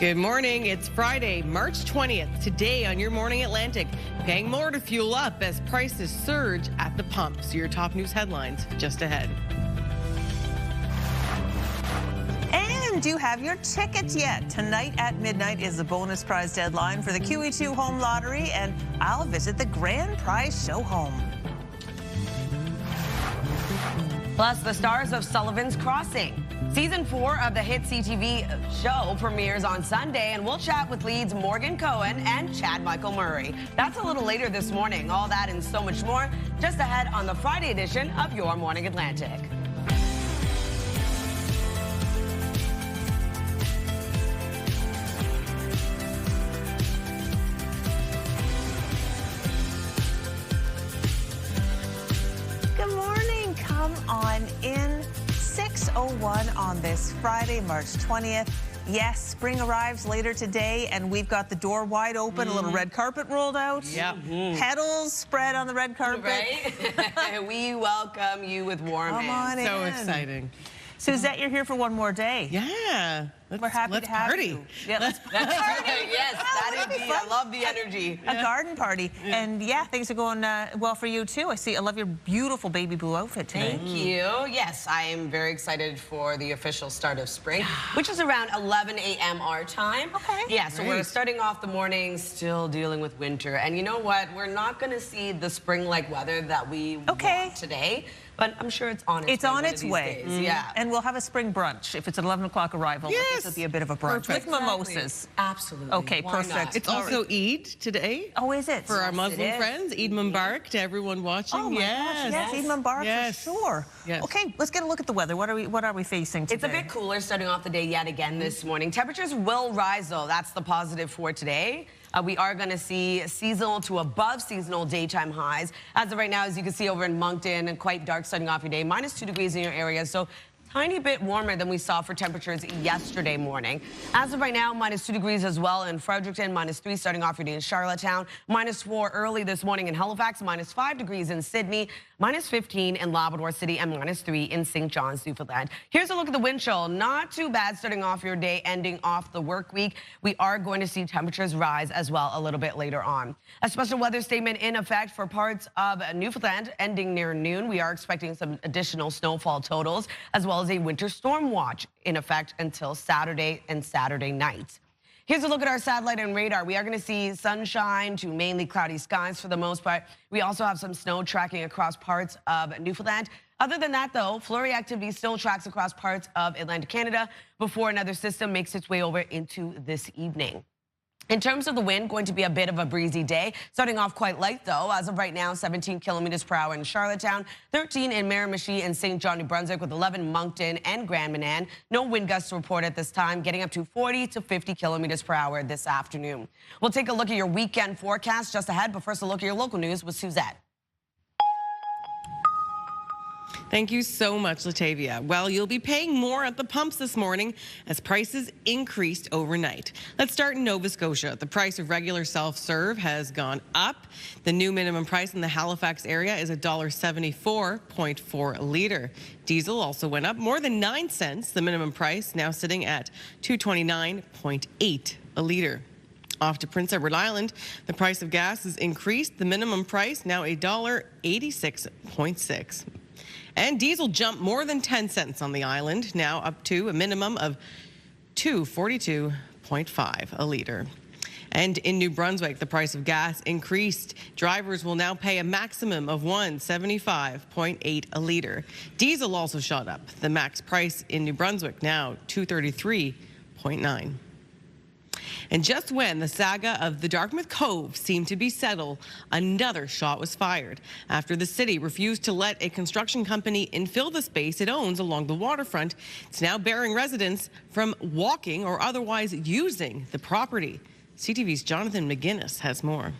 Good morning. It's Friday, March 20th. Today on Your Morning Atlantic, paying more to fuel up as prices surge at the pump. So your top news headlines just ahead. And do you have your tickets yet? Tonight at midnight is the bonus prize deadline for the QE2 Home Lottery, and I'll visit the grand prize show home. Plus, the stars of Sullivan's Crossing. Season 4 of the hit CTV show premieres on Sunday, and we'll chat with leads Morgan Cohen and Chad Michael Murray. That's a little later this morning. All that and so much more just ahead on the Friday edition of Your Morning Atlantic. Good morning. Come on in. 6:01 on this Friday, March 20th. Yes, spring arrives later today, and we've got the door wide open, a little red carpet rolled out. Yep. Petals spread on the red carpet. Right? We welcome you with warm hands. So exciting. Suzette, you're here for one more day. Yeah. We're happy to have party. you. Yeah, let's party. Yes, that is I love the energy. A garden party. And yeah, things are going well for you too. I love your beautiful baby blue outfit today. Thank you. Yes, I am very excited for the official start of spring, which is around 11 a.m. our time. Okay. Yeah, so we're starting off the morning still dealing with winter. And you know what? We're not going to see the spring-like weather that we want today. But I'm sure it's on its way. It's on its way. Yeah. And we'll have a spring brunch if it's an 11 o'clock arrival. Yes. This will be a bit of a brunch with mimosas. Absolutely. Okay, Why perfect. not? It's also Eid today. Oh, is it? For our Muslim is. friends, Eid Mubarak to everyone watching. Oh my gosh, yes, Eid Mubarak for sure. Yes. Okay, let's get a look at the weather. What are we facing today? It's a bit cooler starting off the day yet again this morning. Temperatures will rise though. That's the positive for today. We are going to see seasonal to above seasonal daytime highs. As of right now, as you can see over in Moncton, and quite dark starting off your day, -2 degrees in your area. So tiny bit warmer than we saw for temperatures yesterday morning. As of right now, -2 degrees as well in Fredericton, -3 starting off your day in Charlottetown, -4 early this morning in Halifax, -5 degrees in Sydney, -15 in Labrador City, and -3 in St. John's, Newfoundland. Here's a look at the wind chill. Not too bad starting off your day, ending off the work week. We are going to see temperatures rise as well a little bit later on. A special weather statement in effect for parts of Newfoundland ending near noon. We are expecting some additional snowfall totals, as well as a winter storm watch in effect until Saturday and Saturday night. Here's a look at our satellite and radar. We are going to see sunshine to mainly cloudy skies for the most part. We also have some snow tracking across parts of Newfoundland. Other than that, though, flurry activity still tracks across parts of Atlantic Canada before another system makes its way over into this evening. In terms of the wind, going to be a bit of a breezy day. Starting off quite light, though. As of right now, 17 kilometers per hour in Charlottetown, 13 in Miramichi and St. John, New Brunswick, with 11 Moncton and Grand Manan. No wind gusts to report at this time, getting up to 40 to 50 kilometers per hour this afternoon. We'll take a look at your weekend forecast just ahead, but first a look at your local news with Suzette. Thank you so much, Latavia. Well, you'll be paying more at the pumps this morning as prices increased overnight. Let's start in Nova Scotia. The price of regular self-serve has gone up. The new minimum price in the Halifax area is $1.74.4 a litre. Diesel also went up more than 9 cents. The minimum price now sitting at $2.29.8 a litre. Off to Prince Edward Island, the price of gas has increased. The minimum price now $1.86.6. And diesel jumped more than 10 cents on the island, now up to a minimum of $2.42.5 a litre. And in New Brunswick, the price of gas increased. Drivers will now pay a maximum of $1.75.8 a litre. Diesel also shot up. The max price in New Brunswick now $2.33.9. And just when the saga of the Dartmouth Cove seemed to be settled, another shot was fired after the city refused to let a construction company infill the space it owns along the waterfront. It's now barring residents from walking or otherwise using the property. CTV's Jonathan McGuinness has more.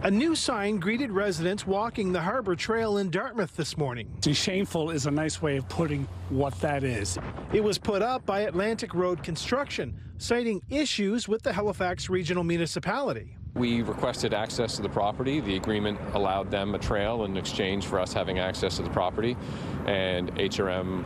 A new sign greeted residents walking the Harbor Trail in Dartmouth this morning. Shameful is a nice way of putting what that is. It was put up by Atlantic Road Construction, citing issues with the Halifax Regional Municipality. We requested access to the property. The agreement allowed them a trail in exchange for us having access to the property, and HRM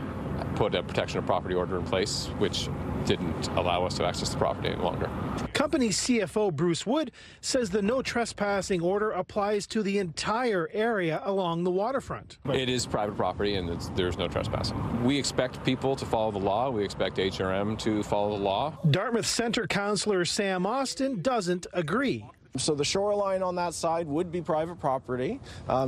put a protection of property order in place, which didn't allow us to access the property any longer. Company CFO Bruce Wood says the no trespassing order applies to the entire area along the waterfront. It is private property and there's no trespassing. We expect people to follow the law. We expect HRM to follow the law. Dartmouth Centre Councillor Sam Austin doesn't agree. So the shoreline on that side would be private property,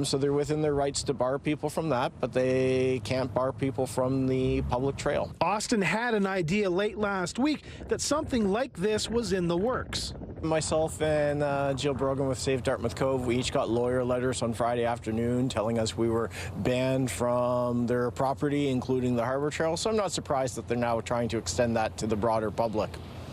so they're within their rights to bar people from that, but they can't bar people from the public trail. Austin had an idea late last week that something like this was in the works. Myself and Jill Brogan with Save Dartmouth Cove, we each got lawyer letters on Friday afternoon telling us we were banned from their property, including the Harbour Trail, so I'm not surprised that they're now trying to extend that to the broader public.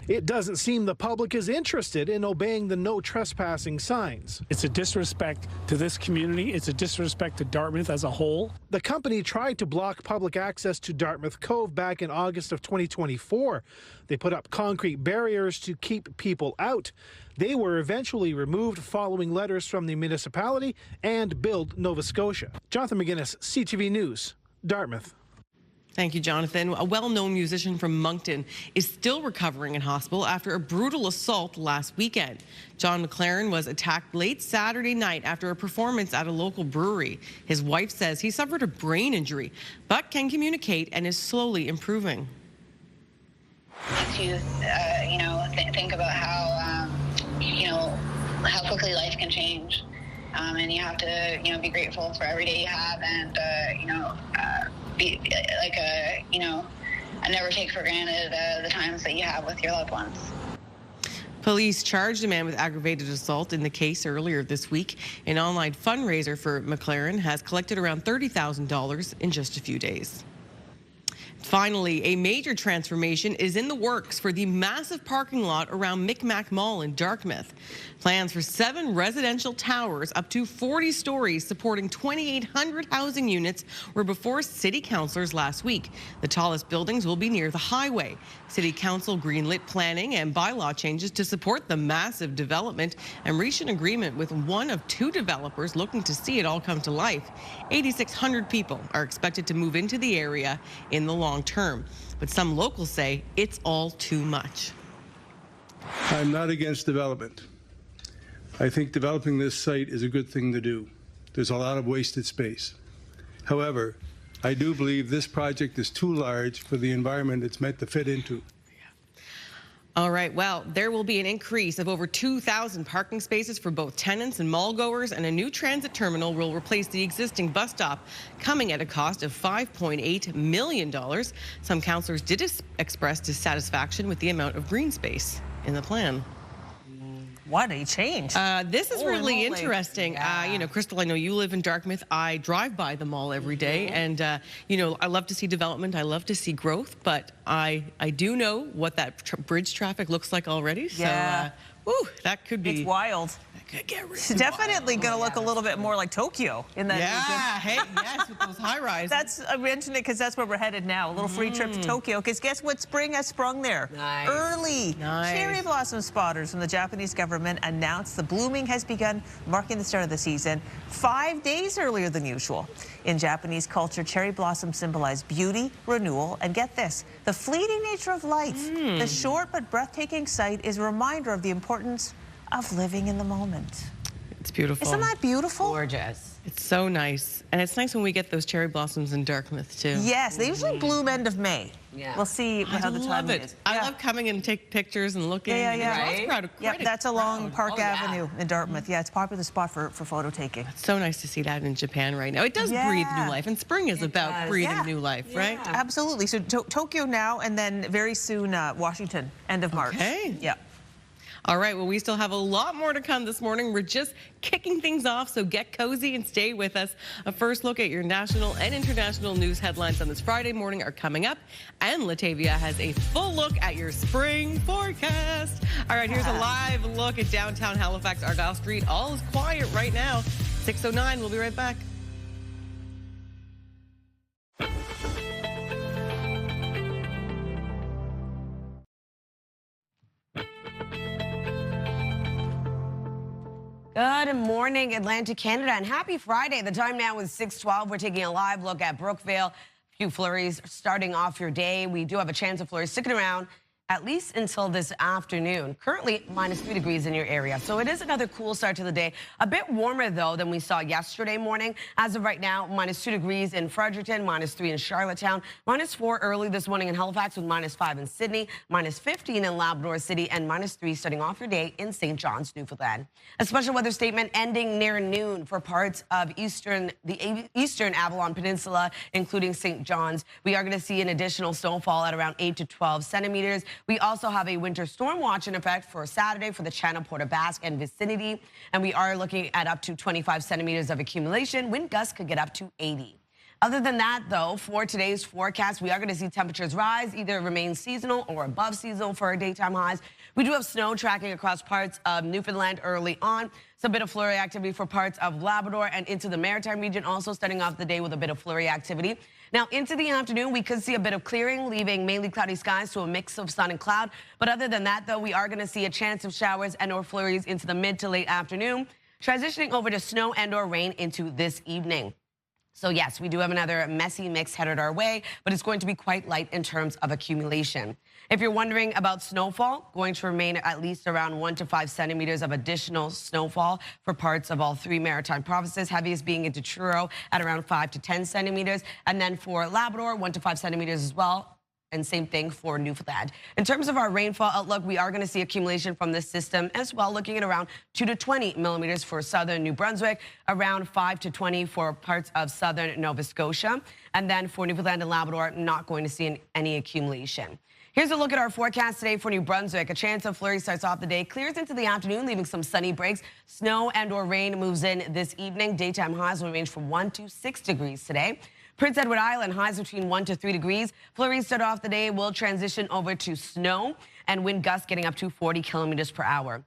It doesn't seem the public is interested in obeying the no trespassing signs. It's a disrespect to this community. It's a disrespect to Dartmouth as a whole. The company tried to block public access to Dartmouth Cove back in August of 2024. They put up concrete barriers to keep people out. They were eventually removed following letters from the municipality and Build Nova Scotia. Jonathan McGuinness, CTV News, Dartmouth. Thank you, Jonathan. A well-known musician from Moncton is still recovering in hospital after a brutal assault last weekend. John McLaren was attacked late Saturday night after a performance at a local brewery. His wife says he suffered a brain injury, but can communicate and is slowly improving. Makes you, think about how, how quickly life can change. And you have to, be grateful for every day you have and, be like I never take for granted the times that you have with your loved ones. Police charged a man with aggravated assault in the case earlier this week. An online fundraiser for McLaren has collected around $30,000 in just a few days. Finally, a major transformation is in the works for the massive parking lot around Micmac Mall in Dartmouth. Plans for 7 residential towers up to 40 stories supporting 2,800 housing units were before city councillors last week. The tallest buildings will be near the highway. City Council greenlit planning and bylaw changes to support the massive development and reached an agreement with one of 2 developers looking to see it all come to life. 8,600 people are expected to move into the area in the long term, but some locals say it's all too much. I'm not against development. I think developing this site is a good thing to do. There's a lot of wasted space. However, I do believe this project is too large for the environment it's meant to fit into. All right, well, there will be an increase of over 2,000 parking spaces for both tenants and mall goers, and a new transit terminal will replace the existing bus stop, coming at a cost of $5.8 million. Some councillors did express dissatisfaction with the amount of green space in the plan. What a change. This is really interesting. Yeah. Crystal, I know you live in Dartmouth. I drive by the mall every day, and, I love to see development. I love to see growth, but I do know what that bridge traffic looks like already. Yeah. So, that could be... It's wild. That could get really It's definitely going to look a little bit more like Tokyo in that region. Yes, with those high rises. I mentioned it because that's where we're headed now. A little free trip to Tokyo, because guess what? Spring has sprung there. Nice. Early. Nice. Cherry blossom spotters from the Japanese government announced the blooming has begun, marking the start of the season 5 days earlier than usual. In Japanese culture, cherry blossoms symbolize beauty, renewal, and get this, the fleeting nature of life. The short but breathtaking sight is a reminder of the importance of living in the moment. It's beautiful. Isn't that beautiful? Gorgeous. It's so nice. And it's nice when we get those cherry blossoms in Dartmouth, too. Yes, they usually bloom end of May. Yeah. We'll see how the time is. I love coming and take pictures and looking. Right? Yep, that's along Park Avenue in Dartmouth. Yeah, it's a popular spot for photo taking. It's so nice to see that in Japan right now. It does breathe new life, and spring is about breathing new life, right? Absolutely. So Tokyo now, and then very soon Washington, end of March. Okay. Yeah. All right, well, we still have a lot more to come this morning. We're just kicking things off, so get cozy and stay with us. A first look at your national and international news headlines on this Friday morning are coming up, and Latavia has a full look at your spring forecast. All right, here's a live look at downtown Halifax, Argyle Street. All is quiet right now. 6:09, we'll be right back. Good morning, Atlantic Canada, and happy Friday. The time now is 6:12. We're taking a live look at Brookvale. few flurries starting off your day. We do have a chance of flurries sticking around at least until this afternoon. Currently -3 degrees in your area, so it is another cool start to the day. A bit warmer though than we saw yesterday morning. As of right now, -2 degrees in Fredericton, -3 in Charlottetown, -4 early this morning in Halifax with -5 in Sydney, -15 in Labrador City, and -3 starting off your day in St. John's, Newfoundland. A special weather statement ending near noon for parts of the eastern Avalon Peninsula, including St. John's. We are going to see an additional snowfall at around 8 to 12 centimeters. We also have a winter storm watch in effect for Saturday for the Channel, Port aux Basques and vicinity, and we are looking at up to 25 centimeters of accumulation. Wind gusts could get up to 80. Other than that, though, for today's forecast, we are going to see temperatures rise, either remain seasonal or above seasonal for our daytime highs. We do have snow tracking across parts of Newfoundland early on. Some bit of flurry activity for parts of Labrador and into the Maritime region, also starting off the day with a bit of flurry activity. Now, into the afternoon, we could see a bit of clearing, leaving mainly cloudy skies to a mix of sun and cloud. But other than that, though, we are going to see a chance of showers and or flurries into the mid to late afternoon, transitioning over to snow and or rain into this evening. So yes, we do have another messy mix headed our way, but it's going to be quite light in terms of accumulation. If you're wondering about snowfall, going to remain at least around 1 to 5 centimeters of additional snowfall for parts of all 3 maritime provinces, heaviest being into Truro at around 5 to 10 centimeters. And then for Labrador, 1 to 5 centimeters as well. And same thing for Newfoundland. In terms of our rainfall outlook, we are going to see accumulation from this system as well, looking at around 2 to 20 millimeters for southern New Brunswick, around 5 to 20 for parts of southern Nova Scotia. And then for Newfoundland and Labrador, not going to see any accumulation. Here's a look at our forecast today for New Brunswick. A chance of flurry starts off the day, clears into the afternoon, leaving some sunny breaks. Snow and or rain moves in this evening. Daytime highs will range from 1 to 6 degrees today. Prince Edward Island, highs between 1 to 3 degrees. Flurries start off the day, will transition over to snow and wind gusts getting up to 40 kilometers per hour.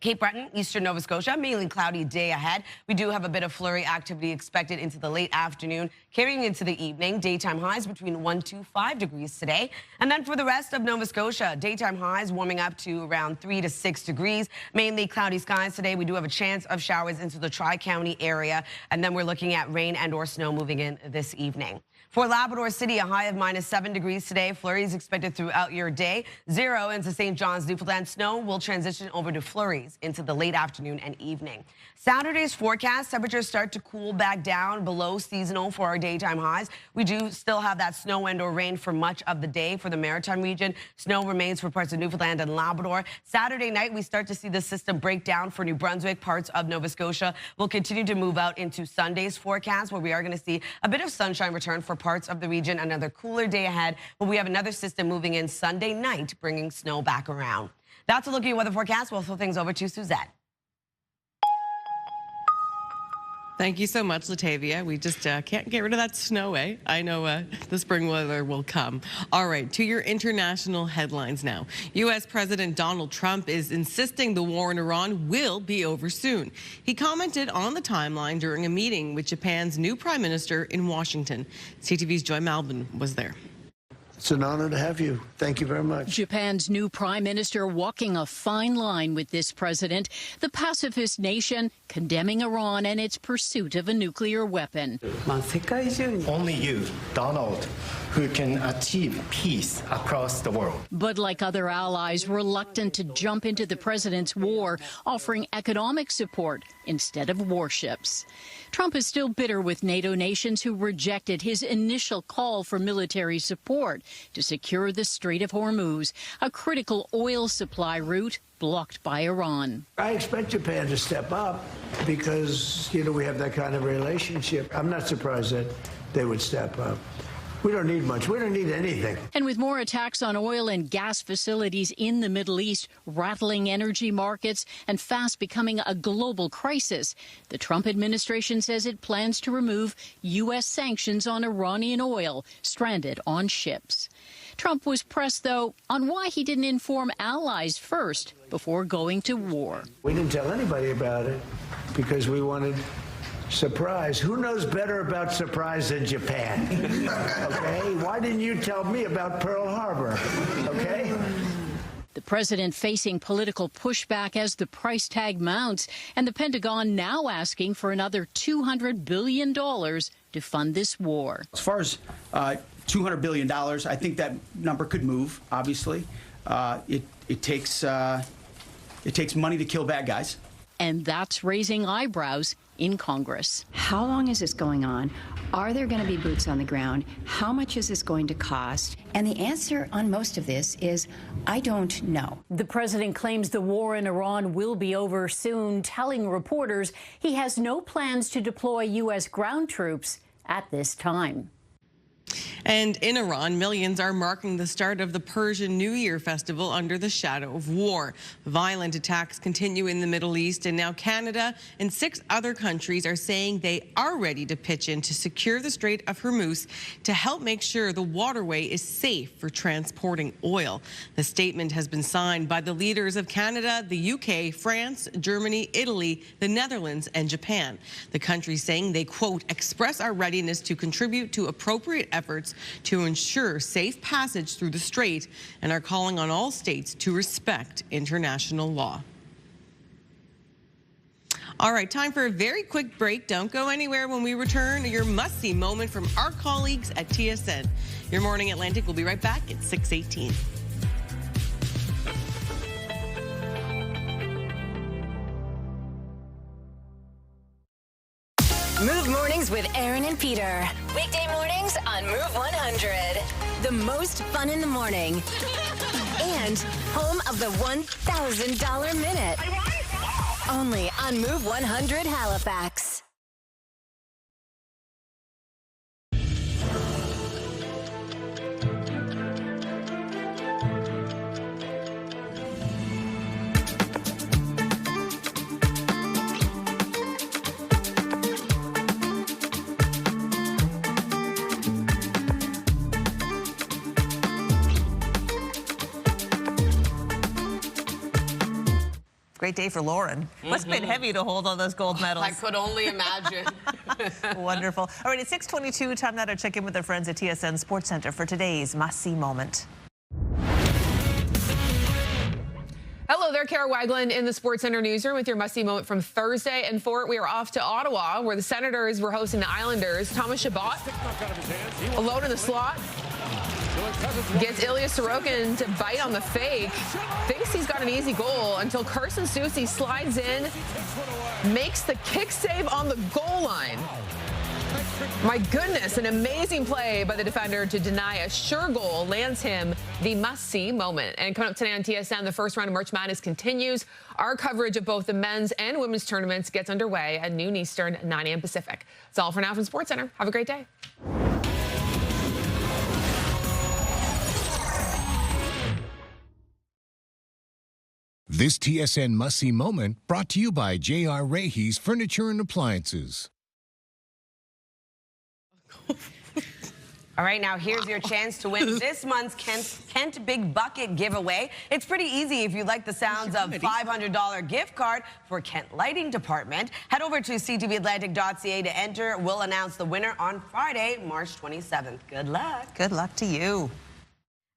Cape Breton, eastern Nova Scotia, mainly cloudy day ahead. We do have a bit of flurry activity expected into the late afternoon, carrying into the evening. Daytime highs between 1 to 5 degrees today. And then for the rest of Nova Scotia, daytime highs warming up to around 3 to 6 degrees. Mainly cloudy skies today. We do have a chance of showers into the Tri-County area. And then we're looking at rain and or snow moving in this evening. For Labrador City, a high of -7 degrees today. Flurries expected throughout your day. 0 into St. John's, Newfoundland. Snow will transition over to flurries into the late afternoon and evening. Saturday's forecast, temperatures start to cool back down below seasonal for our daytime highs. We do still have that snow and or rain for much of the day for the Maritime region. Snow remains for parts of Newfoundland and Labrador. Saturday night, we start to see the system break down for New Brunswick. Parts of Nova Scotia will continue to move out into Sunday's forecast, where we are going to see a bit of sunshine return for parts of the region. Another cooler day ahead, but we have another system moving in Sunday night, bringing snow back around. That's a look at your weather forecast. We'll throw things over to Suzette. Thank you so much, Latavia. We just can't get rid of that snow, eh? I know the spring weather will come. All right, to your international headlines now. U.S. President Donald Trump is insisting the war in Iran will be over soon. He commented on the timeline during a meeting with Japan's new prime minister in Washington. CTV's Joy Malvin was there. It's an honor to have you. Thank you very much. Japan's new prime minister walking a fine line with this president, the pacifist nation condemning Iran and its pursuit of a nuclear weapon. Only you, Donald, who can achieve peace across the world. But like other allies, reluctant to jump into the president's war, offering economic support instead of warships. Trump is still bitter with NATO nations who rejected his initial call for military support to secure the Strait of Hormuz, a critical oil supply route blocked by Iran. I expect Japan to step up because, we have that kind of relationship. I'm not surprised that they would step up. We don't need much. We don't need anything. And with more attacks on oil and gas facilities in the Middle East, rattling energy markets, and fast becoming a global crisis, the Trump administration says it plans to remove U.S. sanctions on Iranian oil stranded on ships. Trump was pressed, though, on why he didn't inform allies first before going to war. We didn't tell anybody about it because we wanted surprise. Who knows better about surprise than Japan? Okay? Why didn't you tell me about Pearl Harbor? Okay? The president facing political pushback as the price tag mounts, and the Pentagon now asking for another $200 billion to fund this war. As far as $200 billion, I think that number could move, obviously. It takes money to kill bad guys. And that's raising eyebrows in Congress. How long is this going on? Are there going to be boots on the ground? How much is this going to cost? And the answer on most of this is, I don't know. The president claims the war in Iran will be over soon, telling reporters he has no plans to deploy U.S. ground troops at this time. And in Iran, millions are marking the start of the Persian New Year festival under the shadow of war. Violent attacks continue in the Middle East, and now Canada and 6 other countries are saying they are ready to pitch in to secure the Strait of Hormuz to help make sure the waterway is safe for transporting oil. The statement has been signed by the leaders of Canada, the UK, France, Germany, Italy, the Netherlands, and Japan. The countries saying they, quote, express our readiness to contribute to appropriate efforts to ensure safe passage through the strait and are calling on all states to respect international law. All right, time for a very quick break. Don't go anywhere. When we return, your must-see moment from our colleagues at TSN. Your Morning Atlantic will be right back at 6:18. Move Mornings with Aaron and Peter. Weekday mornings on Move 100. The most fun in the morning. And home of the $1,000 minute. Only on Move 100 Halifax. Great day for Lauren. Must have been heavy to hold all those gold medals. I could only imagine. Wonderful. All right, it's 6:22. Time now to check in with our friends at TSN Sports Center for today's must-see moment. Hello there, Kara Wagland in the Sports Center newsroom with your must-see moment from Thursday. And for it, we are off to Ottawa, where the Senators were hosting the Islanders. Thomas Chabot, alone in the slot, gets Ilya Sorokin to bite on the fake. Thinks he's got an easy goal until Carson Soucy slides in, makes the kick save on the goal line. My goodness, an amazing play by the defender to deny a sure goal lands him the must-see moment. And coming up today on TSN, the first round of March Madness continues. Our coverage of both the men's and women's tournaments gets underway at noon Eastern, 9 a.m. Pacific. That's all for now from Sports Center. Have a great day. This TSN must-see moment brought to you by J.R. Rahe's Furniture and Appliances. All right, now here's your chance to win this month's Kent Big Bucket giveaway. It's pretty easy if you like the sounds of $500 gift card for Kent Lighting Department. Head over to ctvatlantic.ca to enter. We'll announce the winner on Friday, March 27th. Good luck. Good luck to you.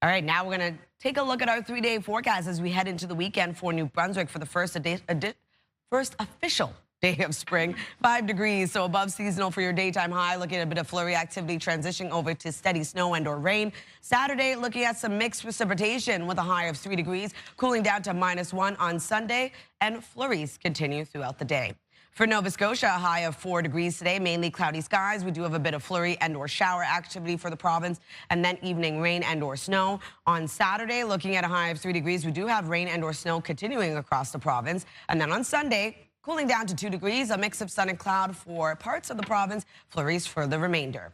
All right, now we're going to take a look at our 3-day forecast as we head into the weekend for New Brunswick for the first official day of spring. 5 degrees, so above seasonal for your daytime high. Looking at a bit of flurry activity transitioning over to steady snow and or rain. Saturday, looking at some mixed precipitation with a high of 3 degrees, cooling down to -1 on Sunday, and flurries continue throughout the day. For Nova Scotia, a high of 4 degrees today, mainly cloudy skies. We do have a bit of flurry and or shower activity for the province, and then evening rain and or snow. On Saturday, looking at a high of 3 degrees, we do have rain and or snow continuing across the province. And then on Sunday, cooling down to 2 degrees, a mix of sun and cloud for parts of the province, flurries for the remainder.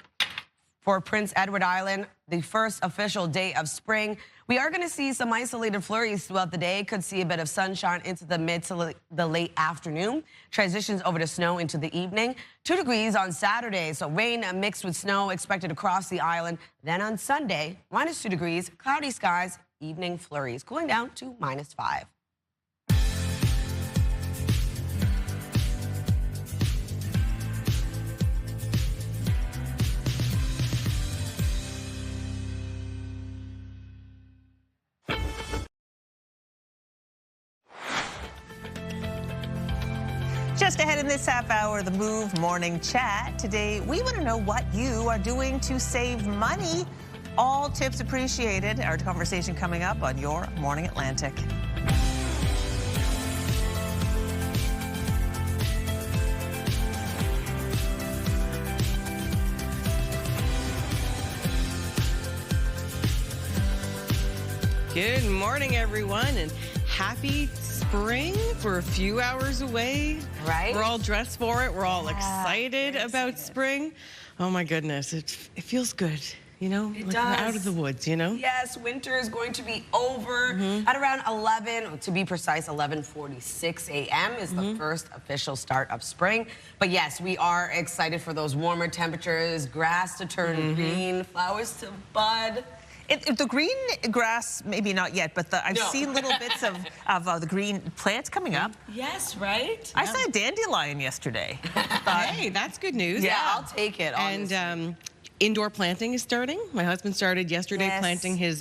For Prince Edward Island, the first official day of spring, we are going to see some isolated flurries throughout the day. Could see a bit of sunshine into the mid to the late afternoon. Transitions over to snow into the evening. 2 degrees on Saturday, so rain mixed with snow expected across the island. Then on Sunday, -2 degrees, cloudy skies, evening flurries, cooling down to -5. Just ahead in this half hour, the Move Morning Chat. Today, we want to know what you are doing to save money. All tips appreciated. Our conversation coming up on Your Morning Atlantic. Good morning, everyone, and happy spring. We're a few hours away. Right? We're all dressed for it. We're all excited about spring. Oh my goodness, it feels good. You know, It like does. we're out of the woods, you know? Yes, winter is going to be over at around 11, to be precise, 11:46 a.m. is the first official start of spring. But yes, we are excited for those warmer temperatures, grass to turn green, flowers to bud. The green grass, maybe not yet, but I've seen little bits of the green plants coming up. Yes, right? I saw a dandelion yesterday. Hey, that's good news. Yeah, I'll take it, honestly. And indoor planting is starting. My husband started yesterday planting his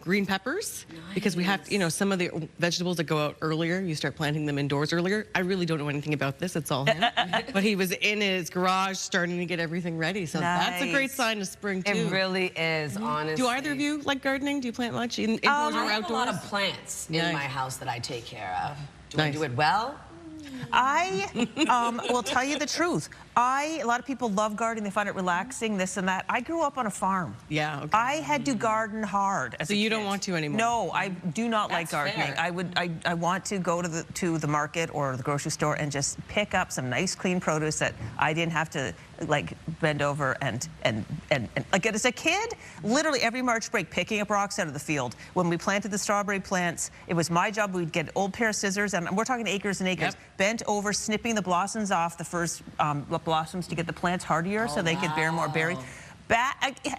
green peppers because we have, you know, some of the vegetables that go out earlier, you start planting them indoors earlier. I really don't know anything about this. It's all him. But he was in his garage starting to get everything ready. So that's a great sign of spring, too. It really is, honestly. Do either of you like gardening? Do you plant much indoors or outdoors? I have a lot of plants in my house that I take care of. Do I do it well? I will tell you the truth. A lot of people love gardening. They find it relaxing, this and that. I grew up on a farm. Yeah, okay. I had to garden hard as a you kid. don't want to anymore? No, I do not like gardening. fair. I want to go to the market or the grocery store and just pick up some nice clean produce that I didn't have to like bend over and like as a kid, literally every March break picking up rocks out of the field. When we planted the strawberry plants, it was my job. We'd get an old pair of scissors, and we're talking acres and acres, bent over, snipping the blossoms off the first blossoms to get the plants hardier so they could bear more berries.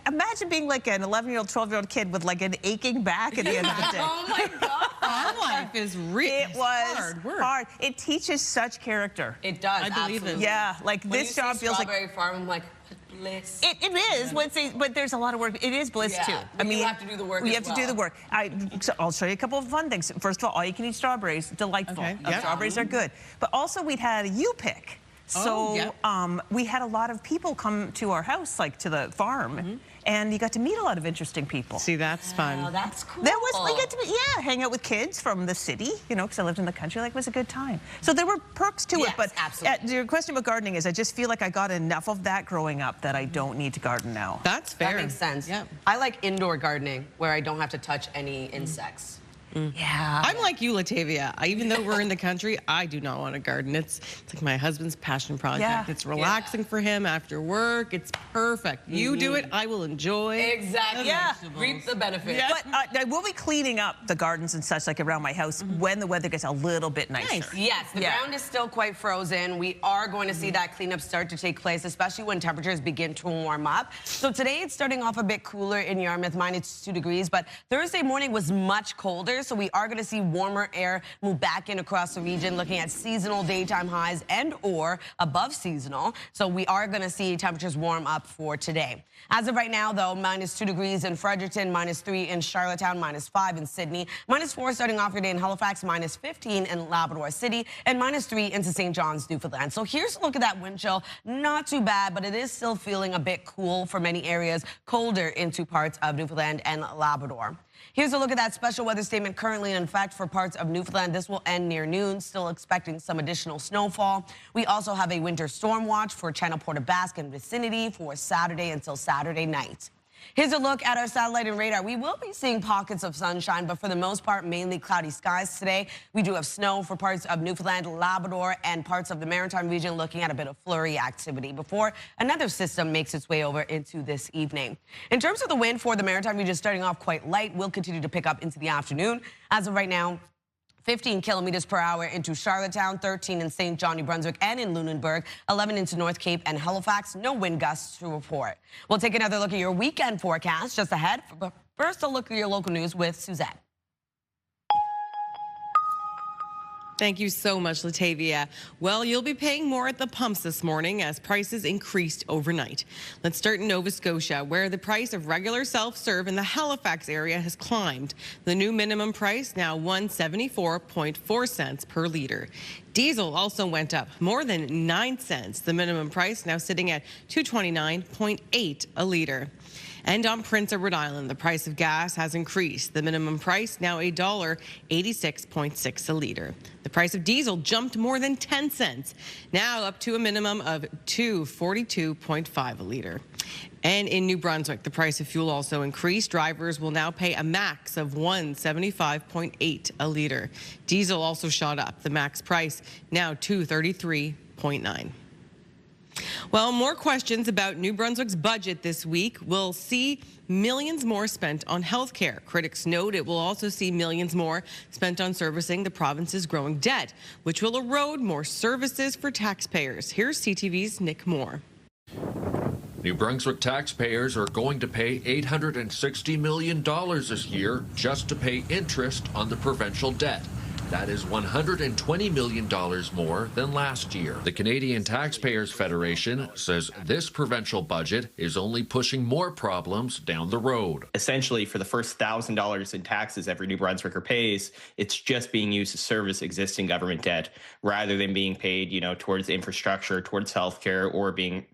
Imagine being like an 11-year-old, 12-year-old kid with like an aching back at the end of the day. Oh my God. Farm life is It was hard work. hard. It teaches such character. It does, I believe it. absolutely. Yeah, like When this you say job feels like strawberry farm, I'm like, bliss. it is. But there's a lot of work. It is bliss too. But you have to do the work We as have to do the work. So I'll show you a couple of fun things. First of all you can eat strawberries. Delightful. Okay. Strawberries are good. But also we'd had a U-pick. So we had a lot of people come to our house, like to the farm, and you got to meet a lot of interesting people. See, that's fun. Oh, that's cool. That was, we got to hang out with kids from the city, you know, because I lived in the country. Like, it was a good time. So there were perks to it. But absolutely. Your question about gardening is, I just feel like I got enough of that growing up that I don't need to garden now. That's fair. That makes sense. Yeah. I like indoor gardening where I don't have to touch any insects. Yeah. I'm like you, Latavia. Even though we're in the country, I do not want to garden. It's like my husband's passion project. Yeah. It's relaxing for him after work. It's perfect. You do it, I will enjoy. Exactly. the vegetables. Reap the benefits. Yeah. But I will be cleaning up the gardens and such, like around my house, when the weather gets a little bit nicer. Nice. Yes, the ground is still quite frozen. We are going to see that cleanup start to take place, especially when temperatures begin to warm up. So today it's starting off a bit cooler in Yarmouth, -2 degrees, but Thursday morning was much colder, so we are going to see warmer air move back in across the region, looking at seasonal daytime highs and or above seasonal. So we are going to see temperatures warm up for today. As of right now, though, -2 degrees in Fredericton, -3 in Charlottetown, -5 in Sydney, -4 starting off your day in Halifax, -15 in Labrador City, and -3 into St. John's, Newfoundland. So here's a look at that wind chill. Not too bad, but it is still feeling a bit cool for many areas, colder into parts of Newfoundland and Labrador. Here's a look at that special weather statement currently in effect for parts of Newfoundland. This will end near noon, still expecting some additional snowfall. We also have a winter storm watch for Channel Port aux Basques and vicinity for Saturday until Saturday night. Here's a look at our satellite and radar. We will be seeing pockets of sunshine, but for the most part, mainly cloudy skies today. We do have snow for parts of Newfoundland, Labrador, and parts of the Maritime region, looking at a bit of flurry activity before another system makes its way over into this evening. In terms of the wind for the Maritime region, starting off quite light, will continue to pick up into the afternoon. As of right now, 15 kilometers per hour into Charlottetown, 13 in St. John, New Brunswick, and in Lunenburg, 11 into North Cape and Halifax. No wind gusts to report. We'll take another look at your weekend forecast just ahead. But first, a look at your local news with Suzette. Thank you so much, Latavia. Well, you'll be paying more at the pumps this morning as prices increased overnight. Let's start in Nova Scotia, where the price of regular self-serve in the Halifax area has climbed. The new minimum price now 174.4 cents per litre. Diesel also went up more than 9 cents. The minimum price now sitting at $229.8 a litre. And on Prince Edward Island, the price of gas has increased. The minimum price now $1.86.6 a litre. The price of diesel jumped more than 10 cents, now up to a minimum of $2.42.5 a litre. And in New Brunswick, the price of fuel also increased. Drivers will now pay a max of $1.75.8 a litre. Diesel also shot up. The max price now $2.33.9. Well, more questions about New Brunswick's budget this week. We'll see millions more spent on health care. Critics note it will also see millions more spent on servicing the province's growing debt, which will erode more services for taxpayers. Here's CTV's Nick Moore. New Brunswick taxpayers are going to pay $860 million this year just to pay interest on the provincial debt. That is $120 million more than last year. The Canadian Taxpayers Federation says this provincial budget is only pushing more problems down the road. Essentially, for the first $1,000 in taxes every New Brunswicker pays, it's just being used to service existing government debt rather than being paid, towards infrastructure, towards healthcare, or being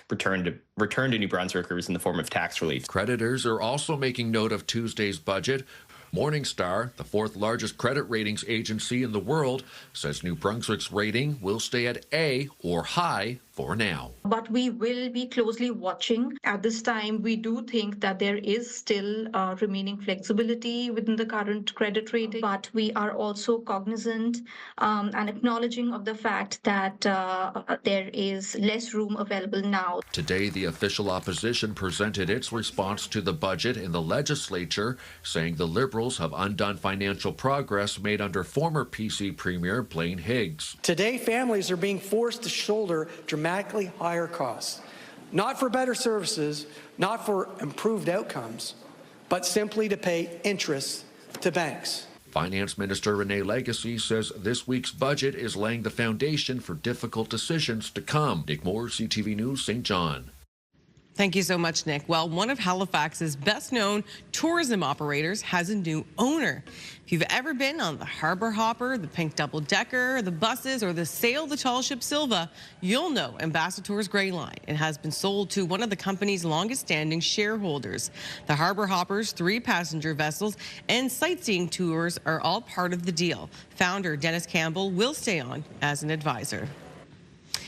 returned to New Brunswickers in the form of tax relief. Creditors are also making note of Tuesday's budget. Morningstar, the fourth largest credit ratings agency in the world, says New Brunswick's rating will stay at A or high for now. But we will be closely watching. At this time, we do think that there is still remaining flexibility within the current credit rating, but we are also cognizant and acknowledging of the fact that there is less room available now. Today, the official opposition presented its response to the budget in the legislature, saying the Liberals have undone financial progress made under former PC Premier Blaine Higgs. Today, families are being forced to shoulder dramatically higher costs, not for better services, not for improved outcomes, but simply to pay interest to banks. Finance Minister Renee Legacy says this week's budget is laying the foundation for difficult decisions to come. Nick Moore, CTV News, St. John. Thank you so much, Nick. Well, one of Halifax's best-known tourism operators has a new owner. If you've ever been on the Harbor Hopper, the Pink Double-Decker, the buses, or the Sail the Tall Ship Silva, you'll know Ambassador's Grey Line. It has been sold to one of the company's longest-standing shareholders. The Harbor Hopper's 3 passenger vessels and sightseeing tours are all part of the deal. Founder Dennis Campbell will stay on as an advisor.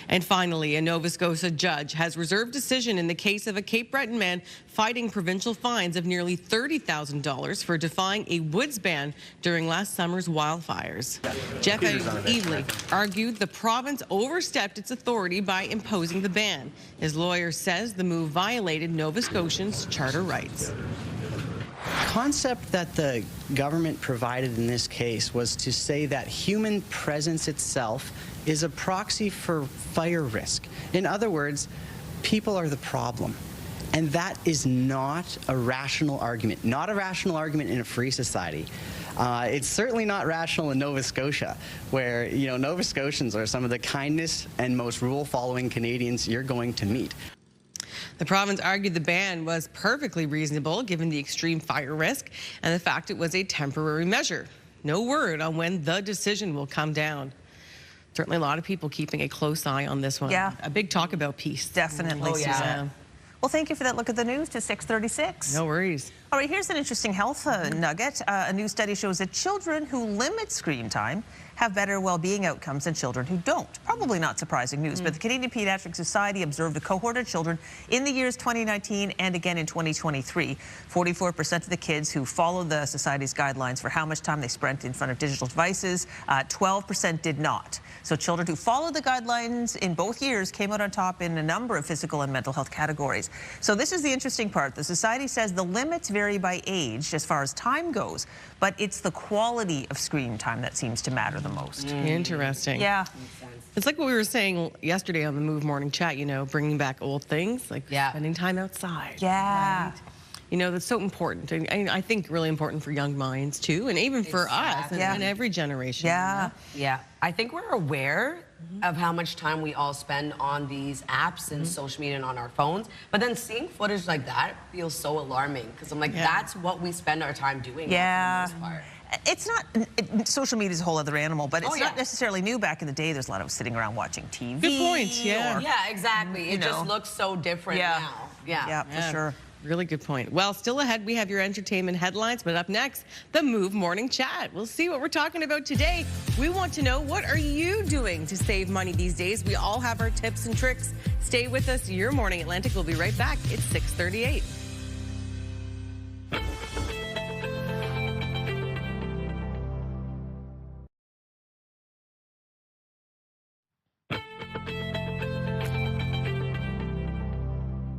And finally, a Nova Scotia judge has reserved decision in the case of a Cape Breton man fighting provincial fines of nearly $30,000 for defying a woods ban during last summer's wildfires. Jeff Evely argued the province overstepped its authority by imposing the ban. His lawyer says the move violated Nova Scotians' charter rights. The concept that the government provided in this case was to say that human presence itself is a proxy for fire risk. In other words, people are the problem. And that is not a rational argument. Not a rational argument in a free society. It's certainly not rational in Nova Scotia, where Nova Scotians are some of the kindest and most rule-following Canadians you're going to meet. The province argued the ban was perfectly reasonable given the extreme fire risk and the fact it was a temporary measure. No word on when the decision will come down. Certainly a lot of people keeping a close eye on this one. Yeah. A big talk about peace. Definitely, Suzanne. Well, thank you for that look at the news to 6:36. No worries. All right, here's an interesting health nugget. A new study shows that children who limit screen time have better well-being outcomes than children who don't. Probably not surprising news, but the Canadian Pediatric Society observed a cohort of children in the years 2019 and again in 2023. 44% of the kids who followed the Society's guidelines for how much time they spent in front of digital devices, 12% did not. So children who followed the guidelines in both years came out on top in a number of physical and mental health categories. So this is the interesting part. The Society says the limits vary by age as far as time goes, but it's the quality of screen time that seems to matter the most. Interesting. Yeah. It's like what we were saying yesterday on the Move Morning Chat, bringing back old things, like spending time outside. Yeah. Right? you know, that's so important. And I think really important for young minds too, and even for us and every generation. Yeah. Yeah. I think we're aware of how much time we all spend on these apps and social media and on our phones. But then seeing footage like that feels so alarming because I'm like, that's what we spend our time doing. Yeah. For the most part. It's not, social media is a whole other animal, but it's not necessarily new. Back in the day, there's a lot of sitting around watching TV. Good point, Yeah, exactly. It just looks so different now. Yeah, for sure. Really good point. Well, still ahead, we have your entertainment headlines, but up next, the Move Morning Chat. We'll see what we're talking about today. We want to know, what are you doing to save money these days? We all have our tips and tricks. Stay with us. Your Morning Atlantic will be right back. It's 6:38.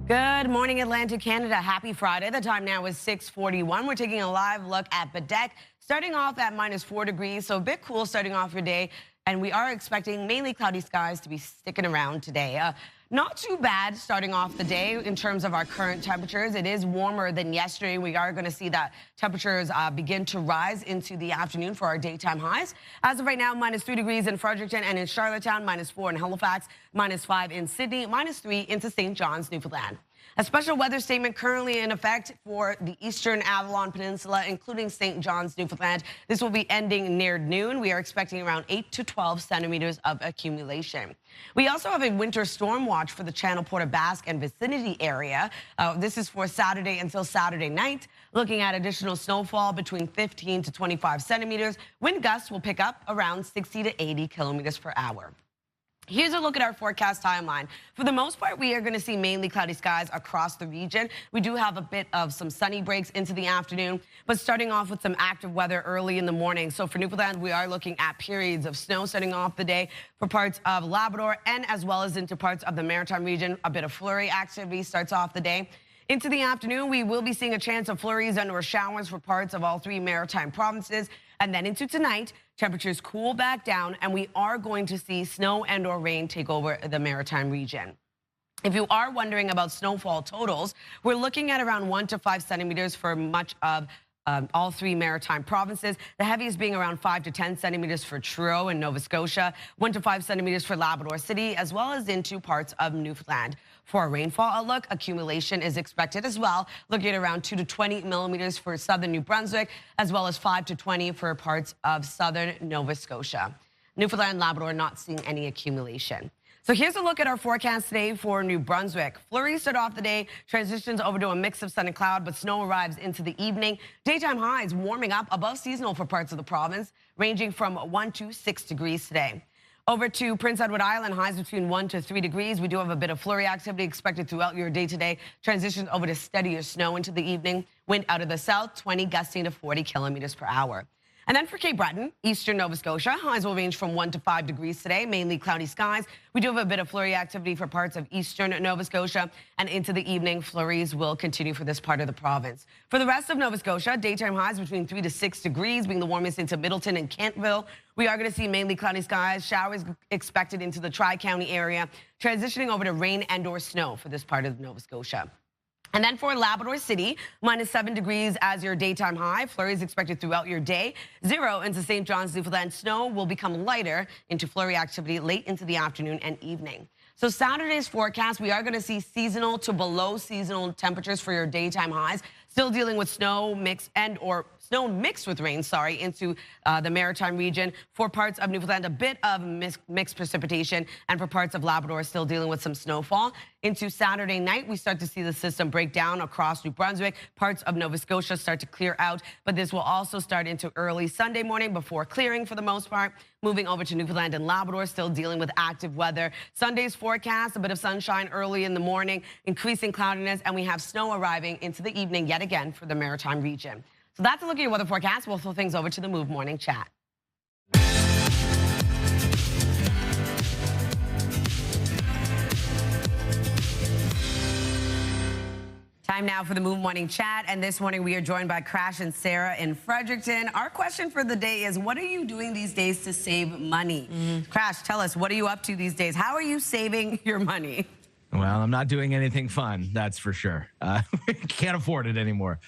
Good morning, Atlantic, Canada. Happy Friday. The time now is 6:41. We're taking a live look at Bedeck, starting off at -4 degrees, so a bit cool starting off your day. And we are expecting mainly cloudy skies to be sticking around today. Not too bad starting off the day in terms of our current temperatures. It is warmer than yesterday. We are going to see that temperatures begin to rise into the afternoon for our daytime highs. As of right now, -3 degrees in Fredericton and in Charlottetown, -4 in Halifax, -5 in Sydney, -3 into St. John's, Newfoundland. A special weather statement currently in effect for the eastern Avalon Peninsula, including St. John's, Newfoundland. This will be ending near noon. We are expecting around 8 to 12 centimeters of accumulation. We also have a winter storm watch for the Channel Port Basque and vicinity area. This is for Saturday until Saturday night. Looking at additional snowfall between 15 to 25 centimeters. Wind gusts will pick up around 60 to 80 kilometers per hour. Here's a look at our forecast timeline. For the most part, we are going to see mainly cloudy skies across the region. We do have a bit of some sunny breaks into the afternoon, but starting off with some active weather early in the morning. So for Newfoundland, we are looking at periods of snow starting off the day for parts of Labrador and as well as into parts of the Maritime region. A bit of flurry activity starts off the day. Into the afternoon, we will be seeing a chance of flurries and or showers for parts of all 3 Maritime provinces. And then into tonight, temperatures cool back down, and we are going to see snow and or rain take over the Maritime region. If you are wondering about snowfall totals, we're looking at around 1 to 5 centimeters for much of all 3 Maritime provinces. The heaviest being around 5 to 10 centimeters for Truro and Nova Scotia, 1 to 5 centimeters for Labrador City, as well as into parts of Newfoundland. For a rainfall outlook, accumulation is expected as well, looking at around 2 to 20 millimeters for southern New Brunswick, as well as 5 to 20 for parts of southern Nova Scotia. Newfoundland and Labrador not seeing any accumulation. So here's a look at our forecast today for New Brunswick. Flurries start off the day, transitions over to a mix of sun and cloud, but snow arrives into the evening. Daytime highs warming up above seasonal for parts of the province, ranging from 1 to 6 degrees today. Over to Prince Edward Island, highs between 1 to 3 degrees. We do have a bit of flurry activity expected throughout your day today. Transitions over to steadier snow into the evening. Wind out of the south, 20 gusting to 40 kilometers per hour. And then for Cape Breton, eastern Nova Scotia, highs will range from 1 to 5 degrees today, mainly cloudy skies. We do have a bit of flurry activity for parts of eastern Nova Scotia, and into the evening, flurries will continue for this part of the province. For the rest of Nova Scotia, daytime highs between 3 to 6 degrees, being the warmest into Middleton and Kentville. We are going to see mainly cloudy skies, showers expected into the Tri-County area, transitioning over to rain and or snow for this part of Nova Scotia. And then for Labrador City, -7 degrees as your daytime high. Flurries expected throughout your day. 0 into St. John's, Newfoundland. Snow will become lighter into flurry activity late into the afternoon and evening. So Saturday's forecast, we are going to see seasonal to below seasonal temperatures for your daytime highs. Still dealing with snow mixed with rain, into the Maritime region. For parts of Newfoundland, a bit of mixed precipitation, and for parts of Labrador, still dealing with some snowfall. Into Saturday night, we start to see the system break down across New Brunswick. Parts of Nova Scotia start to clear out, but this will also start into early Sunday morning before clearing for the most part. Moving over to Newfoundland and Labrador, still dealing with active weather. Sunday's forecast, a bit of sunshine early in the morning, increasing cloudiness, and we have snow arriving into the evening yet again for the Maritime region. So that's a look at your weather forecast. We'll throw things over to the Move Morning Chat. Time now for the Move Morning Chat, and this morning we are joined by Crash and Sarah in Fredericton. Our question for the day is, what are you doing these days to save money? Crash, tell us, what are you up to these days? How are you saving your money? Well, I'm not doing anything fun, that's for sure. Can't afford it anymore.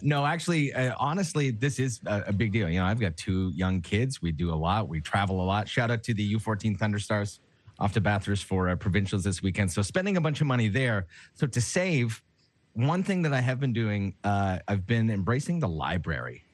No, actually, honestly, this is a big deal. You know, I've got 2 young kids. We do a lot. We travel a lot. Shout out to the U14 Thunderstars off to Bathurst for provincials this weekend. So spending a bunch of money there. So to save, one thing that I have been doing, I've been embracing the library.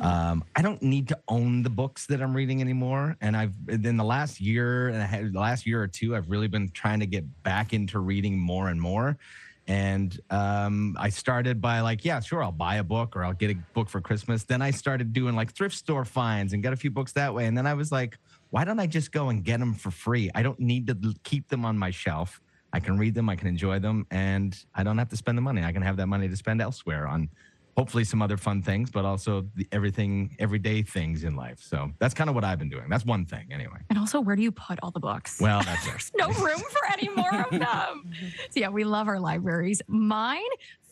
I don't need to own the books that I'm reading anymore. And in the last year or two, I've really been trying to get back into reading more and more. And I started by like, yeah, sure, I'll buy a book or I'll get a book for Christmas. Then I started doing like thrift store finds and got a few books that way. And then I was like, why don't I just go and get them for free? I don't need to keep them on my shelf. I can read them, I can enjoy them, and I don't have to spend the money. I can have that money to spend elsewhere on hopefully some other fun things, but also the everyday things in life. So that's kind of what I've been doing. That's one thing anyway. And also, where do you put all the books? Well, that's There's no room for any more of them. So yeah, we love our libraries. Mine,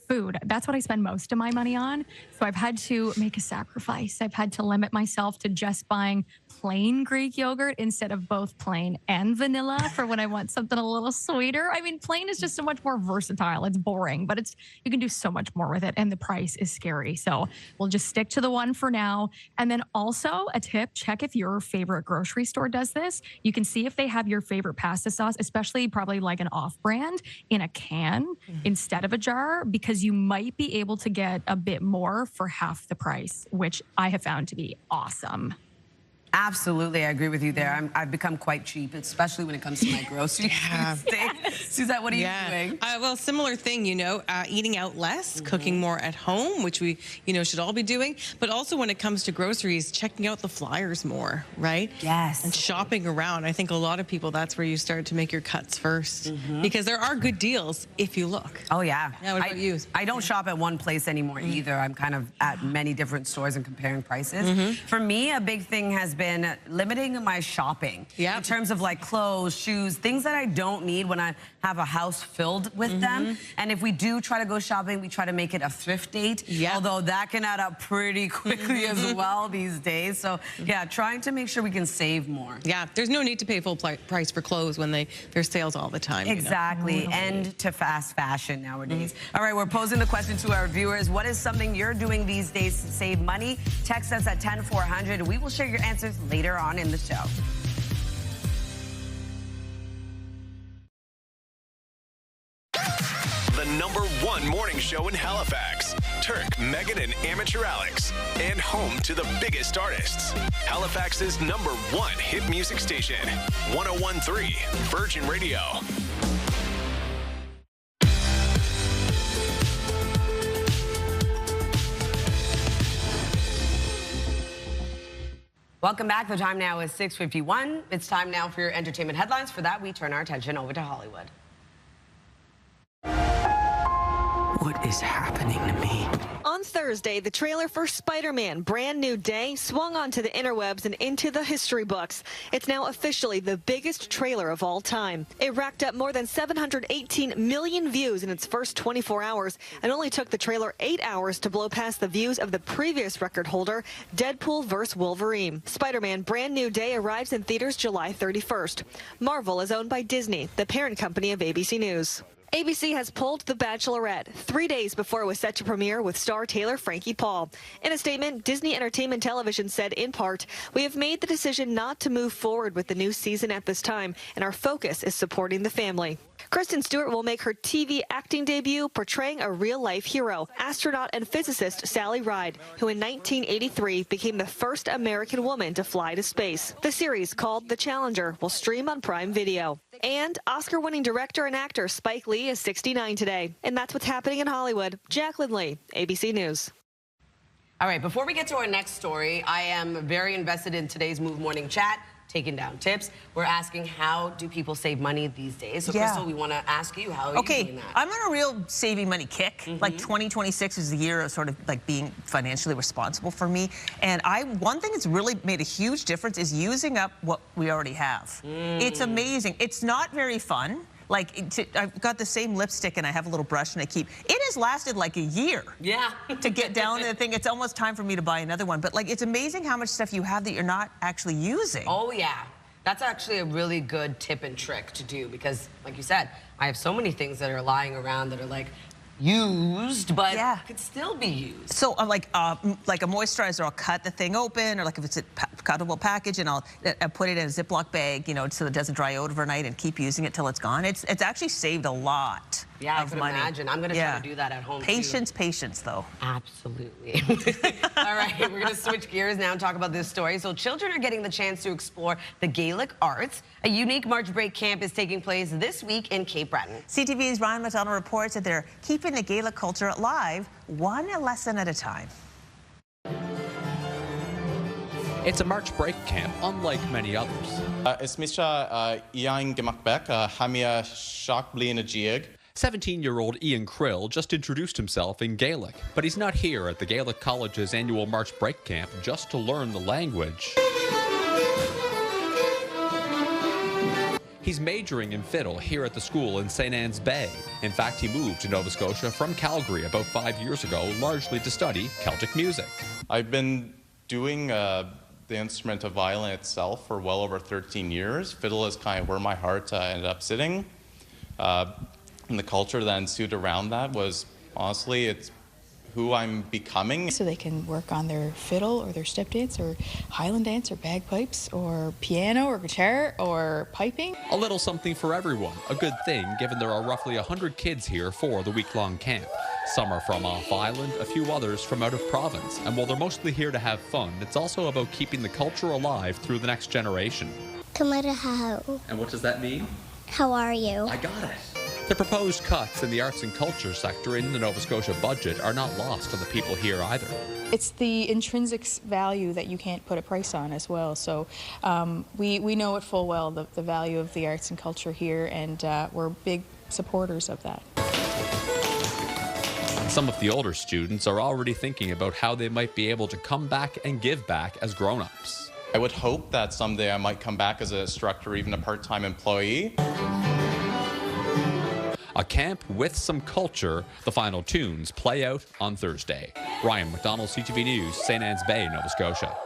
food. That's what I spend most of my money on. So I've had to make a sacrifice. I've had to limit myself to just buying plain Greek yogurt instead of both plain and vanilla for when I want something a little sweeter. I mean, plain is just so much more versatile. It's boring, but you can do so much more with it, and the price is scary. So we'll just stick to the one for now. And then also a tip, check if your favorite grocery store does this. You can see if they have your favorite pasta sauce, especially probably like an off-brand, in a can instead of a jar, because you might be able to get a bit more for half the price, which I have found to be awesome. Absolutely, I agree with you there. I've become quite cheap, especially when it comes to my groceries. Suzette, what are you doing? Well, similar thing, eating out less, cooking more at home, which we, should all be doing. But also when it comes to groceries, checking out the flyers more, right? Yes. And shopping around. I think a lot of people, that's where you start to make your cuts first. Because there are good deals if you look. Oh, yeah. Now, what about you? I don't shop at one place anymore either. I'm kind of at many different stores and comparing prices. For me, a big thing has been limiting my shopping in terms of like clothes, shoes, things that I don't need when I have a house filled with them. And if we do try to go shopping, we try to make it a thrift date, although that can add up pretty quickly as well these days. So yeah, trying to make sure we can save more. Yeah, there's no need to pay full price for clothes when there's sales all the time. Exactly, and to fast fashion nowadays. All right, we're posing the question to our viewers. What is something you're doing these days to save money? Text us at 10400. We will share your answers later on in the show. The #1 morning show in Halifax. Turk, Megan, and Amateur Alex. And home to the biggest artists. Halifax's #1 hit music station. 101.3 Virgin Radio. Welcome back. The time now is 6:51. It's time now for your entertainment headlines. For that, we turn our attention over to Hollywood. What is happening to me? On Thursday, the trailer for Spider-Man Brand New Day swung onto the interwebs and into the history books. It's now officially the biggest trailer of all time. It racked up more than 718 million views in its first 24 hours and only took the trailer 8 hours to blow past the views of the previous record holder, Deadpool vs. Wolverine. Spider-Man Brand New Day arrives in theaters July 31st. Marvel is owned by Disney, the parent company of ABC News. ABC has pulled The Bachelorette 3 days before it was set to premiere with star Taylor Frankie Paul. In a statement, Disney Entertainment Television said, in part, "We have made the decision not to move forward with the new season at this time, and our focus is supporting the family." Kristen Stewart will make her TV acting debut portraying a real-life hero, astronaut and physicist Sally Ride, who in 1983 became the first American woman to fly to space. The series, called The Challenger, will stream on Prime Video. And Oscar-winning director and actor Spike Lee is 69 today. And that's what's happening in Hollywood. Jacqueline Lee, ABC News. All right, before we get to our next story, I am very invested in today's Move Morning Chat, taking down tips. We're asking, how do people save money these days? So Crystal, we want to ask you, how are you doing that? I'm on a real saving money kick. Like 2026 is the year of sort of like being financially responsible for me. And one thing that's really made a huge difference is using up what we already have. It's amazing. It's not very fun. Like, I've got the same lipstick and I have a little brush and it has lasted like a year. Yeah. To get down to the thing. It's almost time for me to buy another one. But like, it's amazing how much stuff you have that you're not actually using. Oh, yeah. That's actually a really good tip and trick to do because, like you said, I have so many things that are lying around that are like used, but could still be used. So like a moisturizer, I'll cut the thing open, or like if it's a cuttable package, and I'll put it in a Ziploc bag, you know, so it doesn't dry out overnight, and keep using it till it's gone. It's actually saved a lot. Yeah, of I can money. imagine. I'm going to try to do that at home, Patience, patience, though. Absolutely. All right, we're going to switch gears now and talk about this story. So children are getting the chance to explore the Gaelic arts. A unique March break camp is taking place this week in Cape Breton. CTV's Ryan McDonald reports that they're keeping the Gaelic culture alive, one lesson at a time. It's a March break camp, unlike many others. Is Misha Ian Gemakbek, Hamia Shock Blina Jiag. 17-year-old Ian Krill just introduced himself in Gaelic, but he's not here at the Gaelic College's annual March break camp just to learn the language. He's majoring in fiddle here at the school in St. Anne's Bay. In fact, he moved to Nova Scotia from Calgary about 5 years ago, largely to study Celtic music. I've been doing the instrument of violin itself for well over 13 years. Fiddle is kind of where my heart ended up sitting. And the culture that ensued around that was, honestly, it's who I'm becoming. So they can work on their fiddle or their step dance or Highland dance or bagpipes or piano or guitar or piping. A little something for everyone, a good thing given there are roughly 100 kids here for the week-long camp. Some are from off-island, a few others from out of province. And while they're mostly here to have fun, it's also about keeping the culture alive through the next generation. Kamarahaho. And what does that mean? How are you? I got it. The proposed cuts in the arts and culture sector in the Nova Scotia budget are not lost on the people here either. It's the intrinsic value that you can't put a price on as well. So we know it full well, the value of the arts and culture here, and we're big supporters of that. Some of the older students are already thinking about how they might be able to come back and give back as grown-ups. I would hope that someday I might come back as an instructor or even a part-time employee. A camp with some culture. The final tunes play out on Thursday. Ryan McDonald, CTV News, St. Anne's Bay, Nova Scotia.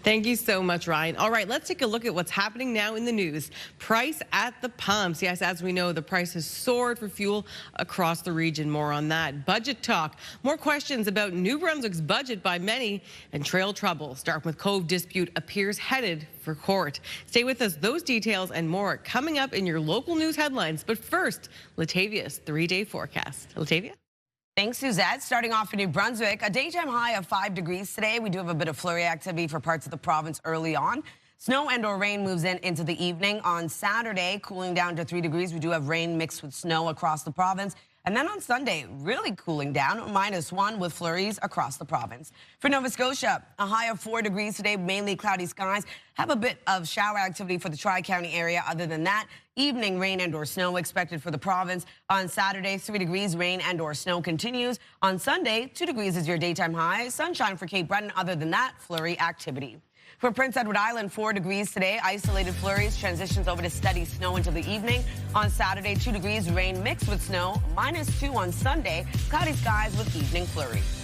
Thank you so much, Ryan. All right, let's take a look at what's happening now in the news. Price at the pumps. Yes, as we know, the price has soared for fuel across the region. More on that. Budget talk. More questions about New Brunswick's budget by many, and trail trouble. Start with Cove dispute appears headed for court. Stay with us. Those details and more coming up in your local news headlines. But first, Latavia's 3-day forecast. Latavia? Thanks, Suzette. Starting off in New Brunswick, a daytime high of 5 degrees today. We do have a bit of flurry activity for parts of the province early on. Snow and or rain moves in into the evening. On Saturday, cooling down to 3 degrees. We do have rain mixed with snow across the province. And then on Sunday, really cooling down, -1 with flurries across the province. For Nova Scotia, a high of 4 degrees today, mainly cloudy skies. Have a bit of shower activity for the Tri-County area. Other than that, evening rain and or snow expected for the province. On Saturday, 3 degrees, rain and or snow continues. On Sunday, 2 degrees is your daytime high. Sunshine for Cape Breton. Other than that, flurry activity. For Prince Edward Island, 4 degrees today. Isolated flurries, transitions over to steady snow until the evening. On Saturday, 2 degrees, rain mixed with snow. -2 on Sunday. Cloudy skies with evening flurries.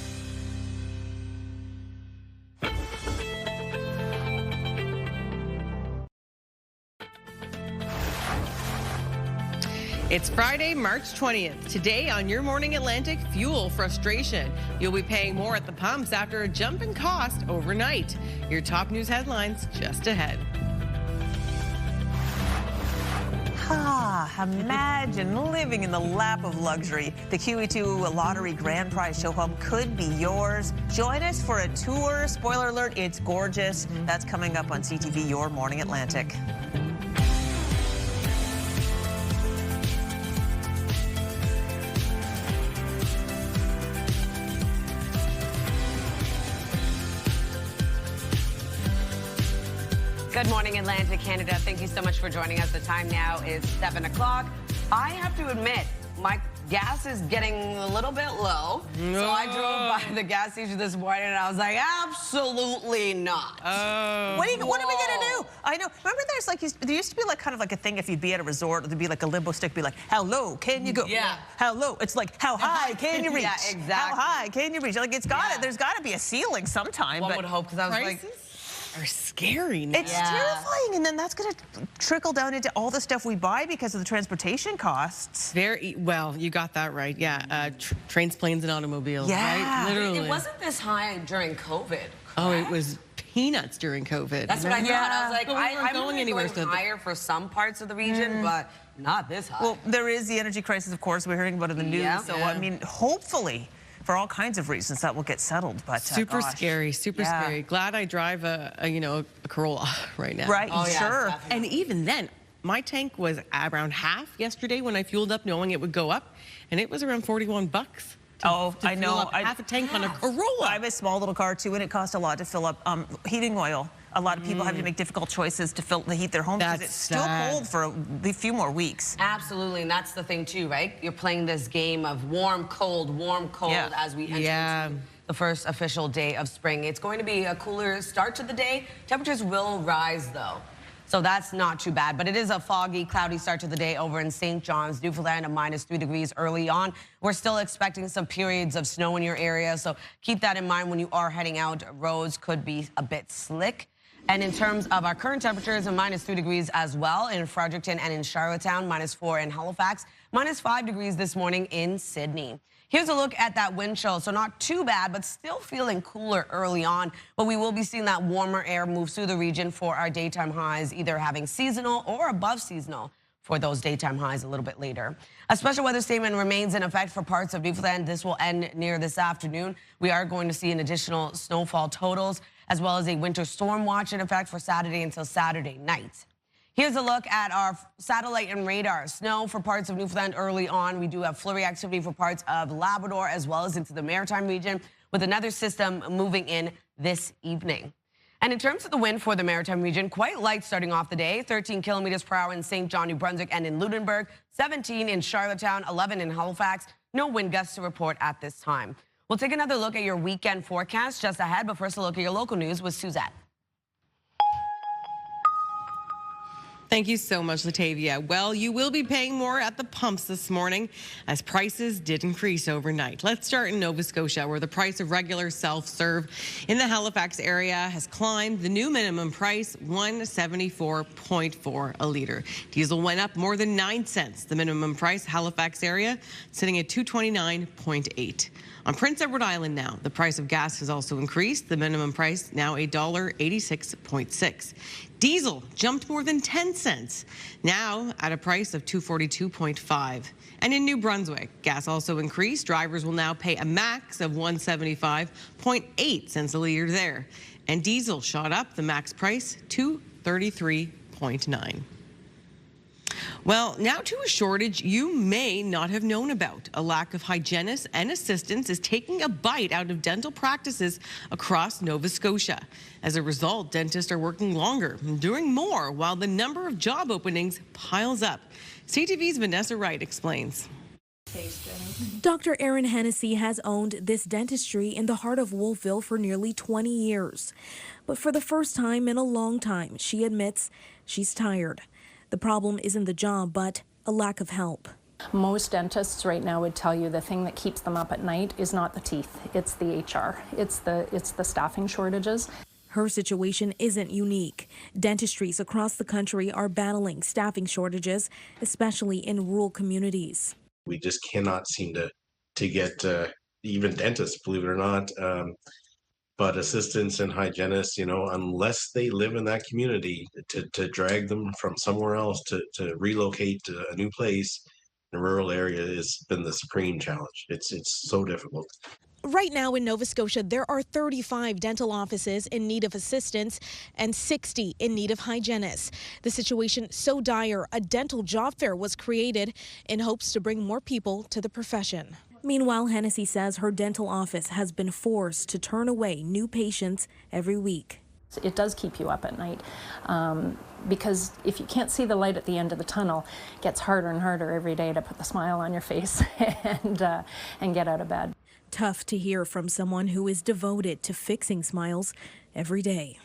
It's Friday, March 20th. Today on Your Morning Atlantic, fuel frustration. You'll be paying more at the pumps after a jump in cost overnight. Your top news headlines just ahead. Imagine living in the lap of luxury. The QE2 Lottery Grand Prize Show Home could be yours. Join us for a tour. Spoiler alert, it's gorgeous. That's coming up on CTV Your Morning Atlantic. Good morning, Atlantic, Canada. Thank you so much for joining us. The time now is 7 o'clock. I have to admit, my gas is getting a little bit low. No. So I drove by the gas station this morning and I was like, absolutely not. What are we gonna do? I know. Remember, there used to be like kind of like a thing if you'd be at a resort, there'd be like a limbo stick, be like, how low can you go? Yeah. How low? It's like, how high can you reach? Yeah, exactly. How high can you reach? Like, there's got to be a ceiling sometime. One but would hope, because I was like, are scary now. It's terrifying, and then that's going to trickle down into all the stuff we buy because of the transportation costs. Very well, you got that right. Yeah, trains, planes, and automobiles. Yeah. Right? Literally. It wasn't this high during COVID. Oh, it was peanuts during COVID. That's what I thought. I was like, But we weren't I'm going anywhere. Going higher for some parts of the region, but not this high. Well, there is the energy crisis, of course, we're hearing about in the news. So, I mean, hopefully, for all kinds of reasons, that will get settled. But super gosh. scary, super scary. Glad I drive a Corolla right now. Right, sure. Definitely. And even then, my tank was around half yesterday when I fueled up, knowing it would go up, and it was around $41. Oh, I know. Up half a tank on a Corolla. I have a small little car too, and it costs a lot to fill up heating oil. A lot of people have to make difficult choices to heat their homes because it's still cold for a few more weeks. Absolutely, and that's the thing too, right? You're playing this game of warm, cold, as we enter into the first official day of spring. It's going to be a cooler start to the day. Temperatures will rise though. So that's not too bad, but it is a foggy, cloudy start to the day over in St. John's, Newfoundland, a -3 degrees early on. We're still expecting some periods of snow in your area, so keep that in mind when you are heading out. Roads could be a bit slick. And in terms of our current temperatures, a -3 degrees as well in Fredericton and in Charlottetown, -4 in Halifax, -5 degrees this morning in Sydney. Here's a look at that wind chill. So not too bad, but still feeling cooler early on. But we will be seeing that warmer air move through the region for our daytime highs, either having seasonal or above seasonal for those daytime highs a little bit later. A special weather statement remains in effect for parts of Newfoundland. This will end near this afternoon. We are going to see an additional snowfall totals, as well as a winter storm watch in effect for Saturday until Saturday night. Here's a look at our satellite and radar. Snow for parts of Newfoundland early on. We do have flurry activity for parts of Labrador as well as into the Maritime region, with another system moving in this evening. And in terms of the wind for the Maritime region, quite light starting off the day. 13 kilometers per hour in St. John, New Brunswick and in Lunenburg. 17 in Charlottetown, 11 in Halifax. No wind gusts to report at this time. We'll take another look at your weekend forecast just ahead, but first a look at your local news with Suzette. Thank you so much, Latavia. Well, you will be paying more at the pumps this morning as prices did increase overnight. Let's start in Nova Scotia, where the price of regular self-serve in the Halifax area has climbed. The new minimum price, $1.74.4 a liter. Diesel went up more than 9 cents. The minimum price, Halifax area, sitting at $2.29.8. On Prince Edward Island now, the price of gas has also increased. The minimum price now $1.86.6. Diesel jumped more than 10 cents, now at a price of $2.42.5. And in New Brunswick, gas also increased. Drivers will now pay a max of $1.75.8 cents a liter there. And diesel shot up, the max price $2.33.9. Well, now to a shortage you may not have known about. A lack of hygienists and assistants is taking a bite out of dental practices across Nova Scotia. As a result, dentists are working longer and doing more while the number of job openings piles up. CTV's Vanessa Wright explains. Dr. Erin Hennessy has owned this dentistry in the heart of Wolfville for nearly 20 years. But for the first time in a long time, she admits she's tired. The problem isn't the job, but a lack of help. Most dentists right now would tell you the thing that keeps them up at night is not the teeth, it's the HR, it's the staffing shortages. Her situation isn't unique. Dentistries across the country are battling staffing shortages, especially in rural communities. We just cannot seem to get even dentists, believe it or not. But assistants and hygienists, unless they live in that community, to drag them from somewhere else to relocate to a new place in a rural area has been the supreme challenge. It's so difficult. Right now in Nova Scotia, there are 35 dental offices in need of assistants and 60 in need of hygienists. The situation so dire, a dental job fair was created in hopes to bring more people to the profession. Meanwhile, Hennessy says her dental office has been forced to turn away new patients every week. It does keep you up at night because if you can't see the light at the end of the tunnel, it gets harder and harder every day to put the smile on your face and get out of bed. Tough to hear from someone who is devoted to fixing smiles every day.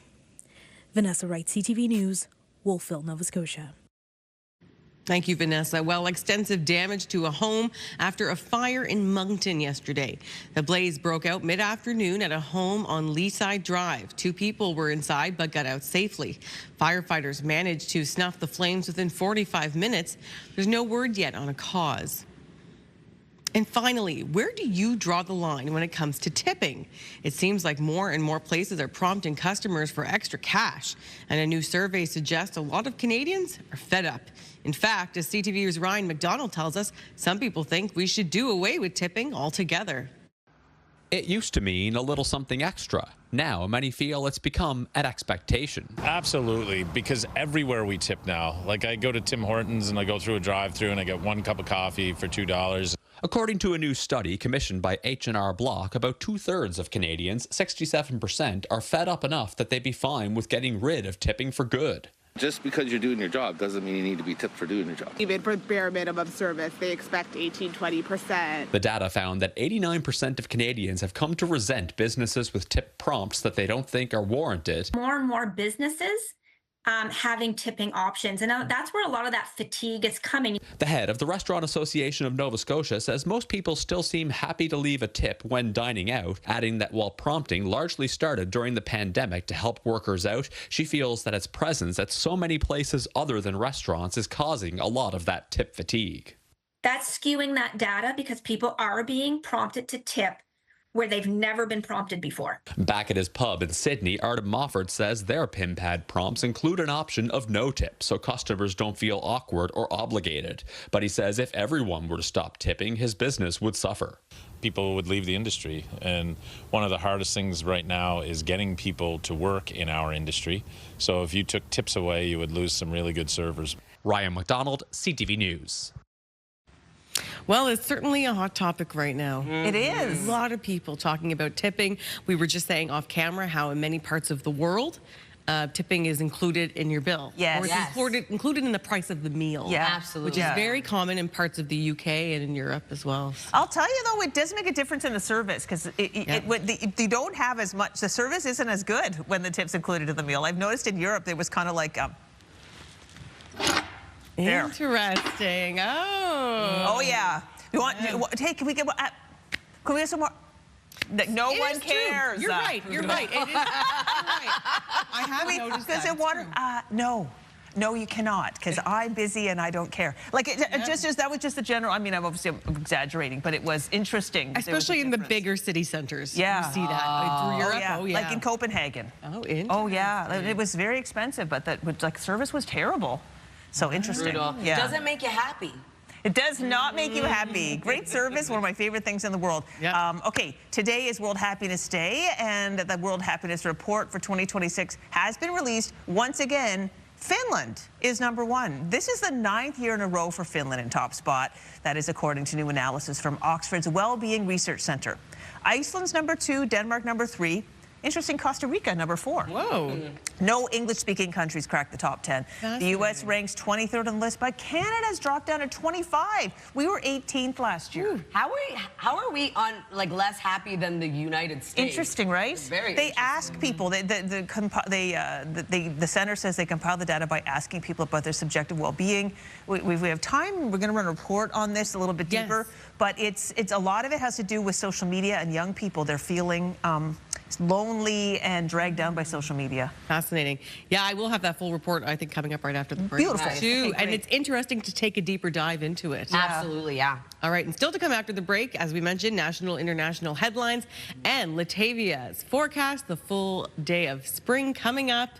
Vanessa Wright, CTV News, Wolfville, Nova Scotia. Thank you, Vanessa. Well, extensive damage to a home after a fire in Moncton yesterday. The blaze broke out mid-afternoon at a home on Leaside Drive. 2 people were inside but got out safely. Firefighters managed to snuff the flames within 45 minutes. There's no word yet on a cause. And finally, where do you draw the line when it comes to tipping? It seems like more and more places are prompting customers for extra cash. And a new survey suggests a lot of Canadians are fed up. In fact, as CTV's Ryan McDonald tells us, some people think we should do away with tipping altogether. It used to mean a little something extra. Now, many feel it's become an expectation. Absolutely, because everywhere we tip now. Like, I go to Tim Hortons and I go through a drive-thru and I get 1 cup of coffee for $2. According to a new study commissioned by H&R Block, about 2/3 of Canadians, 67%, are fed up enough that they'd be fine with getting rid of tipping for good. Just because you're doing your job doesn't mean you need to be tipped for doing your job. Even for bare minimum service, they expect 18-20%. The data found that 89% of Canadians have come to resent businesses with tip prompts that they don't think are warranted. More and more businesses having tipping options, and that's where a lot of that fatigue is coming. The head of the Restaurant Association of Nova Scotia says most people still seem happy to leave a tip when dining out, adding that while prompting largely started during the pandemic to help workers out, she feels that its presence at so many places other than restaurants is causing a lot of that tip fatigue. That's skewing that data because people are being prompted to tip where they've never been prompted before. Back at his pub in Sydney, Artem Mofford says their PIN pad prompts include an option of no tip, so customers don't feel awkward or obligated. But he says if everyone were to stop tipping, his business would suffer. People would leave the industry, and one of the hardest things right now is getting people to work in our industry. So if you took tips away, you would lose some really good servers. Ryan McDonald, CTV News. Well, it's certainly a hot topic right now. It is. A lot of people talking about tipping. We were just saying off camera how in many parts of the world, tipping is included in your bill. Yes. Or it's included in the price of the meal. Yeah, absolutely. Which is very common in parts of the UK and in Europe as well. I'll tell you, though, it does make a difference in the service because you don't have as much. The service isn't as good when the tip's included in the meal. I've noticed in Europe there was kind of like... Interesting. Oh. Oh, yeah. You want? Hey, can we get some more? No one cares. You're right. You're right. It is. You're right. I have noticed that. Does it water? No. No, you cannot, because I'm busy and I don't care. Like, that was just the general. I mean, I'm obviously exaggerating, but it was interesting. Especially in the bigger city centers. Yeah. You see that. Through Europe. Oh, yeah. Like in Copenhagen. Oh, interesting. Oh, yeah. It was very expensive, but service was terrible. So interesting. Yeah. Doesn't make you happy. It does not make you happy. Great service, one of my favorite things in the world. Yeah. Okay, today is World Happiness Day, and the World Happiness Report for 2026 has been released. Once again, Finland is #1. This is the 9th year in a row for Finland in top spot. That is according to new analysis from Oxford's Wellbeing Research Center. Iceland's #2, Denmark #3. Interesting, Costa Rica, #4. Whoa. No English-speaking countries cracked the top 10. The U.S. ranks 23rd on the list, but Canada's dropped down to 25. We were 18th last year. How are we on less happy than the United States? Interesting, right? They ask people. The center says they compile the data by asking people about their subjective well-being. We have time. We're going to run a report on this a little bit deeper, but it's a lot of it has to do with social media and young people. They're feeling lonely and dragged down by social media. Fascinating. Yeah, I will have that full report, I think, coming up right after the break. Beautiful. Too. And it's interesting to take a deeper dive into it. Absolutely, yeah. All right, and still to come after the break, as we mentioned, national, international headlines, and Latavia's forecast, the full day of spring coming up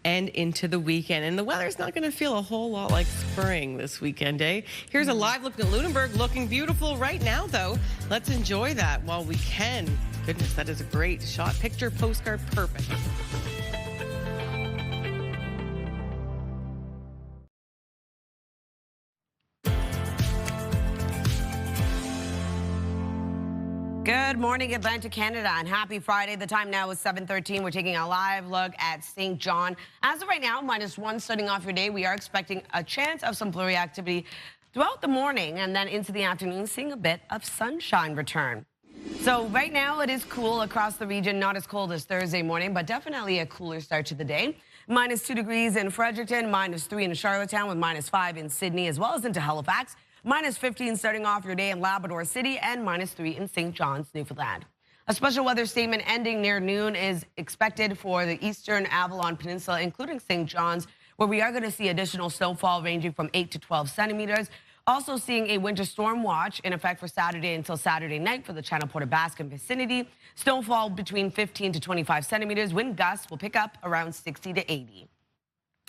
and into the weekend. And the weather's not going to feel a whole lot like spring this weekend, eh? Here's a live look at Lunenburg, looking beautiful right now, though. Let's enjoy that while we can. Goodness, that is a great shot. Picture, postcard, perfect. Good morning, Atlantic, Canada, and happy Friday. The time now is 7:13. We're taking a live look at St. John. As of right now, -1 starting off your day. We are expecting a chance of some flurry activity throughout the morning and then into the afternoon, seeing a bit of sunshine return. So right now it is cool across the region, not as cold as Thursday morning, but definitely a cooler start to the day. -2 degrees in Fredericton, -3 in Charlottetown, with -5 in Sydney, as well as into Halifax. -15 starting off your day in Labrador City, and -3 in St. John's, Newfoundland. A special weather statement ending near noon is expected for the eastern Avalon Peninsula, including St. John's, where we are going to see additional snowfall ranging from 8 to 12 centimeters. Also seeing a winter storm watch in effect for Saturday until Saturday night for the Channel Port Basque and vicinity. Snowfall between 15 to 25 centimeters. Wind gusts will pick up around 60 to 80.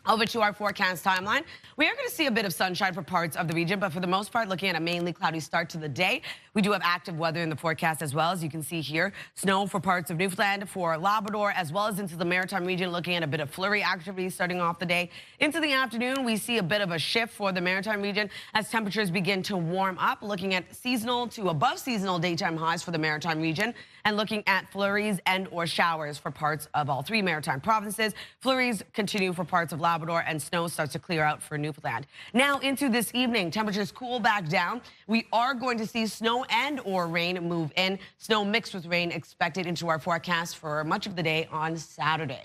Over to our forecast timeline. We are going to see a bit of sunshine for parts of the region, but for the most part, looking at a mainly cloudy start to the day. We do have active weather in the forecast as well, as you can see here. Snow for parts of Newfoundland, for Labrador, as well as into the Maritime region, looking at a bit of flurry activity starting off the day. Into the afternoon, we see a bit of a shift for the Maritime region as temperatures begin to warm up, looking at seasonal to above seasonal daytime highs for the Maritime region, and looking at flurries and or showers for parts of all three Maritime provinces. Flurries continue for parts of Labrador, and snow starts to clear out for Newfoundland. Now into this evening, temperatures cool back down. We are going to see snow and or rain move in. Snow mixed with rain expected into our forecast for much of the day on Saturday.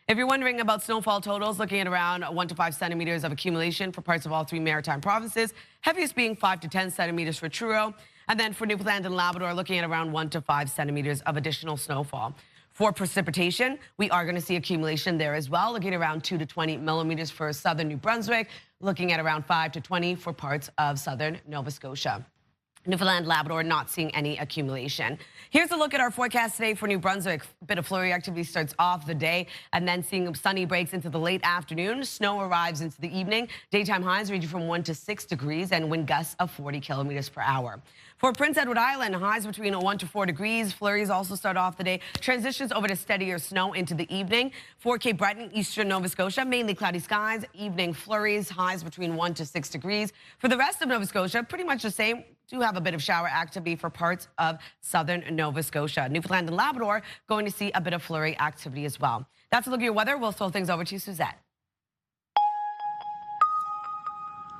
If you're wondering about snowfall totals, looking at around 1 to 5 centimeters of accumulation for parts of all three Maritime provinces, heaviest being 5 to 10 centimeters for Truro. And then for Newfoundland and Labrador, looking at around 1 to 5 centimeters of additional snowfall. For precipitation, we are going to see accumulation there as well, looking at around 2 to 20 millimeters for southern New Brunswick, looking at around 5 to 20 for parts of southern Nova Scotia. Newfoundland, Labrador, not seeing any accumulation. Here's a look at our forecast today for New Brunswick. A bit of flurry activity starts off the day, and then seeing sunny breaks into the late afternoon. Snow arrives into the evening. Daytime highs ranging from 1 to 6 degrees and wind gusts of 40 kilometers per hour. For Prince Edward Island, highs between 1 to 4 degrees. Flurries also start off the day. Transitions over to steadier snow into the evening. For Cape Breton, eastern Nova Scotia, mainly cloudy skies. Evening flurries, highs between 1 to 6 degrees. For the rest of Nova Scotia, pretty much the same. Do have a bit of shower activity for parts of southern Nova Scotia. Newfoundland and Labrador going to see a bit of flurry activity as well. That's a look at your weather. We'll throw things over to Suzette.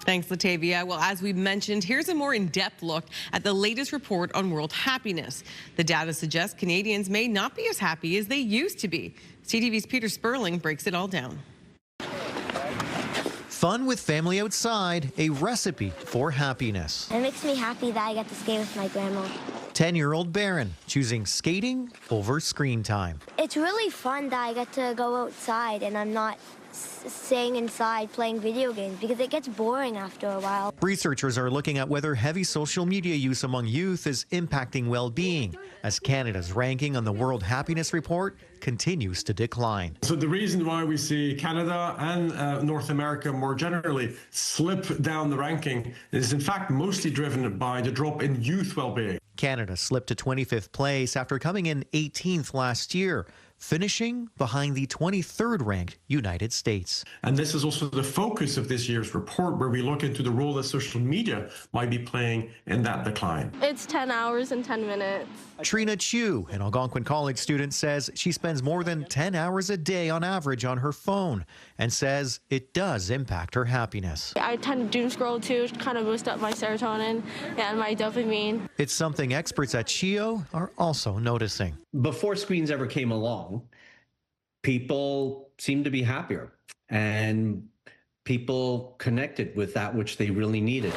Thanks, Latavia. Well, as we mentioned, here's a more in-depth look at the latest report on world happiness. The data suggests Canadians may not be as happy as they used to be. CTV's Peter Sperling breaks it all down. Fun with family outside, a recipe for happiness. It makes me happy that I get to skate with my grandma. 10-year-old Barron choosing skating over screen time. It's really fun that I get to go outside and I'm not staying inside playing video games because it gets boring after a while. Researchers are looking at whether heavy social media use among youth is impacting well-being as Canada's ranking on the World Happiness Report continues to decline. So the reason why we see Canada and North America more generally slip down the ranking is in fact mostly driven by the drop in youth well-being. Canada slipped to 25th place after coming in 18th last year, finishing behind the 23rd ranked United States. And this is also the focus of this year's report, where we look into the role that social media might be playing in that decline. It's 10 hours and 10 minutes. Trina Chu, an Algonquin College student, says she spends more than 10 hours a day on average on her phone and says it does impact her happiness. I tend to doom scroll too, kind of boost up my serotonin and my dopamine. It's something experts at CHEO are also noticing. Before screens ever came along, people seemed to be happier and people connected with that which they really needed.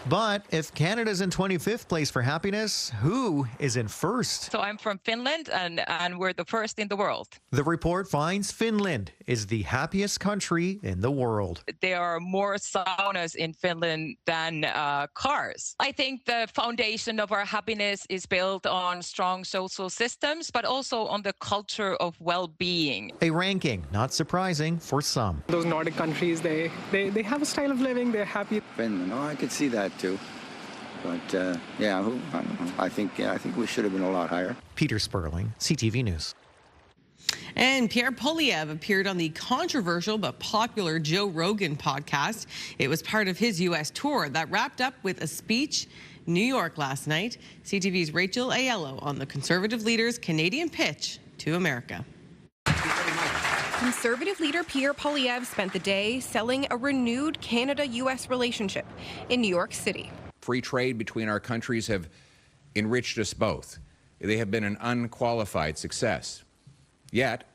But if Canada's in 25th place for happiness, who is in first? So I'm from Finland, and we're the first in the world. The report finds Finland is the happiest country in the world. There are more saunas in Finland than cars. I think the foundation of our happiness is built on strong social systems, but also on the culture of well-being. A ranking not surprising for some. Those Nordic countries, they have a style of living, they're happy. Finland, I could see that too. But yeah, I think we should have been a lot higher. Peter Sperling, CTV News. And Pierre Poilievre appeared on the controversial but popular Joe Rogan podcast. It was part of his U.S. tour that wrapped up with a speech in New York last night. CTV's Rachel Aiello on the Conservative leader's Canadian pitch to America. Conservative leader Pierre Poilievre spent the day selling a renewed Canada-U.S. relationship in New York City. Free trade between our countries have enriched us both. They have been an unqualified success. Yet,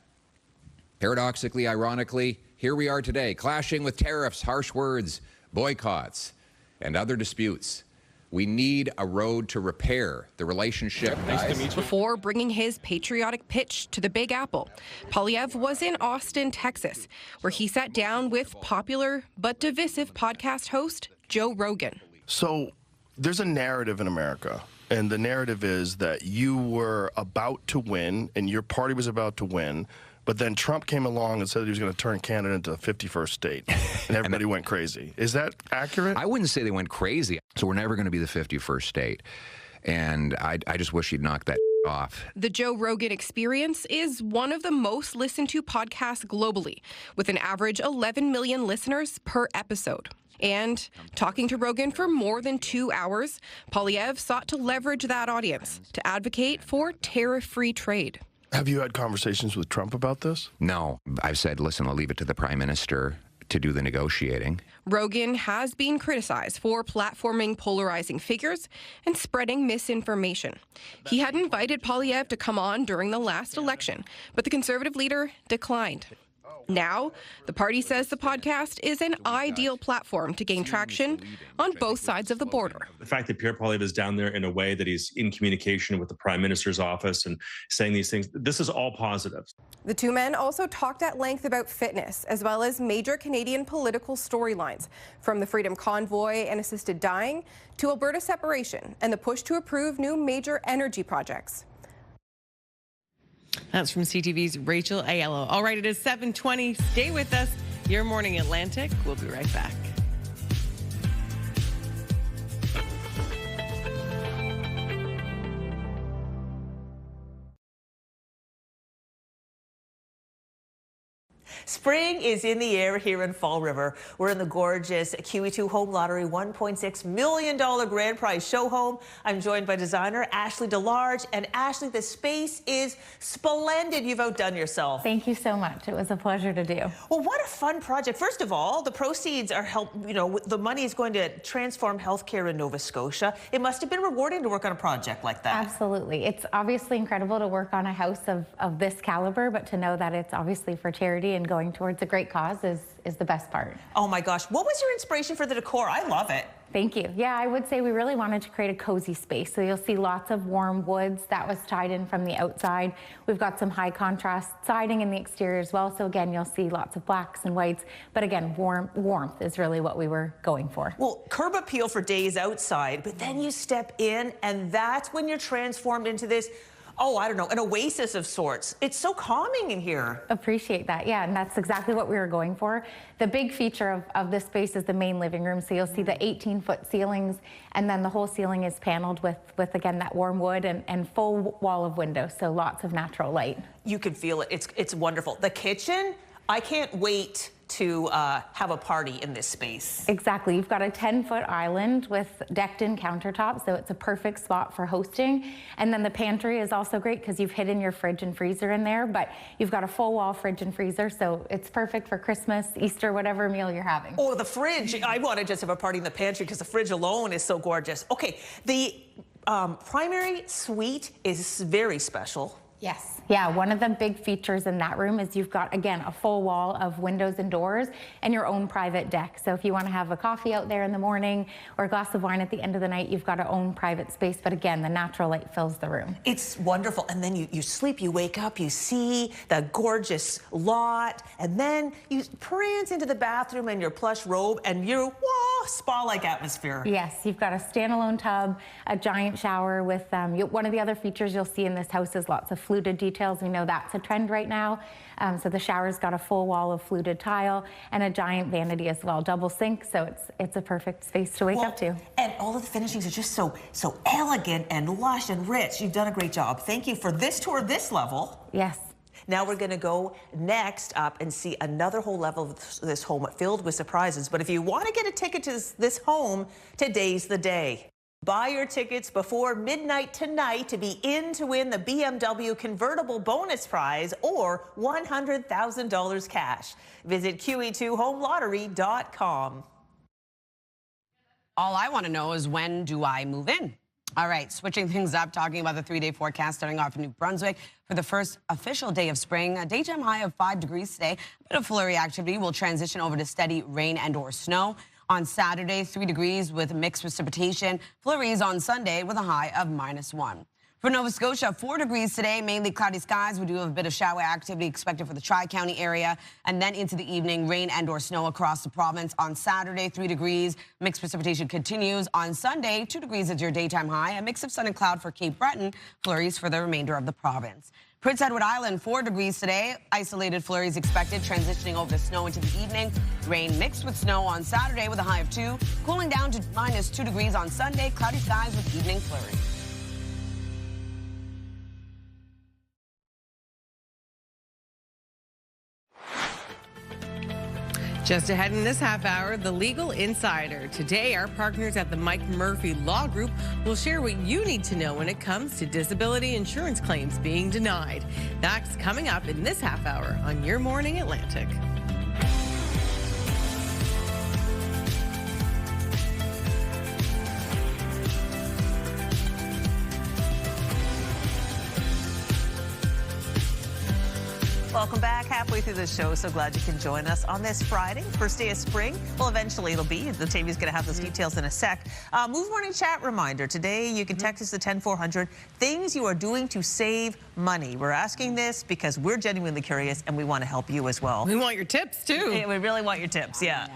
Paradoxically, ironically, here we are today, clashing with tariffs, harsh words, boycotts, and other disputes. We need a road to repair the relationship. Before bringing his patriotic pitch to the Big Apple, Poilievre was in Austin, Texas, where he sat down with popular but divisive podcast host Joe Rogan. So there's a narrative in America, and the narrative is that you were about to win and your party was about to win, but then Trump came along and said that he was going to turn Canada into the 51st state, and everybody went crazy. Is that accurate? I wouldn't say they went crazy. So we're never going to be the 51st state. And I just wish he'd knock that off. The Joe Rogan Experience is one of the most listened to podcasts globally, with an average 11 million listeners per episode. And talking to Rogan for more than 2 hours, Poilievre sought to leverage that audience to advocate for tariff-free trade. Have you had conversations with Trump about this? No. I've said, listen, I'll leave it to the prime minister to do the negotiating. Rogan has been criticized for platforming polarizing figures and spreading misinformation. He had invited Poilievre to come on during the last election, but the Conservative leader declined. Now, the party says the podcast is an ideal platform to gain traction on both sides of the border. The fact that Pierre Poilievre is down there in a way that he's in communication with the Prime Minister's office and saying these things, this is all positive. The two men also talked at length about fitness, as well as major Canadian political storylines, from the Freedom Convoy and assisted dying to Alberta separation and the push to approve new major energy projects. That's from CTV's Rachel Aiello. All right, it is 7:20. Stay with us. Your Morning Atlantic. We'll be right back. Spring is in the air here in Fall River. We're in the gorgeous QE2 Home Lottery $1.6 million grand prize show home. I'm joined by designer Ashley DeLarge. And Ashley, the space is splendid. You've outdone yourself. Thank you so much. It was a pleasure to do. Well, what a fun project. First of all, the proceeds are the money is going to transform healthcare in Nova Scotia. It must have been rewarding to work on a project like that. Absolutely. It's obviously incredible to work on a house of this caliber, but to know that it's obviously for charity and going towards a great cause is the best part. Oh my gosh, what was your inspiration for the decor? I love it. Thank you. Yeah, I would say we really wanted to create a cozy space. So you'll see lots of warm woods that was tied in from the outside. We've got some high contrast siding in the exterior as well. So again, you'll see lots of blacks and whites. But again, warmth is really what we were going for. Well, curb appeal for days outside, but then you step in and that's when you're transformed into this, oh, I don't know, an oasis of sorts. It's so calming in here. Appreciate that, yeah, and that's exactly what we were going for. The big feature of this space is the main living room, so you'll see the 18-foot ceilings, and then the whole ceiling is paneled with again, that warm wood and full wall of windows, so lots of natural light. You can feel it. It's wonderful. The kitchen, I can't wait to have a party in this space. Exactly. You've got a 10-foot island with decked-in countertops, so it's a perfect spot for hosting. And then the pantry is also great because you've hidden your fridge and freezer in there, but you've got a full-wall fridge and freezer, so it's perfect for Christmas, Easter, whatever meal you're having. Oh, the fridge. I want to just have a party in the pantry because the fridge alone is so gorgeous. Okay, the primary suite is very special. Yes. Yeah, one of the big features in that room is you've got, again, a full wall of windows and doors and your own private deck. So if you want to have a coffee out there in the morning or a glass of wine at the end of the night, you've got your own private space. But again, the natural light fills the room. It's wonderful. And then you sleep, you wake up, you see the gorgeous lot, and then you prance into the bathroom in your plush robe and you're, whoa, spa-like atmosphere. Yes, you've got a standalone tub, a giant shower with, one of the other features you'll see in this house is lots of fluted details. We know that's a trend right now. So the shower's got a full wall of fluted tile and a giant vanity as well, double sink. So it's a perfect space to wake up to. And all of the finishings are just so elegant and lush and rich. You've done a great job. Thank you for this tour of this level. Yes. Now we're going to go next up and see another whole level of this home filled with surprises. But if you want to get a ticket to this home, today's the day. Buy your tickets before midnight tonight to be in to win the BMW convertible bonus prize or $100,000 cash. Visit QE2HomeLottery.com. All I want to know is, when do I move in? All right, switching things up, talking about the 3-day forecast, starting off in New Brunswick for the first official day of spring. A daytime high of 5 degrees today. A bit of flurry activity will transition over to steady rain and or snow. On Saturday, 3 degrees with mixed precipitation. Flurries on Sunday with a high of -1. For Nova Scotia, 4 degrees today, mainly cloudy skies. We do have a bit of shower activity expected for the Tri-County area. And then into the evening, rain and or snow across the province. On Saturday, 3 degrees. Mixed precipitation continues. On Sunday, 2 degrees is your daytime high. A mix of sun and cloud for Cape Breton. Flurries for the remainder of the province. Prince Edward Island, 4 degrees today. Isolated flurries expected, transitioning over to snow into the evening. Rain mixed with snow on Saturday with a high of 2. Cooling down to -2 degrees on Sunday. Cloudy skies with evening flurries. Just ahead in this half hour, the Legal Insider. Today, our partners at the Mike Murphy Law Group will share what you need to know when it comes to disability insurance claims being denied. That's coming up in this half hour on Your Morning Atlantic. Welcome back. Halfway through the show, so glad you can join us on this Friday, first day of spring. Well, eventually it'll be. The TV's going to have those details in a sec. Move Morning Chat reminder. Today, you can text us to 10400. Things you are doing to save money. We're asking this because we're genuinely curious and we want to help you as well. We want your tips, too. Yeah, we really want your tips, yeah.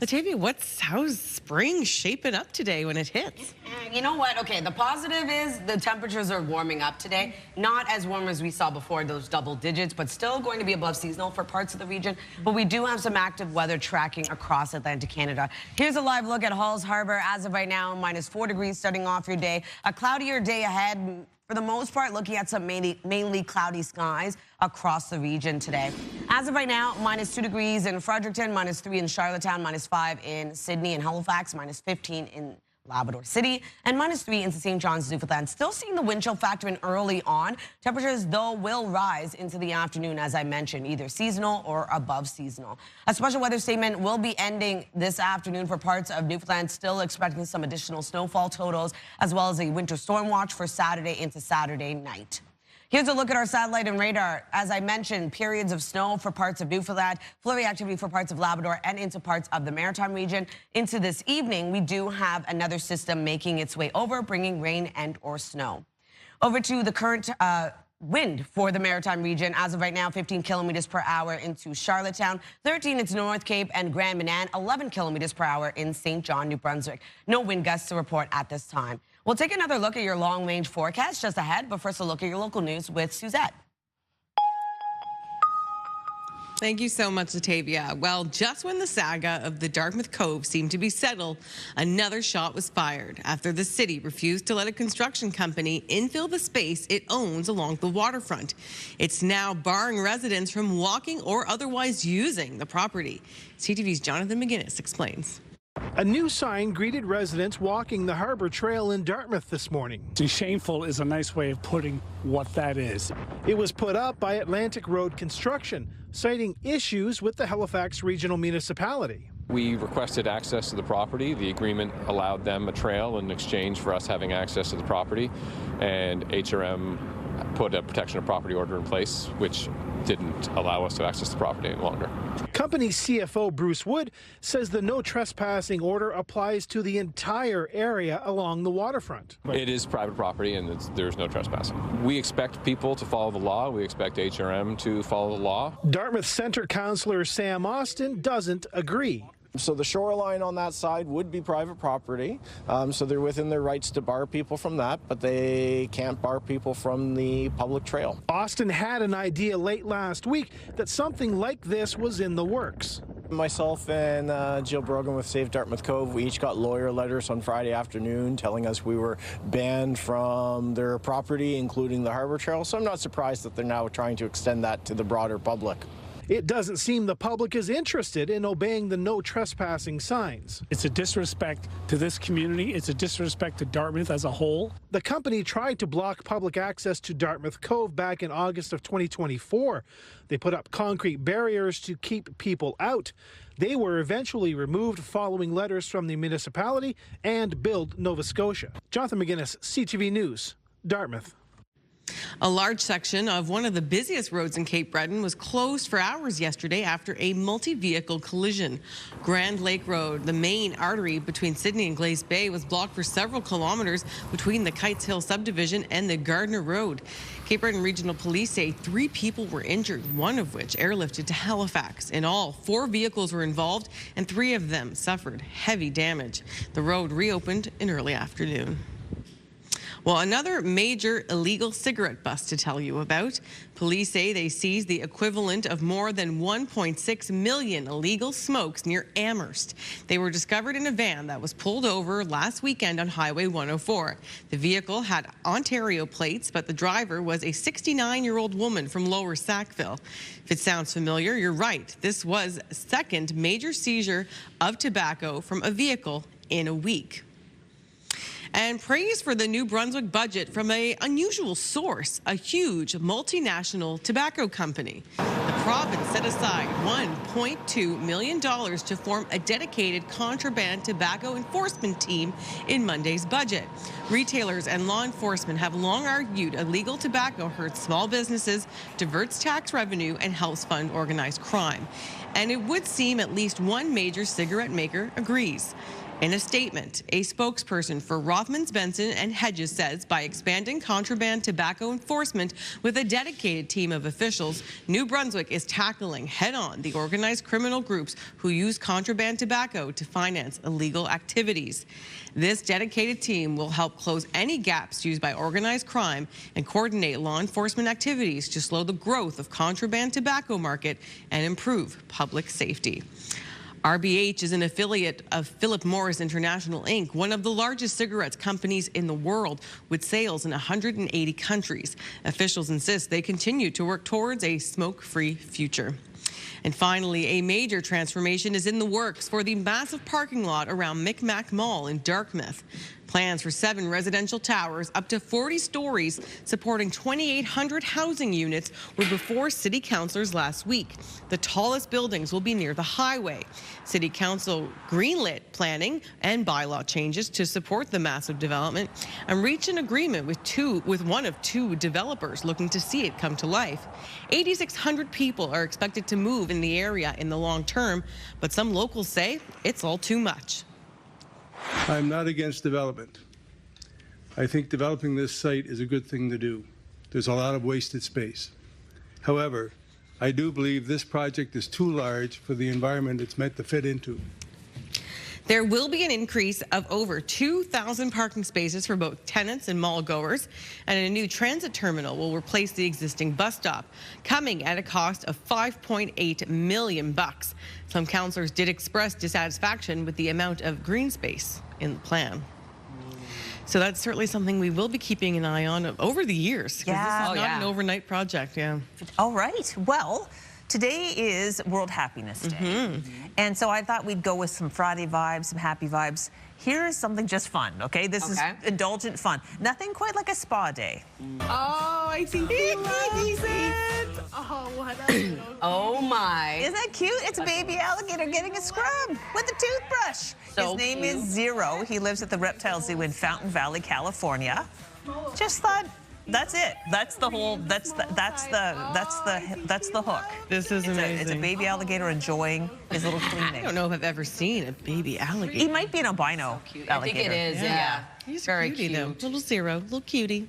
Latavia, how's spring shaping up today when it hits? You know what? Okay, the positive is the temperatures are warming up today. Not as warm as we saw before, those double digits, but still going to be above seasonal for parts of the region. But we do have some active weather tracking across Atlantic Canada. Here's a live look at Halls Harbor. As of right now, -4 degrees starting off your day. A cloudier day ahead. For the most part, looking at some mainly cloudy skies across the region today. As of right now, -2 degrees in Fredericton, -3 in Charlottetown, -5 in Sydney and Halifax, -15 in Labrador City, and -3 in St. John's, Newfoundland. Still seeing the wind chill factor in early on. Temperatures, though, will rise into the afternoon, as I mentioned, either seasonal or above seasonal. A special weather statement will be ending this afternoon for parts of Newfoundland, still expecting some additional snowfall totals, as well as a winter storm watch for Saturday into Saturday night. Here's a look at our satellite and radar. As I mentioned, periods of snow for parts of Newfoundland, flurry activity for parts of Labrador and into parts of the Maritime region. Into this evening, we do have another system making its way over, bringing rain and or snow. Over to the current wind for the Maritime region. As of right now, 15 kilometers per hour into Charlottetown, 13 into North Cape and Grand Manan, 11 kilometers per hour in St. John, New Brunswick. No wind gusts to report at this time. We'll take another look at your long-range forecast just ahead, but first a look at your local news with Suzette. Thank you so much, Latavia. Well, just when the saga of the Dartmouth Cove seemed to be settled, another shot was fired after the city refused to let a construction company infill the space it owns along the waterfront. It's now barring residents from walking or otherwise using the property. CTV's Jonathan McGinnis explains. A new sign greeted residents walking the Harbor Trail in Dartmouth this morning. Shameful is a nice way of putting what that is. It was put up by Atlantic Road Construction, citing issues with the Halifax Regional Municipality. We requested access to the property. The agreement allowed them a trail in exchange for us having access to the property, and HRM put a protection of property order in place, which didn't allow us to access the property any longer. Company CFO Bruce Wood says the no trespassing order applies to the entire area along the waterfront. It is private property and there's no trespassing. We expect people to follow the law. We expect HRM to follow the law. Dartmouth Centre Councillor Sam Austin doesn't agree. So the shoreline on that side would be private property, so they're within their rights to bar people from that, but they can't bar people from the public trail. Austin had an idea late last week that something like this was in the works. Myself and Jill Brogan with Save Dartmouth Cove, we each got lawyer letters on Friday afternoon telling us we were banned from their property, including the Harbor Trail, so I'm not surprised that they're now trying to extend that to the broader public. It doesn't seem the public is interested in obeying the no trespassing signs. It's a disrespect to this community. It's a disrespect to Dartmouth as a whole. The company tried to block public access to Dartmouth Cove back in August of 2024. They put up concrete barriers to keep people out. They were eventually removed following letters from the municipality and Build Nova Scotia. Jonathan McGuinness, CTV News, Dartmouth. A large section of one of the busiest roads in Cape Breton was closed for hours yesterday after a multi-vehicle collision. Grand Lake Road, the main artery between Sydney and Glace Bay, was blocked for several kilometers between the Kites Hill subdivision and the Gardner Road. Cape Breton Regional Police say 3 people were injured, one of which airlifted to Halifax. In all, 4 vehicles were involved and 3 of them suffered heavy damage. The road reopened in early afternoon. Well, another major illegal cigarette bust to tell you about. Police say they seized the equivalent of more than 1.6 million illegal smokes near Amherst. They were discovered in a van that was pulled over last weekend on Highway 104. The vehicle had Ontario plates, but the driver was a 69-year-old woman from Lower Sackville. If it sounds familiar, you're right. This was a second major seizure of tobacco from a vehicle in a week. And praise for the New Brunswick budget from an unusual source, a huge multinational tobacco company. The province set aside $1.2 million to form a dedicated contraband tobacco enforcement team in Monday's budget. Retailers and law enforcement have long argued illegal tobacco hurts small businesses, diverts tax revenue, and helps fund organized crime. And it would seem at least one major cigarette maker agrees. In a statement, a spokesperson for Rothmans, Benson and Hedges says by expanding contraband tobacco enforcement with a dedicated team of officials, New Brunswick is tackling head-on the organized criminal groups who use contraband tobacco to finance illegal activities. This dedicated team will help close any gaps used by organized crime and coordinate law enforcement activities to slow the growth of contraband tobacco market and improve public safety. RBH is an affiliate of Philip Morris International, Inc., one of the largest cigarettes companies in the world, with sales in 180 countries. Officials insist they continue to work towards a smoke-free future. And finally, a major transformation is in the works for the massive parking lot around Micmac Mall in Dartmouth. Plans for 7 residential towers up to 40 stories supporting 2,800 housing units were before city councilors last week. The tallest buildings will be near the highway. City Council greenlit planning and bylaw changes to support the massive development and reached an agreement with one of 2 developers looking to see it come to life. 8,600 people are expected to move in the area in the long term, but some locals say it's all too much. I'm not against development. I think developing this site is a good thing to do. There's a lot of wasted space. However, I do believe this project is too large for the environment it's meant to fit into. There will be an increase of over 2,000 parking spaces for both tenants and mall goers, and a new transit terminal will replace the existing bus stop, coming at a cost of $5.8 million. Some councillors did express dissatisfaction with the amount of green space in the plan. So that's certainly something we will be keeping an eye on over the years. Yeah. This is not an overnight project. Yeah. All right. Well, today is World Happiness Day. And so I thought we'd go with some Friday vibes, some happy vibes. Here's something just fun, okay? This is indulgent fun. Nothing quite like a spa day. Oh, I think he loves it. Oh, what a Oh my. Isn't that cute? It's a baby alligator getting a scrub with a toothbrush. So His name cute. is Zero. He lives at the Reptile Zoo in Fountain Valley, California. Just thought, that's it. That's the whole. That's the hook. This is amazing. It's a baby alligator enjoying his little cleaning. I don't know if I've ever seen a baby alligator. He might be an albino alligator. I think it is. Yeah. He's very cutie, cute. though. Little Zero, little cutie.